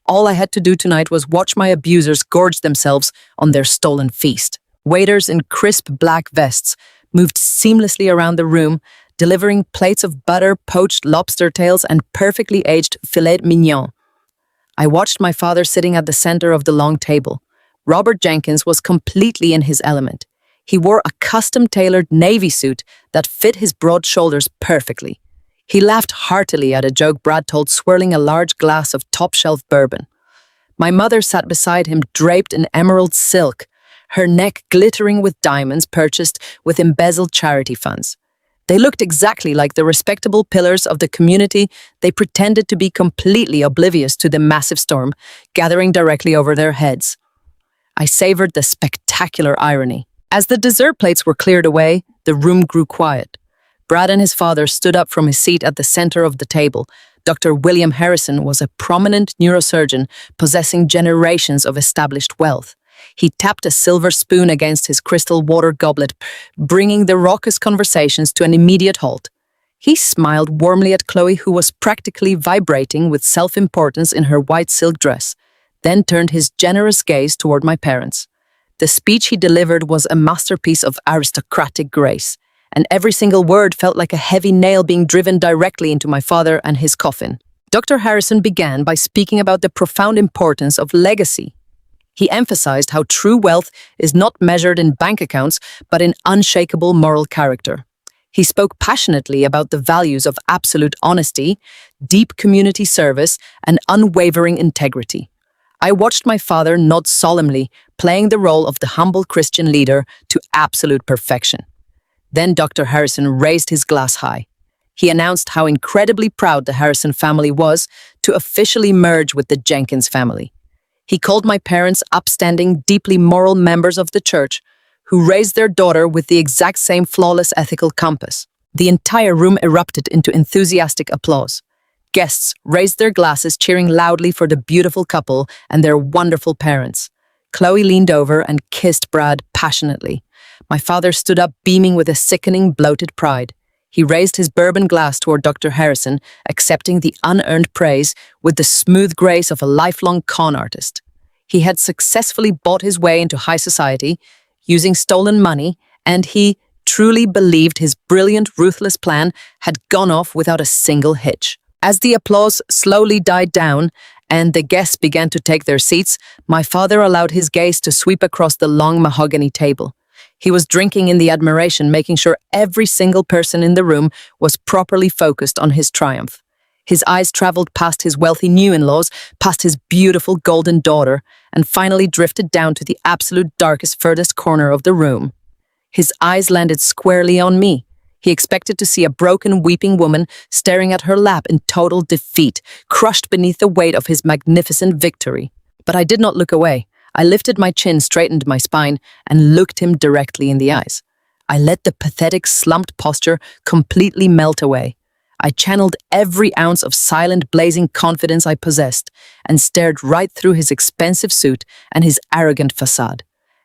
All I had to do tonight was watch my abusers gorge themselves on their stolen feast. Waiters in crisp black vests moved seamlessly around the room, delivering plates of butter, poached lobster tails, and perfectly aged filet mignon. I watched my father sitting at the center of the long table. Robert Jenkins was completely in his element. He wore a custom-tailored navy suit that fit his broad shoulders perfectly. He laughed heartily at a joke Brad told, swirling a large glass of top-shelf bourbon. My mother sat beside him, draped in emerald silk, her neck glittering with diamonds purchased with embezzled charity funds. They looked exactly like the respectable pillars of the community they pretended to be, completely oblivious to the massive storm gathering directly over their heads. I savored the spectacular irony. As the dessert plates were cleared away, the room grew quiet. Brad and his father stood up from his seat at the center of the table. Dr. William Harrison was a prominent neurosurgeon possessing generations of established wealth. He tapped a silver spoon against his crystal water goblet, bringing the raucous conversations to an immediate halt. He smiled warmly at Chloe, who was practically vibrating with self-importance in her white silk dress, then turned his generous gaze toward my parents. The speech he delivered was a masterpiece of aristocratic grace, and every single word felt like a heavy nail being driven directly into my father and his coffin. Dr. Harrison began by speaking about the profound importance of legacy. He emphasized how true wealth is not measured in bank accounts, but in unshakable moral character. He spoke passionately about the values of absolute honesty, deep community service, and unwavering integrity. I watched my father nod solemnly, playing the role of the humble Christian leader to absolute perfection. Then Dr. Harrison raised his glass high. He announced how incredibly proud the Harrison family was to officially merge with the Jenkins family. He called my parents upstanding, deeply moral members of the church who raised their daughter with the exact same flawless ethical compass. The entire room erupted into enthusiastic applause. Guests raised their glasses, cheering loudly for the beautiful couple and their wonderful parents. Chloe leaned over and kissed Brad passionately. My father stood up, beaming with a sickening, bloated pride. He raised his bourbon glass toward Dr. Harrison, accepting the unearned praise with the smooth grace of a lifelong con artist. He had successfully bought his way into high society, using stolen money, and he truly believed his brilliant, ruthless plan had gone off without a single hitch. As the applause slowly died down and the guests began to take their seats, my father allowed his gaze to sweep across the long mahogany table. He was drinking in the admiration, making sure every single person in the room was properly focused on his triumph. His eyes traveled past his wealthy new-in-laws, past his beautiful golden daughter, and finally drifted down to the absolute darkest, furthest corner of the room. His eyes landed squarely on me. He expected to see a broken, weeping woman staring at her lap in total defeat, crushed beneath the weight of his magnificent victory. But I did not look away. I lifted my chin, straightened my spine, and looked him directly in the eyes. I let the pathetic slumped posture completely melt away. I channeled every ounce of silent, blazing confidence I possessed and stared right through his expensive suit and his arrogant facade.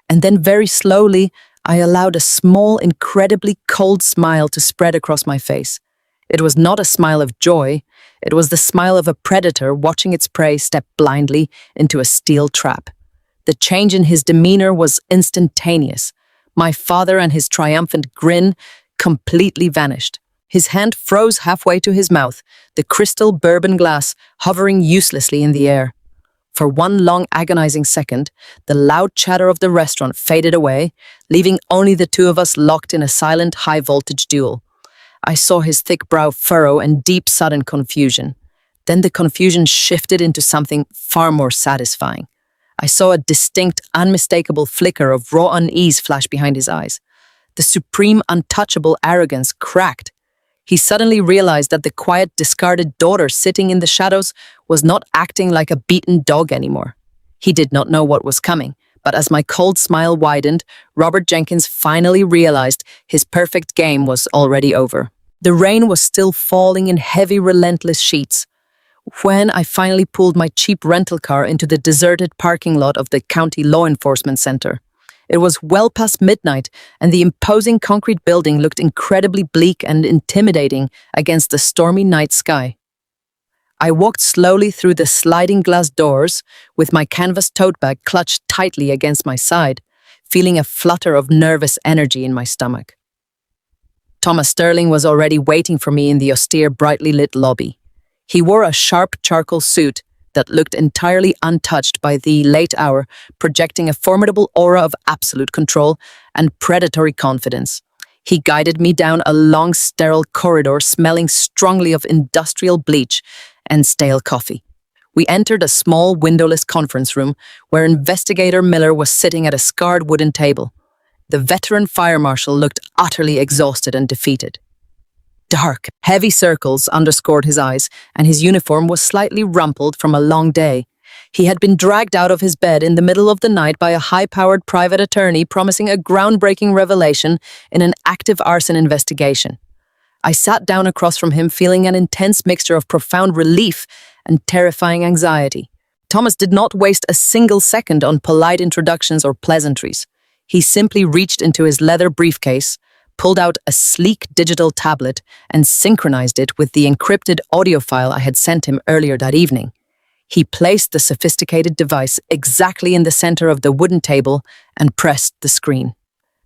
And then very slowly, I allowed a small, incredibly cold smile to spread across my face. It was not a smile of joy. It was the smile of a predator watching its prey step blindly into a steel trap. The change in his demeanor was instantaneous. My father and his triumphant grin completely vanished. His hand froze halfway to his mouth, the crystal bourbon glass hovering uselessly in the air. For one long agonizing second, the loud chatter of the restaurant faded away, leaving only the two of us locked in a silent, high-voltage duel. I saw his thick brow furrow in deep, sudden confusion. Then the confusion shifted into something far more satisfying. I saw a distinct, unmistakable flicker of raw unease flash behind his eyes. The supreme, untouchable arrogance cracked. He suddenly realized that the quiet, discarded daughter sitting in the shadows was not acting like a beaten dog anymore. He did not know what was coming, but as my cold smile widened, Robert Jenkins finally realized his perfect game was already over. The rain was still falling in heavy, relentless sheets. When I finally pulled my cheap rental car into the deserted parking lot of the county law enforcement center, it was well past midnight, and the imposing concrete building looked incredibly bleak and intimidating against the stormy night sky. I walked slowly through the sliding glass doors, with my canvas tote bag clutched tightly against my side, feeling a flutter of nervous energy in my stomach. Thomas Sterling was already waiting for me in the austere, brightly lit lobby. He wore a sharp charcoal suit that looked entirely untouched by the late hour, projecting a formidable aura of absolute control and predatory confidence. He guided me down a long, sterile corridor smelling strongly of industrial bleach and stale coffee. We entered a small, windowless conference room where Investigator Miller was sitting at a scarred wooden table. The veteran fire marshal looked utterly exhausted and defeated. Dark, heavy circles underscored his eyes, and his uniform was slightly rumpled from a long day. He had been dragged out of his bed in the middle of the night by a high-powered private attorney promising a groundbreaking revelation in an active arson investigation. I sat down across from him feeling an intense mixture of profound relief and terrifying anxiety. Thomas did not waste a single second on polite introductions or pleasantries. He simply reached into his leather briefcase, pulled out a sleek digital tablet, and synchronized it with the encrypted audio file I had sent him earlier that evening. He placed the sophisticated device exactly in the center of the wooden table and pressed the screen.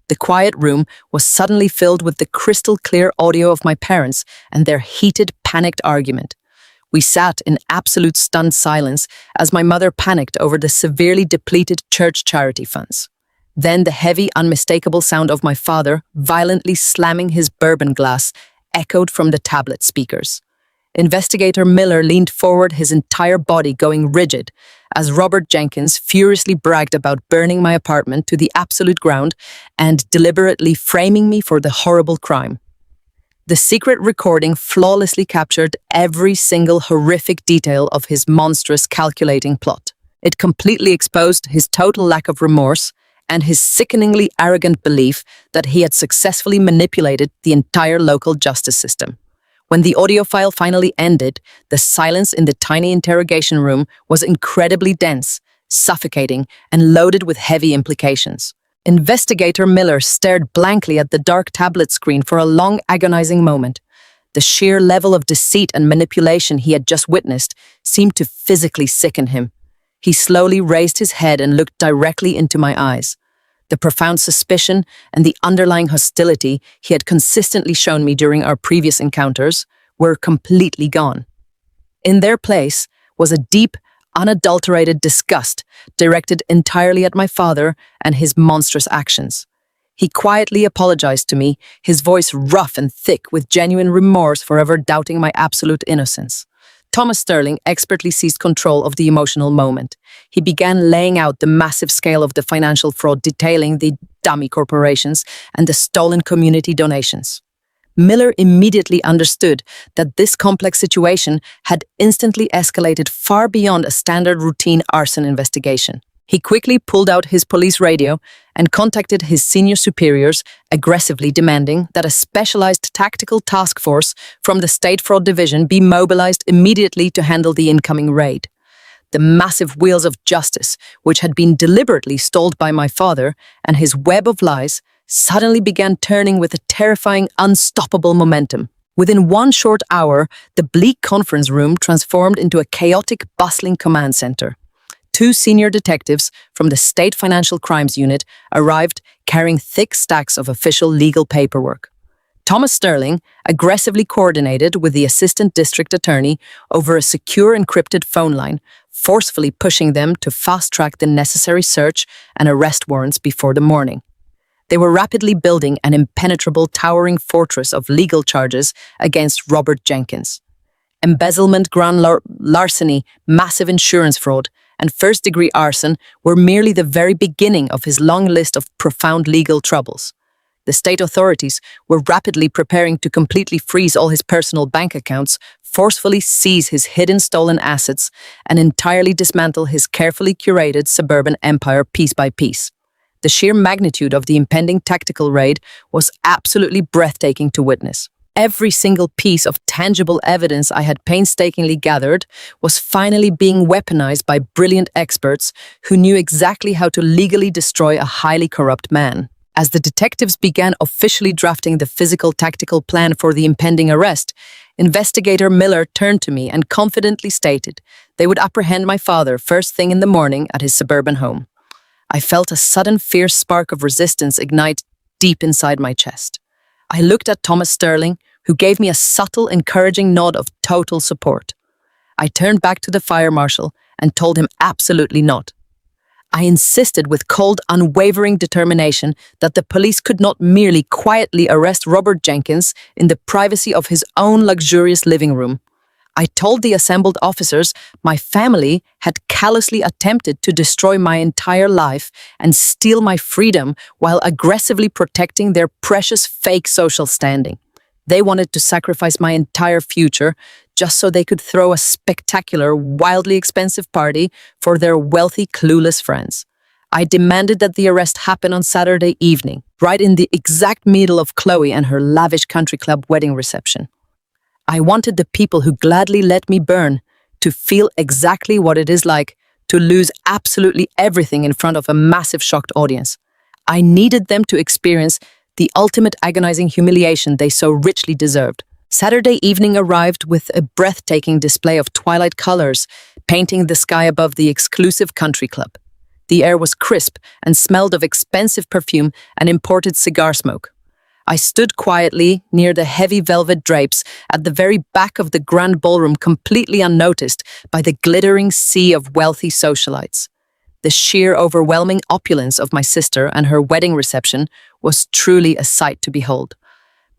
The quiet room was suddenly filled with the crystal-clear audio of my parents and their heated, panicked argument. We sat in absolute stunned silence as my mother panicked over the severely depleted church charity funds. Then the heavy, unmistakable sound of my father violently slamming his bourbon glass echoed from the tablet speakers. Investigator Miller leaned forward, his entire body going rigid, as Robert Jenkins furiously bragged about burning my apartment to the absolute ground and deliberately framing me for the horrible crime. The secret recording flawlessly captured every single horrific detail of his monstrous, calculating plot. It completely exposed his total lack of remorse and his sickeningly arrogant belief that he had successfully manipulated the entire local justice system. When the audio file finally ended, the silence in the tiny interrogation room was incredibly dense, suffocating, and loaded with heavy implications. Investigator Miller stared blankly at the dark tablet screen for a long, agonizing moment. The sheer level of deceit and manipulation he had just witnessed seemed to physically sicken him. He slowly raised his head and looked directly into my eyes. The profound suspicion and the underlying hostility he had consistently shown me during our previous encounters were completely gone. In their place was a deep, unadulterated disgust directed entirely at my father and his monstrous actions. He quietly apologized to me, his voice rough and thick with genuine remorse for ever doubting my absolute innocence. Thomas Sterling expertly seized control of the emotional moment. He began laying out the massive scale of the financial fraud, detailing the dummy corporations and the stolen community donations. Miller immediately understood that this complex situation had instantly escalated far beyond a standard routine arson investigation. He quickly pulled out his police radio and contacted his senior superiors, aggressively demanding that a specialized tactical task force from the State Fraud Division be mobilized immediately to handle the incoming raid. The massive wheels of justice, which had been deliberately stalled by my father and his web of lies, suddenly began turning with a terrifying, unstoppable momentum. Within one short hour, the bleak conference room transformed into a chaotic, bustling command center. Two senior detectives from the State Financial Crimes Unit arrived carrying thick stacks of official legal paperwork. Thomas Sterling aggressively coordinated with the assistant district attorney over a secure encrypted phone line, forcefully pushing them to fast-track the necessary search and arrest warrants before the morning. They were rapidly building an impenetrable, towering fortress of legal charges against Robert Jenkins. Embezzlement, grand larceny, massive insurance fraud, and first-degree arson were merely the very beginning of his long list of profound legal troubles. The state authorities were rapidly preparing to completely freeze all his personal bank accounts, forcefully seize his hidden stolen assets, and entirely dismantle his carefully curated suburban empire piece by piece. The sheer magnitude of the impending tactical raid was absolutely breathtaking to witness. Every single piece of tangible evidence I had painstakingly gathered was finally being weaponized by brilliant experts who knew exactly how to legally destroy a highly corrupt man. As the detectives began officially drafting the physical tactical plan for the impending arrest, Investigator Miller turned to me and confidently stated they would apprehend my father first thing in the morning at his suburban home. I felt a sudden fierce spark of resistance ignite deep inside my chest. I looked at Thomas Sterling, who gave me a subtle, encouraging nod of total support. I turned back to the fire marshal and told him absolutely not. I insisted with cold, unwavering determination that the police could not merely quietly arrest Robert Jenkins in the privacy of his own luxurious living room. I told the assembled officers my family had callously attempted to destroy my entire life and steal my freedom while aggressively protecting their precious fake social standing. They wanted to sacrifice my entire future just so they could throw a spectacular, wildly expensive party for their wealthy, clueless friends. I demanded that the arrest happen on Saturday evening, right in the exact middle of Chloe and her lavish country club wedding reception. I wanted the people who gladly let me burn to feel exactly what it is like to lose absolutely everything in front of a massive shocked audience. I needed them to experience the ultimate agonizing humiliation they so richly deserved. Saturday evening arrived with a breathtaking display of twilight colors, painting the sky above the exclusive country club. The air was crisp and smelled of expensive perfume and imported cigar smoke. I stood quietly near the heavy velvet drapes at the very back of the grand ballroom, completely unnoticed by the glittering sea of wealthy socialites. The sheer overwhelming opulence of my sister and her wedding reception was truly a sight to behold.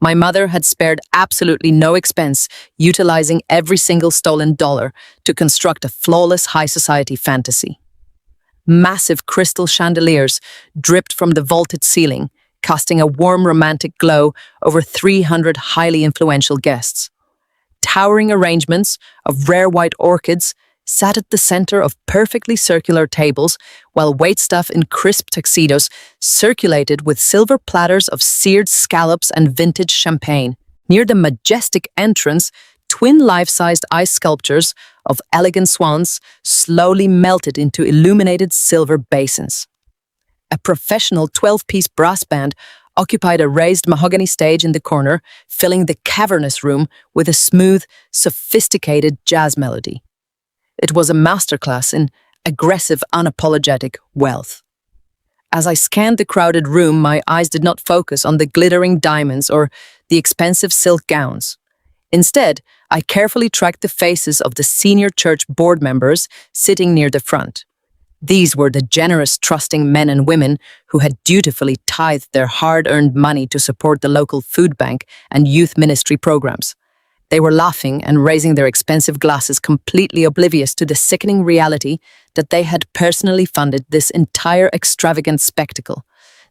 My mother had spared absolutely no expense, utilizing every single stolen dollar to construct a flawless high society fantasy. Massive crystal chandeliers dripped from the vaulted ceiling, casting a warm romantic glow over 300 highly influential guests. Towering arrangements of rare white orchids sat at the center of perfectly circular tables, while waitstaff in crisp tuxedos circulated with silver platters of seared scallops and vintage champagne. Near the majestic entrance, twin life-sized ice sculptures of elegant swans slowly melted into illuminated silver basins. A professional 12-piece brass band occupied a raised mahogany stage in the corner, filling the cavernous room with a smooth, sophisticated jazz melody. It was a masterclass in aggressive, unapologetic wealth. As I scanned the crowded room, my eyes did not focus on the glittering diamonds or the expensive silk gowns. Instead, I carefully tracked the faces of the senior church board members sitting near the front. These were the generous, trusting men and women who had dutifully tithed their hard-earned money to support the local food bank and youth ministry programs. They were laughing and raising their expensive glasses, completely oblivious to the sickening reality that they had personally funded this entire extravagant spectacle.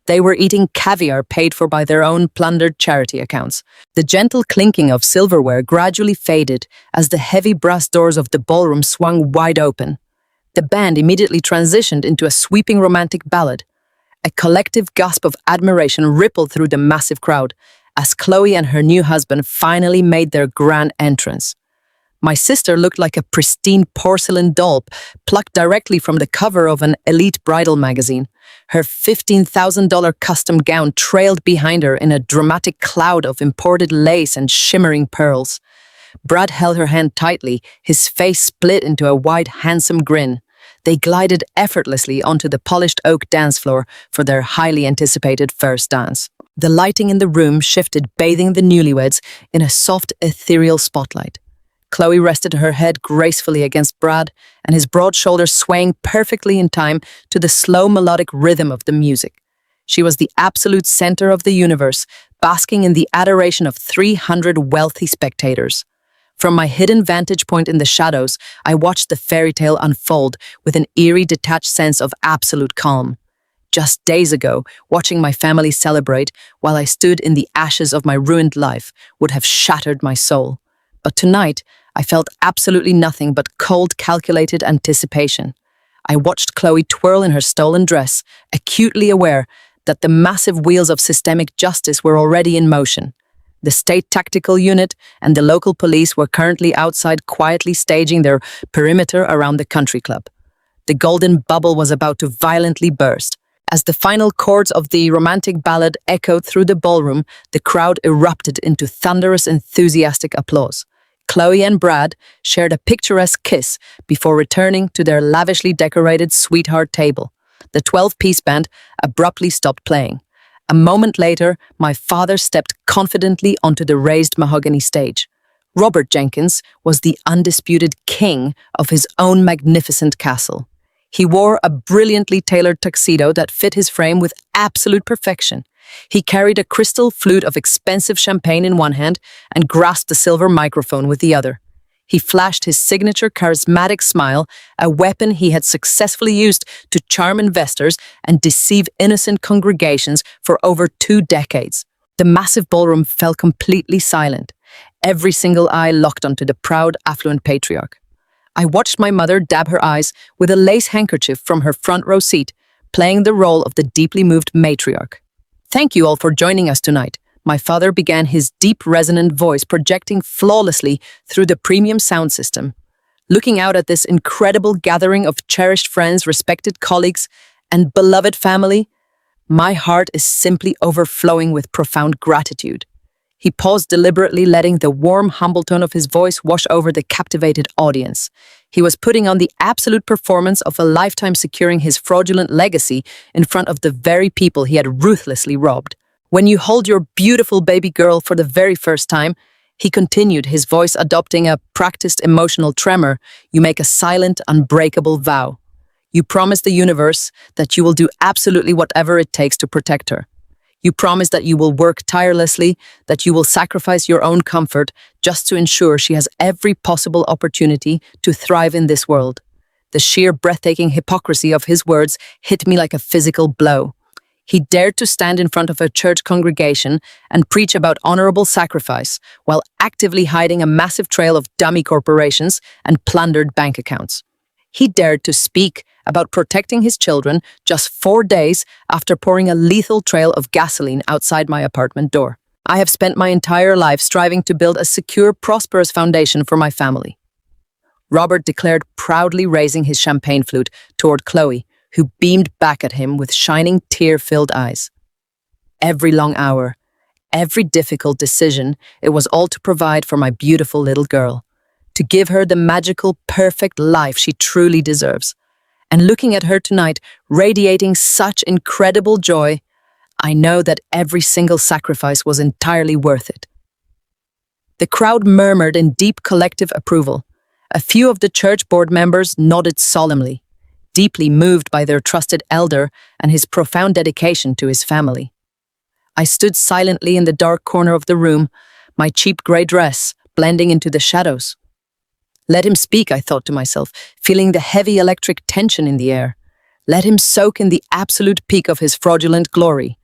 They were eating caviar paid for by their own plundered charity accounts. The gentle clinking of silverware gradually faded as the heavy brass doors of the ballroom swung wide open. The band immediately transitioned into a sweeping romantic ballad. A collective gasp of admiration rippled through the massive crowd as Chloe and her new husband finally made their grand entrance. My sister looked like a pristine porcelain doll plucked directly from the cover of an elite bridal magazine. Her $15,000 custom gown trailed behind her in a dramatic cloud of imported lace and shimmering pearls. Brad held her hand tightly, his face split into a wide, handsome grin. They glided effortlessly onto the polished oak dance floor for their highly anticipated first dance. The lighting in the room shifted, bathing the newlyweds in a soft, ethereal spotlight. Chloe rested her head gracefully against Brad, and his broad shoulders swaying perfectly in time to the slow melodic rhythm of the music. She was the absolute center of the universe, basking in the adoration of 300 wealthy spectators. From my hidden vantage point in the shadows, I watched the fairy tale unfold with an eerie, detached sense of absolute calm. Just days ago, watching my family celebrate while I stood in the ashes of my ruined life would have shattered my soul. But tonight, I felt absolutely nothing but cold, calculated anticipation. I watched Chloe twirl in her stolen dress, acutely aware that the massive wheels of systemic justice were already in motion. The state tactical unit and the local police were currently outside quietly staging their perimeter around the country club. The golden bubble was about to violently burst. As the final chords of the romantic ballad echoed through the ballroom, the crowd erupted into thunderous, enthusiastic applause. Chloe and Brad shared a picturesque kiss before returning to their lavishly decorated sweetheart table. The 12-piece band abruptly stopped playing. A moment later, my father stepped confidently onto the raised mahogany stage. Robert Jenkins was the undisputed king of his own magnificent castle. He wore a brilliantly tailored tuxedo that fit his frame with absolute perfection. He carried a crystal flute of expensive champagne in one hand and grasped a silver microphone with the other. He flashed his signature charismatic smile, a weapon he had successfully used to charm investors and deceive innocent congregations for over 2 decades. The massive ballroom fell completely silent, every single eye locked onto the proud, affluent patriarch. I watched my mother dab her eyes with a lace handkerchief from her front row seat, playing the role of the deeply moved matriarch. "Thank you all for joining us tonight," my father began, his deep, resonant voice projecting flawlessly through the premium sound system. Looking out at this incredible gathering of cherished friends, respected colleagues, and beloved family, my heart is simply overflowing with profound gratitude. He paused deliberately, letting the warm, humble tone of his voice wash over the captivated audience. He was putting on the absolute performance of a lifetime, securing his fraudulent legacy in front of the very people he had ruthlessly robbed. "When you hold your beautiful baby girl for the very first time," he continued, his voice adopting a practiced emotional tremor, "you make a silent, unbreakable vow. You promise the universe that you will do absolutely whatever it takes to protect her. You promise that you will work tirelessly, that you will sacrifice your own comfort just to ensure she has every possible opportunity to thrive in this world." The sheer breathtaking hypocrisy of his words hit me like a physical blow. He dared to stand in front of a church congregation and preach about honorable sacrifice while actively hiding a massive trail of dummy corporations and plundered bank accounts. He dared to speak about protecting his children just 4 days after pouring a lethal trail of gasoline outside my apartment door. "I have spent my entire life striving to build a secure, prosperous foundation for my family," Robert declared, proudly raising his champagne flute toward Chloe, who beamed back at him with shining, tear-filled eyes. "Every long hour, every difficult decision, it was all to provide for my beautiful little girl, to give her the magical, perfect life she truly deserves. And looking at her tonight, radiating such incredible joy, I know that every single sacrifice was entirely worth it." The crowd murmured in deep collective approval. A few of the church board members nodded solemnly, deeply moved by their trusted elder and his profound dedication to his family. I stood silently in the dark corner of the room, my cheap gray dress blending into the shadows. Let him speak, I thought to myself, feeling the heavy electric tension in the air. Let him soak in the absolute peak of his fraudulent glory.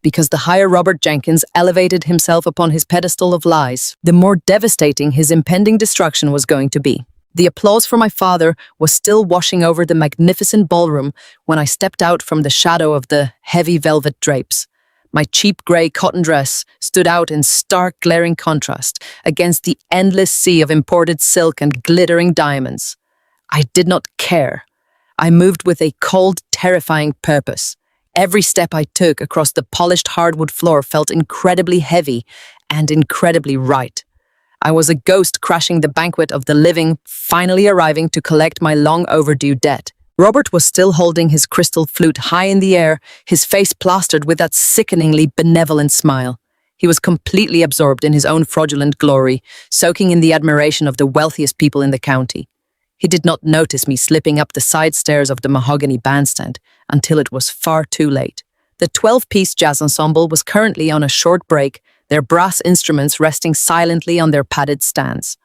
Because the higher Robert Jenkins elevated himself upon his pedestal of lies, the more devastating his impending destruction was going to be. The applause for my father was still washing over the magnificent ballroom when I stepped out from the shadow of the heavy velvet drapes. My cheap grey cotton dress stood out in stark, glaring contrast against the endless sea of imported silk and glittering diamonds. I did not care. I moved with a cold, terrifying purpose. Every step I took across the polished hardwood floor felt incredibly heavy and incredibly right. I was a ghost crashing the banquet of the living, finally arriving to collect my long overdue debt. Robert was still holding his crystal flute high in the air, his face plastered with that sickeningly benevolent smile. He was completely absorbed in his own fraudulent glory, soaking in the admiration of the wealthiest people in the county. He did not notice me slipping up the side stairs of the mahogany bandstand until it was far too late. The 12-piece jazz ensemble was currently on a short break, their brass instruments resting silently on their padded stands.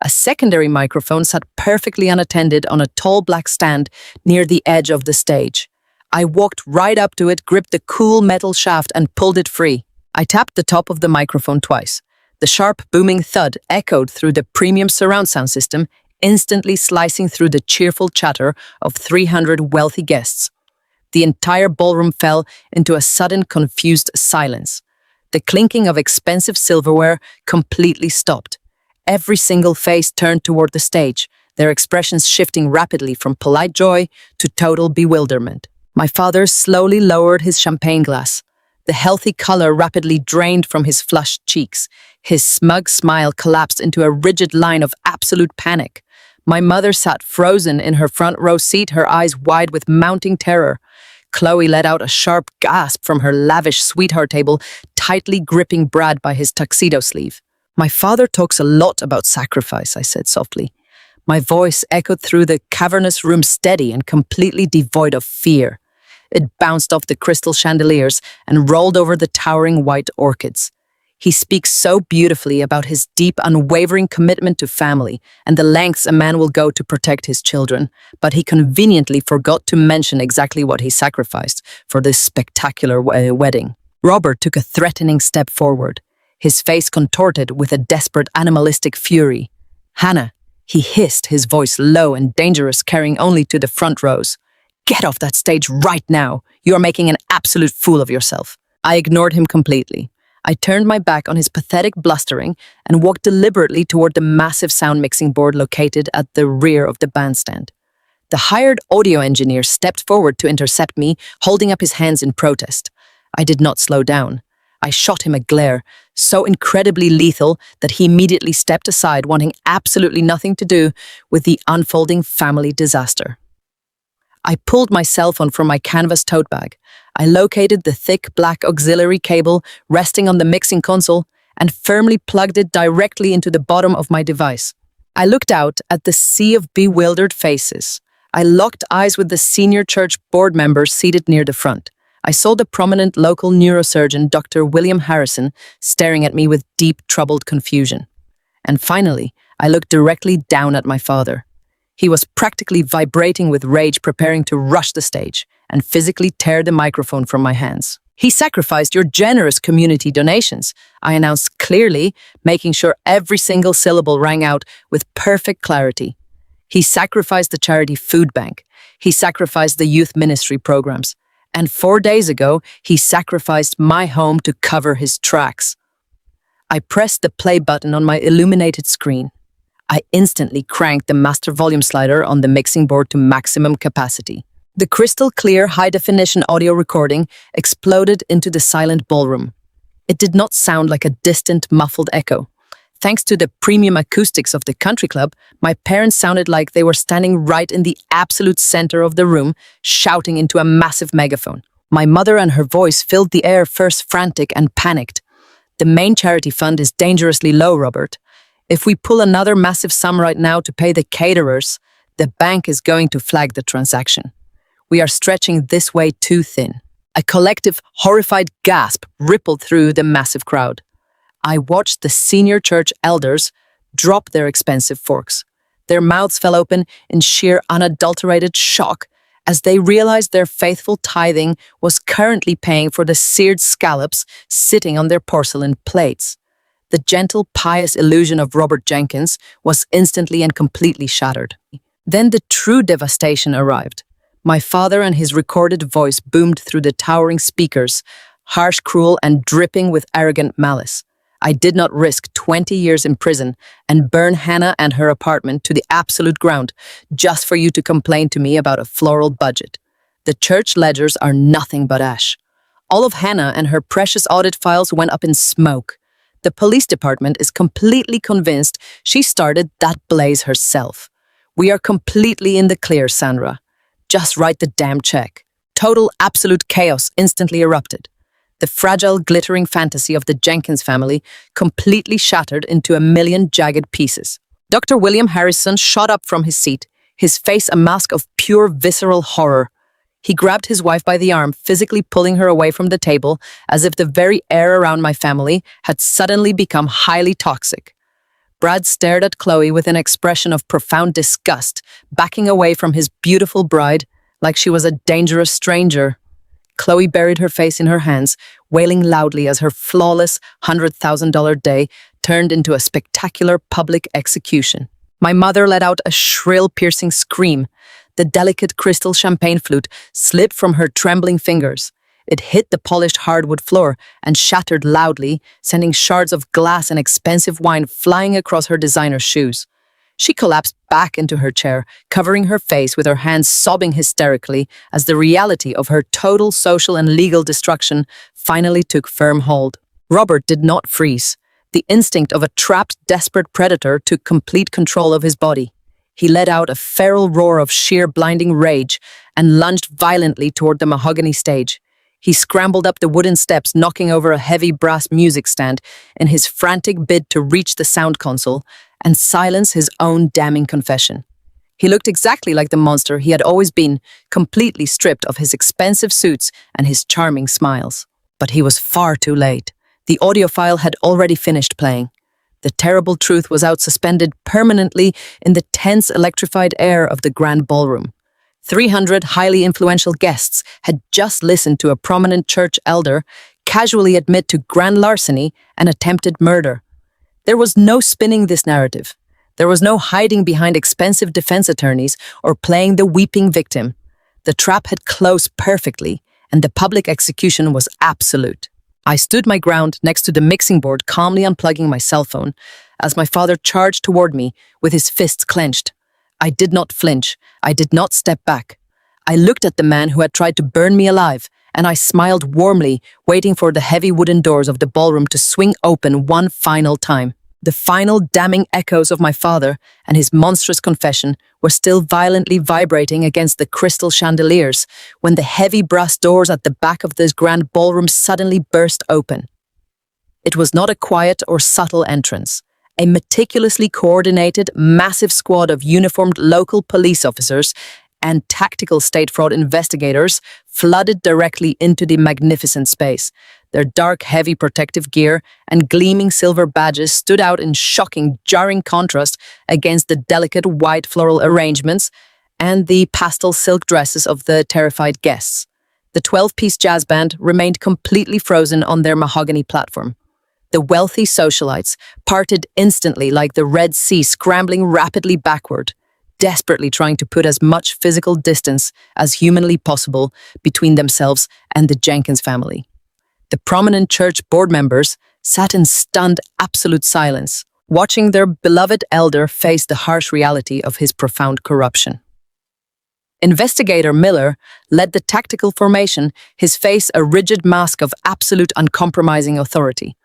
A secondary microphone sat perfectly unattended on a tall black stand near the edge of the stage. I walked right up to it, gripped the cool metal shaft, and pulled it free. I tapped the top of the microphone twice. The sharp, booming thud echoed through the premium surround sound system, instantly slicing through the cheerful chatter of 300 wealthy guests. The entire ballroom fell into a sudden, confused silence. The clinking of expensive silverware completely stopped. Every single face turned toward the stage, their expressions shifting rapidly from polite joy to total bewilderment. My father slowly lowered his champagne glass. The healthy color rapidly drained from his flushed cheeks. His smug smile collapsed into a rigid line of absolute panic. My mother sat frozen in her front row seat, her eyes wide with mounting terror. Chloe let out a sharp gasp from her lavish sweetheart table, tightly gripping Brad by his tuxedo sleeve. "My father talks a lot about sacrifice," I said softly. My voice echoed through the cavernous room, steady and completely devoid of fear. It bounced off the crystal chandeliers and rolled over the towering white orchids. He speaks so beautifully about his deep, unwavering commitment to family and the lengths a man will go to protect his children, but he conveniently forgot to mention exactly what he sacrificed for this spectacular wedding. Robert took a threatening step forward, his face contorted with a desperate animalistic fury. "Hannah," he hissed, his voice low and dangerous, carrying only to the front rows. "Get off that stage right now. You are making an absolute fool of yourself." I ignored him completely. I turned my back on his pathetic blustering and walked deliberately toward the massive sound mixing board located at the rear of the bandstand. The hired audio engineer stepped forward to intercept me, holding up his hands in protest. I did not slow down. I shot him a glare, so incredibly lethal that he immediately stepped aside, wanting absolutely nothing to do with the unfolding family disaster. I pulled my cell phone from my canvas tote bag. I located the thick black auxiliary cable resting on the mixing console and firmly plugged it directly into the bottom of my device. I looked out at the sea of bewildered faces. I locked eyes with the senior church board members seated near the front. I saw the prominent local neurosurgeon, Dr. William Harrison, staring at me with deep, troubled confusion. And finally, I looked directly down at my father. He was practically vibrating with rage, preparing to rush the stage and physically tear the microphone from my hands. "He sacrificed your generous community donations," I announced clearly, making sure every single syllable rang out with perfect clarity. "He sacrificed the charity food bank. He sacrificed the youth ministry programs. And 4 days ago, he sacrificed my home to cover his tracks." I pressed the play button on my illuminated screen. I instantly cranked the master volume slider on the mixing board to maximum capacity. The crystal-clear, high-definition audio recording exploded into the silent ballroom. It did not sound like a distant, muffled echo. Thanks to the premium acoustics of the country club, my parents sounded like they were standing right in the absolute center of the room, shouting into a massive megaphone. My mother and her voice filled the air, first frantic and panicked. "The main charity fund is dangerously low, Robert. If we pull another massive sum right now to pay the caterers, the bank is going to flag the transaction. We are stretching this way too thin." A collective, horrified gasp rippled through the massive crowd. I watched the senior church elders drop their expensive forks. Their mouths fell open in sheer, unadulterated shock as they realized their faithful tithing was currently paying for the seared scallops sitting on their porcelain plates. The gentle, pious illusion of Robert Jenkins was instantly and completely shattered. Then the true devastation arrived. My father and his recorded voice boomed through the towering speakers, harsh, cruel, and dripping with arrogant malice. I did not risk 20 years in prison and burn Hannah and her apartment to the absolute ground just for you to complain to me about a floral budget. The church ledgers are nothing but ash. All of Hannah and her precious audit files went up in smoke. The police department is completely convinced she started that blaze herself. We are completely in the clear, Sandra. Just write the damn check. Total, absolute chaos instantly erupted. The fragile, glittering fantasy of the Jenkins family completely shattered into a million jagged pieces. Dr. William Harrison shot up from his seat, his face a mask of pure visceral horror. He grabbed his wife by the arm, physically pulling her away from the table, as if the very air around my family had suddenly become highly toxic. Brad stared at Chloe with an expression of profound disgust, backing away from his beautiful bride like she was a dangerous stranger. Chloe buried her face in her hands, wailing loudly as her flawless $100,000 day turned into a spectacular public execution. My mother let out a shrill, piercing scream. The delicate crystal champagne flute slipped from her trembling fingers. It hit the polished hardwood floor and shattered loudly, sending shards of glass and expensive wine flying across her designer shoes. She collapsed back into her chair, covering her face with her hands, sobbing hysterically as the reality of her total social and legal destruction finally took firm hold. Robert did not freeze. The instinct of a trapped, desperate predator took complete control of his body. He let out a feral roar of sheer, blinding rage and lunged violently toward the mahogany stage. He scrambled up the wooden steps, knocking over a heavy brass music stand in his frantic bid to reach the sound console and silence his own damning confession. He looked exactly like the monster he had always been, completely stripped of his expensive suits and his charming smiles. But he was far too late. The audio file had already finished playing. The terrible truth was out, suspended permanently in the tense, electrified air of the grand ballroom. 300 highly influential guests had just listened to a prominent church elder casually admit to grand larceny and attempted murder. There was no spinning this narrative. There was no hiding behind expensive defense attorneys or playing the weeping victim. The trap had closed perfectly, and the public execution was absolute. I stood my ground next to the mixing board, calmly unplugging my cell phone, as my father charged toward me with his fists clenched. I did not flinch. I did not step back. I looked at the man who had tried to burn me alive, and I smiled warmly, waiting for the heavy wooden doors of the ballroom to swing open one final time. The final damning echoes of my father and his monstrous confession were still violently vibrating against the crystal chandeliers when the heavy brass doors at the back of this grand ballroom suddenly burst open. It was not a quiet or subtle entrance. A meticulously coordinated, massive squad of uniformed local police officers and tactical state fraud investigators flooded directly into the magnificent space. Their dark, heavy protective gear and gleaming silver badges stood out in shocking, jarring contrast against the delicate white floral arrangements and the pastel silk dresses of the terrified guests. The 12-piece jazz band remained completely frozen on their mahogany platform. The wealthy socialites parted instantly like the Red Sea, scrambling rapidly backward, desperately trying to put as much physical distance as humanly possible between themselves and the Jenkins family. The prominent church board members sat in stunned, absolute silence, watching their beloved elder face the harsh reality of his profound corruption. Investigator Miller led the tactical formation, his face a rigid mask of absolute uncompromising authority.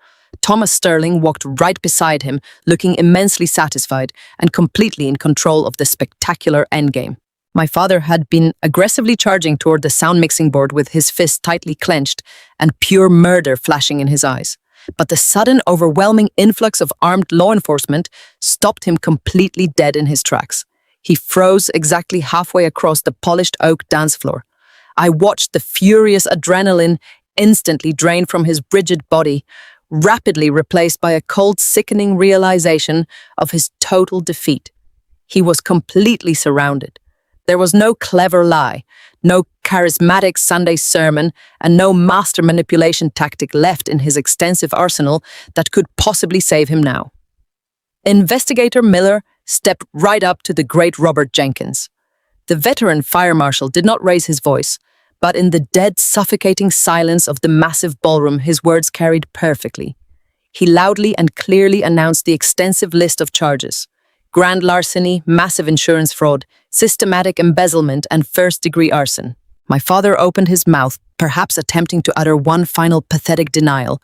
Thomas Sterling walked right beside him, looking immensely satisfied and completely in control of the spectacular endgame. My father had been aggressively charging toward the sound mixing board with his fist tightly clenched and pure murder flashing in his eyes. But the sudden, overwhelming influx of armed law enforcement stopped him completely dead in his tracks. He froze exactly halfway across the polished oak dance floor. I watched the furious adrenaline instantly drain from his rigid body, rapidly replaced by a cold, sickening realization of his total defeat. He was completely surrounded. There was no clever lie, no charismatic Sunday sermon, and no master manipulation tactic left in his extensive arsenal that could possibly save him now. Investigator Miller stepped right up to the great Robert Jenkins. The veteran fire marshal did not raise his voice, but in the dead, suffocating silence of the massive ballroom, his words carried perfectly. He loudly and clearly announced the extensive list of charges: grand larceny, massive insurance fraud, systematic embezzlement, and first-degree arson. My father opened his mouth, perhaps attempting to utter one final pathetic denial,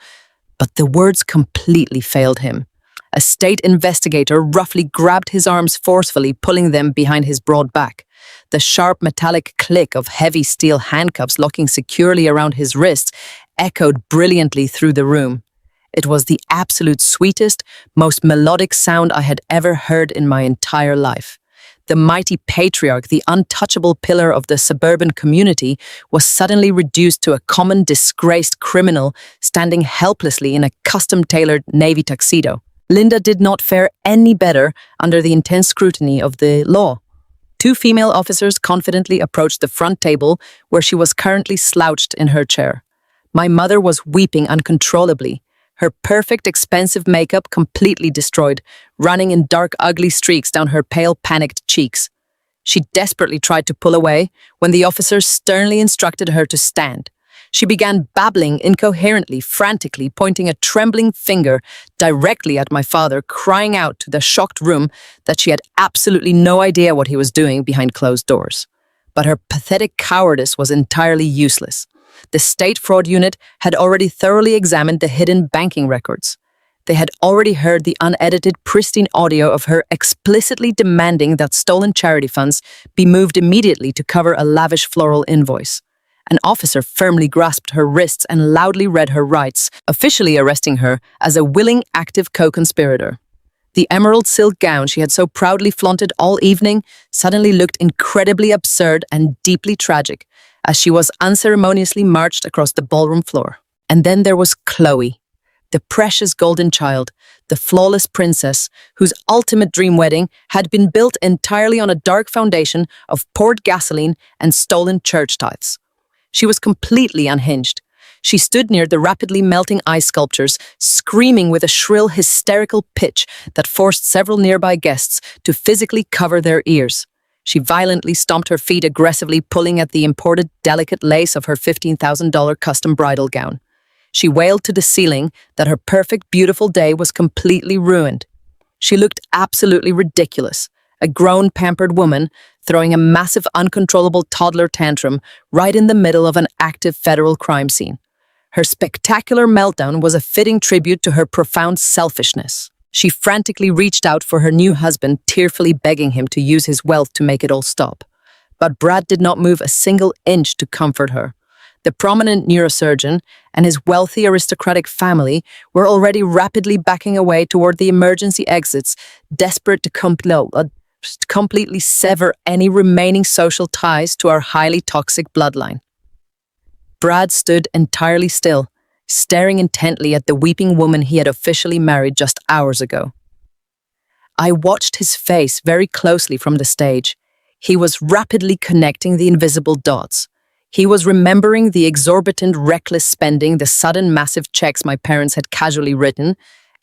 but the words completely failed him. A state investigator roughly grabbed his arms forcefully, pulling them behind his broad back. The sharp metallic click of heavy steel handcuffs locking securely around his wrists echoed brilliantly through the room. It was the absolute sweetest, most melodic sound I had ever heard in my entire life. The mighty patriarch, the untouchable pillar of the suburban community, was suddenly reduced to a common disgraced criminal standing helplessly in a custom-tailored navy tuxedo. Linda did not fare any better under the intense scrutiny of the law. Two female officers confidently approached the front table where she was currently slouched in her chair. My mother was weeping uncontrollably, her perfect, expensive makeup completely destroyed, running in dark, ugly streaks down her pale, panicked cheeks. She desperately tried to pull away when the officers sternly instructed her to stand. She began babbling incoherently, frantically, pointing a trembling finger directly at my father, crying out to the shocked room that she had absolutely no idea what he was doing behind closed doors. But her pathetic cowardice was entirely useless. The state fraud unit had already thoroughly examined the hidden banking records. They had already heard the unedited, pristine audio of her explicitly demanding that stolen charity funds be moved immediately to cover a lavish floral invoice. An officer firmly grasped her wrists and loudly read her rights, officially arresting her as a willing, active co-conspirator. The emerald silk gown she had so proudly flaunted all evening suddenly looked incredibly absurd and deeply tragic as she was unceremoniously marched across the ballroom floor. And then there was Chloe, the precious golden child, the flawless princess, whose ultimate dream wedding had been built entirely on a dark foundation of poured gasoline and stolen church tithes. She was completely unhinged. She stood near the rapidly melting ice sculptures, screaming with a shrill, hysterical pitch that forced several nearby guests to physically cover their ears. She violently stomped her feet, aggressively pulling at the imported, delicate lace of her $15,000 custom bridal gown. She wailed to the ceiling that her perfect, beautiful day was completely ruined. She looked absolutely ridiculous, a grown, pampered woman throwing a massive, uncontrollable toddler tantrum right in the middle of an active federal crime scene. Her spectacular meltdown was a fitting tribute to her profound selfishness. She frantically reached out for her new husband, tearfully begging him to use his wealth to make it all stop. But Brad did not move a single inch to comfort her. The prominent neurosurgeon and his wealthy aristocratic family were already rapidly backing away toward the emergency exits, desperate to completely sever any remaining social ties to our highly toxic bloodline. Brad stood entirely still, staring intently at the weeping woman he had officially married just hours ago. I watched his face very closely from the stage. He was rapidly connecting the invisible dots. He was remembering the exorbitant, reckless spending, the sudden massive checks my parents had casually written,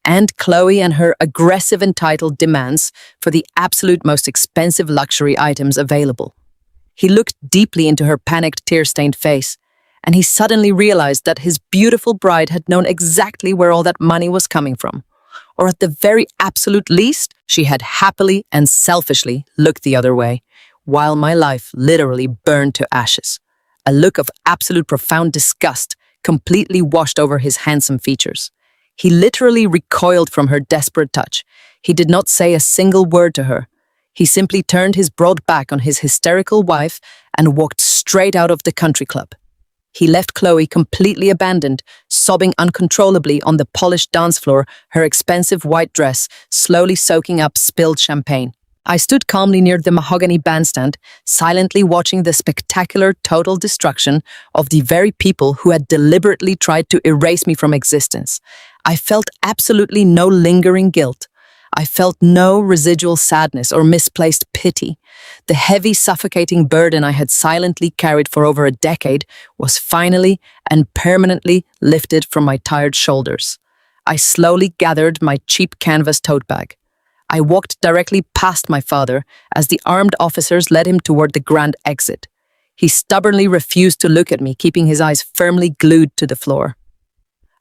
and Chloe and her aggressive, entitled demands for the absolute most expensive luxury items available. He looked deeply into her panicked, tear-stained face, and he suddenly realized that his beautiful bride had known exactly where all that money was coming from. Or at the very absolute least, she had happily and selfishly looked the other way, while my life literally burned to ashes. A look of absolute profound disgust completely washed over his handsome features. He literally recoiled from her desperate touch. He did not say a single word to her. He simply turned his broad back on his hysterical wife and walked straight out of the country club. He left Chloe completely abandoned, sobbing uncontrollably on the polished dance floor, her expensive white dress slowly soaking up spilled champagne. I stood calmly near the mahogany bandstand, silently watching the spectacular total destruction of the very people who had deliberately tried to erase me from existence. I felt absolutely no lingering guilt. I felt no residual sadness or misplaced pity. The heavy, suffocating burden I had silently carried for over a decade was finally and permanently lifted from my tired shoulders. I slowly gathered my cheap canvas tote bag. I walked directly past my father as the armed officers led him toward the grand exit. He stubbornly refused to look at me, keeping his eyes firmly glued to the floor.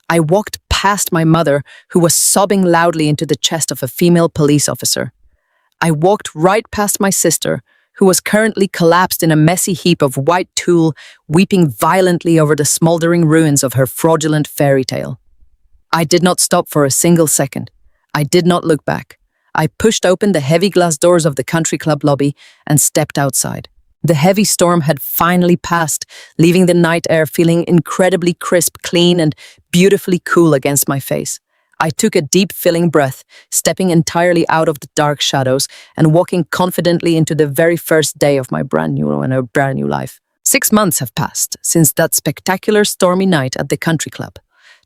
I walked past my mother, who was sobbing loudly into the chest of a female police officer. I walked right past my sister, who was currently collapsed in a messy heap of white tulle, weeping violently over the smoldering ruins of her fraudulent fairy tale. I did not stop for a single second. I did not look back. I pushed open the heavy glass doors of the country club lobby and stepped outside. The heavy storm had finally passed, leaving the night air feeling incredibly crisp, clean, and beautifully cool against my face. I took a deep, filling breath, stepping entirely out of the dark shadows and walking confidently into the very first day of my brand new life. 6 months have passed since that spectacular stormy night at the country club.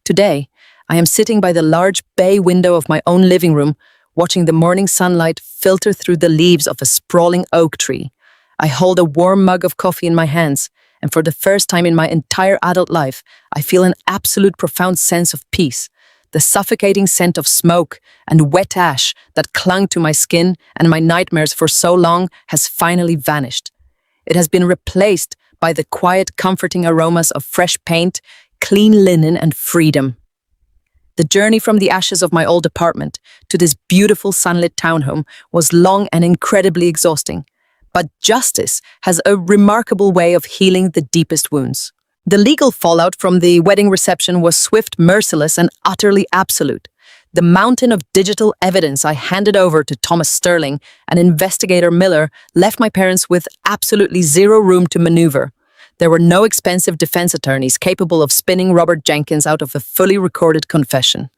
Today, I am sitting by the large bay window of my own living room, watching the morning sunlight filter through the leaves of a sprawling oak tree. I hold a warm mug of coffee in my hands, and for the first time in my entire adult life, I feel an absolute profound sense of peace. The suffocating scent of smoke and wet ash that clung to my skin and my nightmares for so long has finally vanished. It has been replaced by the quiet, comforting aromas of fresh paint, clean linen, and freedom. The journey from the ashes of my old apartment to this beautiful sunlit townhome was long and incredibly exhausting. But justice has a remarkable way of healing the deepest wounds. The legal fallout from the wedding reception was swift, merciless, and utterly absolute. The mountain of digital evidence I handed over to Thomas Sterling and Investigator Miller left my parents with absolutely zero room to maneuver. There were no expensive defense attorneys capable of spinning Robert Jenkins out of a fully recorded confession.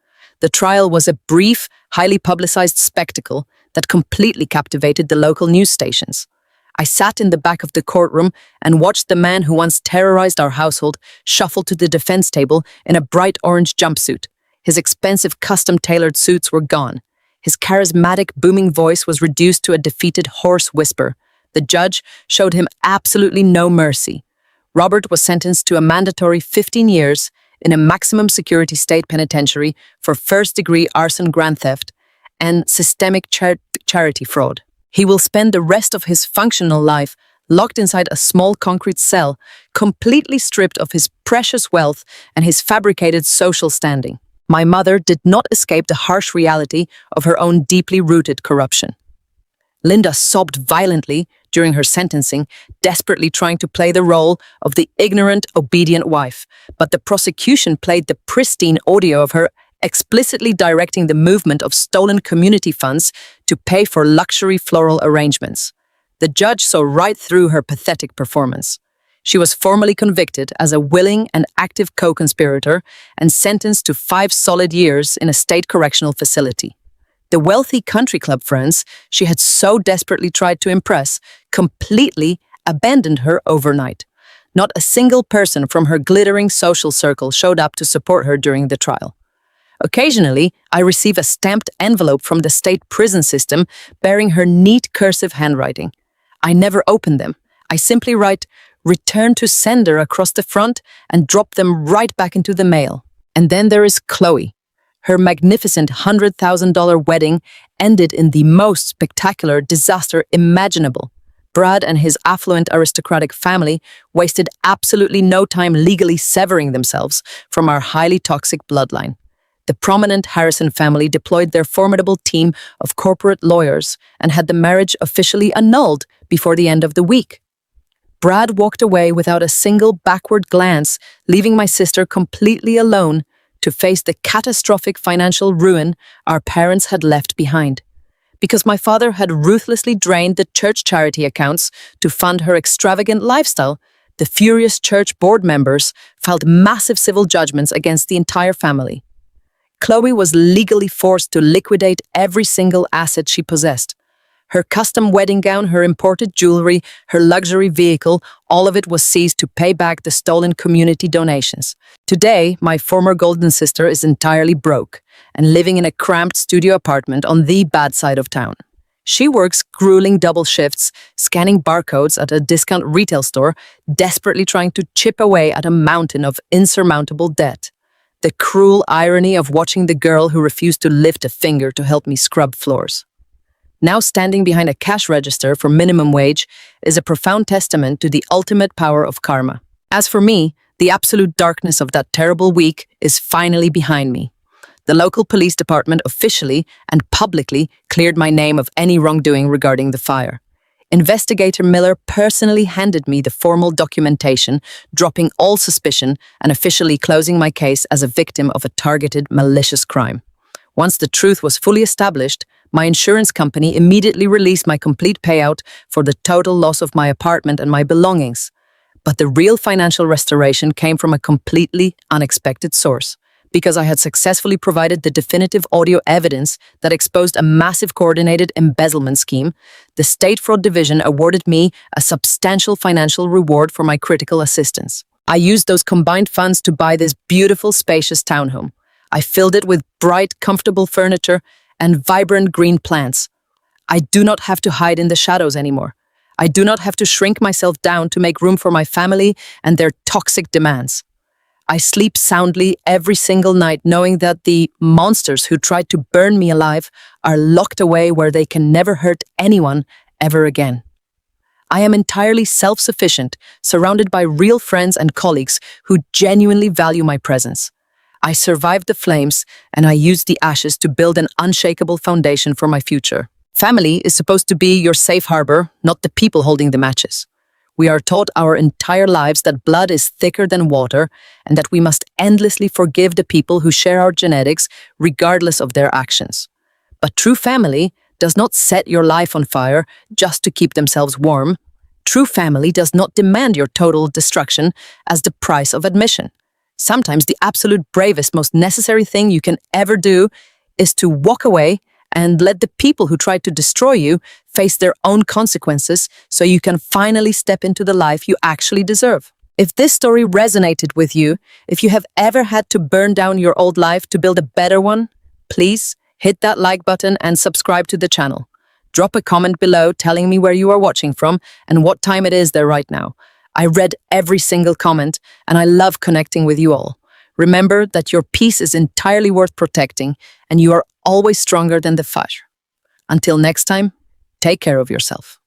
The trial was a brief, highly publicized spectacle that completely captivated the local news stations. I sat in the back of the courtroom and watched the man who once terrorized our household shuffle to the defense table in a bright orange jumpsuit. His expensive custom-tailored suits were gone. His charismatic, booming voice was reduced to a defeated hoarse whisper. The judge showed him absolutely no mercy. Robert was sentenced to a mandatory 15 years in a maximum security state penitentiary for first-degree arson, grand theft, and systemic charity fraud. He will spend the rest of his functional life locked inside a small concrete cell, completely stripped of his precious wealth and his fabricated social standing. My mother did not escape the harsh reality of her own deeply rooted corruption. Linda sobbed violently during her sentencing, desperately trying to play the role of the ignorant, obedient wife, but the prosecution played the pristine audio of her explicitly directing the movement of stolen community funds to pay for luxury floral arrangements. The judge saw right through her pathetic performance. She was formally convicted as a willing and active co-conspirator and sentenced to 5 solid years in a state correctional facility. The wealthy country club friends she had so desperately tried to impress completely abandoned her overnight. Not a single person from her glittering social circle showed up to support her during the trial. Occasionally, I receive a stamped envelope from the state prison system bearing her neat cursive handwriting. I never open them. I simply write, "Return to sender" across the front and drop them right back into the mail. And then there is Chloe. Her magnificent $100,000 wedding ended in the most spectacular disaster imaginable. Brad and his affluent aristocratic family wasted absolutely no time legally severing themselves from our highly toxic bloodline. The prominent Harrison family deployed their formidable team of corporate lawyers and had the marriage officially annulled before the end of the week. Brad walked away without a single backward glance, leaving my sister completely alone to face the catastrophic financial ruin our parents had left behind. Because my father had ruthlessly drained the church charity accounts to fund her extravagant lifestyle, the furious church board members filed massive civil judgments against the entire family. Chloe was legally forced to liquidate every single asset she possessed. Her custom wedding gown, her imported jewelry, her luxury vehicle, all of it was seized to pay back the stolen community donations. Today, my former golden sister is entirely broke and living in a cramped studio apartment on the bad side of town. She works grueling double shifts, scanning barcodes at a discount retail store, desperately trying to chip away at a mountain of insurmountable debt. The cruel irony of watching the girl who refused to lift a finger to help me scrub floors. Now standing behind a cash register for minimum wage is a profound testament to the ultimate power of karma. As for me, the absolute darkness of that terrible week is finally behind me. The local police department officially and publicly cleared my name of any wrongdoing regarding the fire. Investigator Miller personally handed me the formal documentation, dropping all suspicion and officially closing my case as a victim of a targeted, malicious crime. Once the truth was fully established, my insurance company immediately released my complete payout for the total loss of my apartment and my belongings. But the real financial restoration came from a completely unexpected source, because I had successfully provided the definitive audio evidence that exposed a massive coordinated embezzlement scheme. The State Fraud Division awarded me a substantial financial reward for my critical assistance. I used those combined funds to buy this beautiful, spacious townhome. I filled it with bright, comfortable furniture and vibrant green plants. I do not have to hide in the shadows anymore. I do not have to shrink myself down to make room for my family and their toxic demands. I sleep soundly every single night knowing that the monsters who tried to burn me alive are locked away where they can never hurt anyone ever again. I am entirely self-sufficient, surrounded by real friends and colleagues who genuinely value my presence. I survived the flames, and I used the ashes to build an unshakable foundation for my future. Family is supposed to be your safe harbor, not the people holding the matches. We are taught our entire lives that blood is thicker than water and that we must endlessly forgive the people who share our genetics regardless of their actions. But true family does not set your life on fire just to keep themselves warm. True family does not demand your total destruction as the price of admission. Sometimes the absolute bravest, most necessary thing you can ever do is to walk away and let the people who tried to destroy you face their own consequences so you can finally step into the life you actually deserve. If this story resonated with you, if you have ever had to burn down your old life to build a better one, please hit that like button and subscribe to the channel. Drop a comment below telling me where you are watching from and what time it is there right now. I read every single comment and I love connecting with you all. Remember that your peace is entirely worth protecting and you are always stronger than the fire. Until next time, take care of yourself.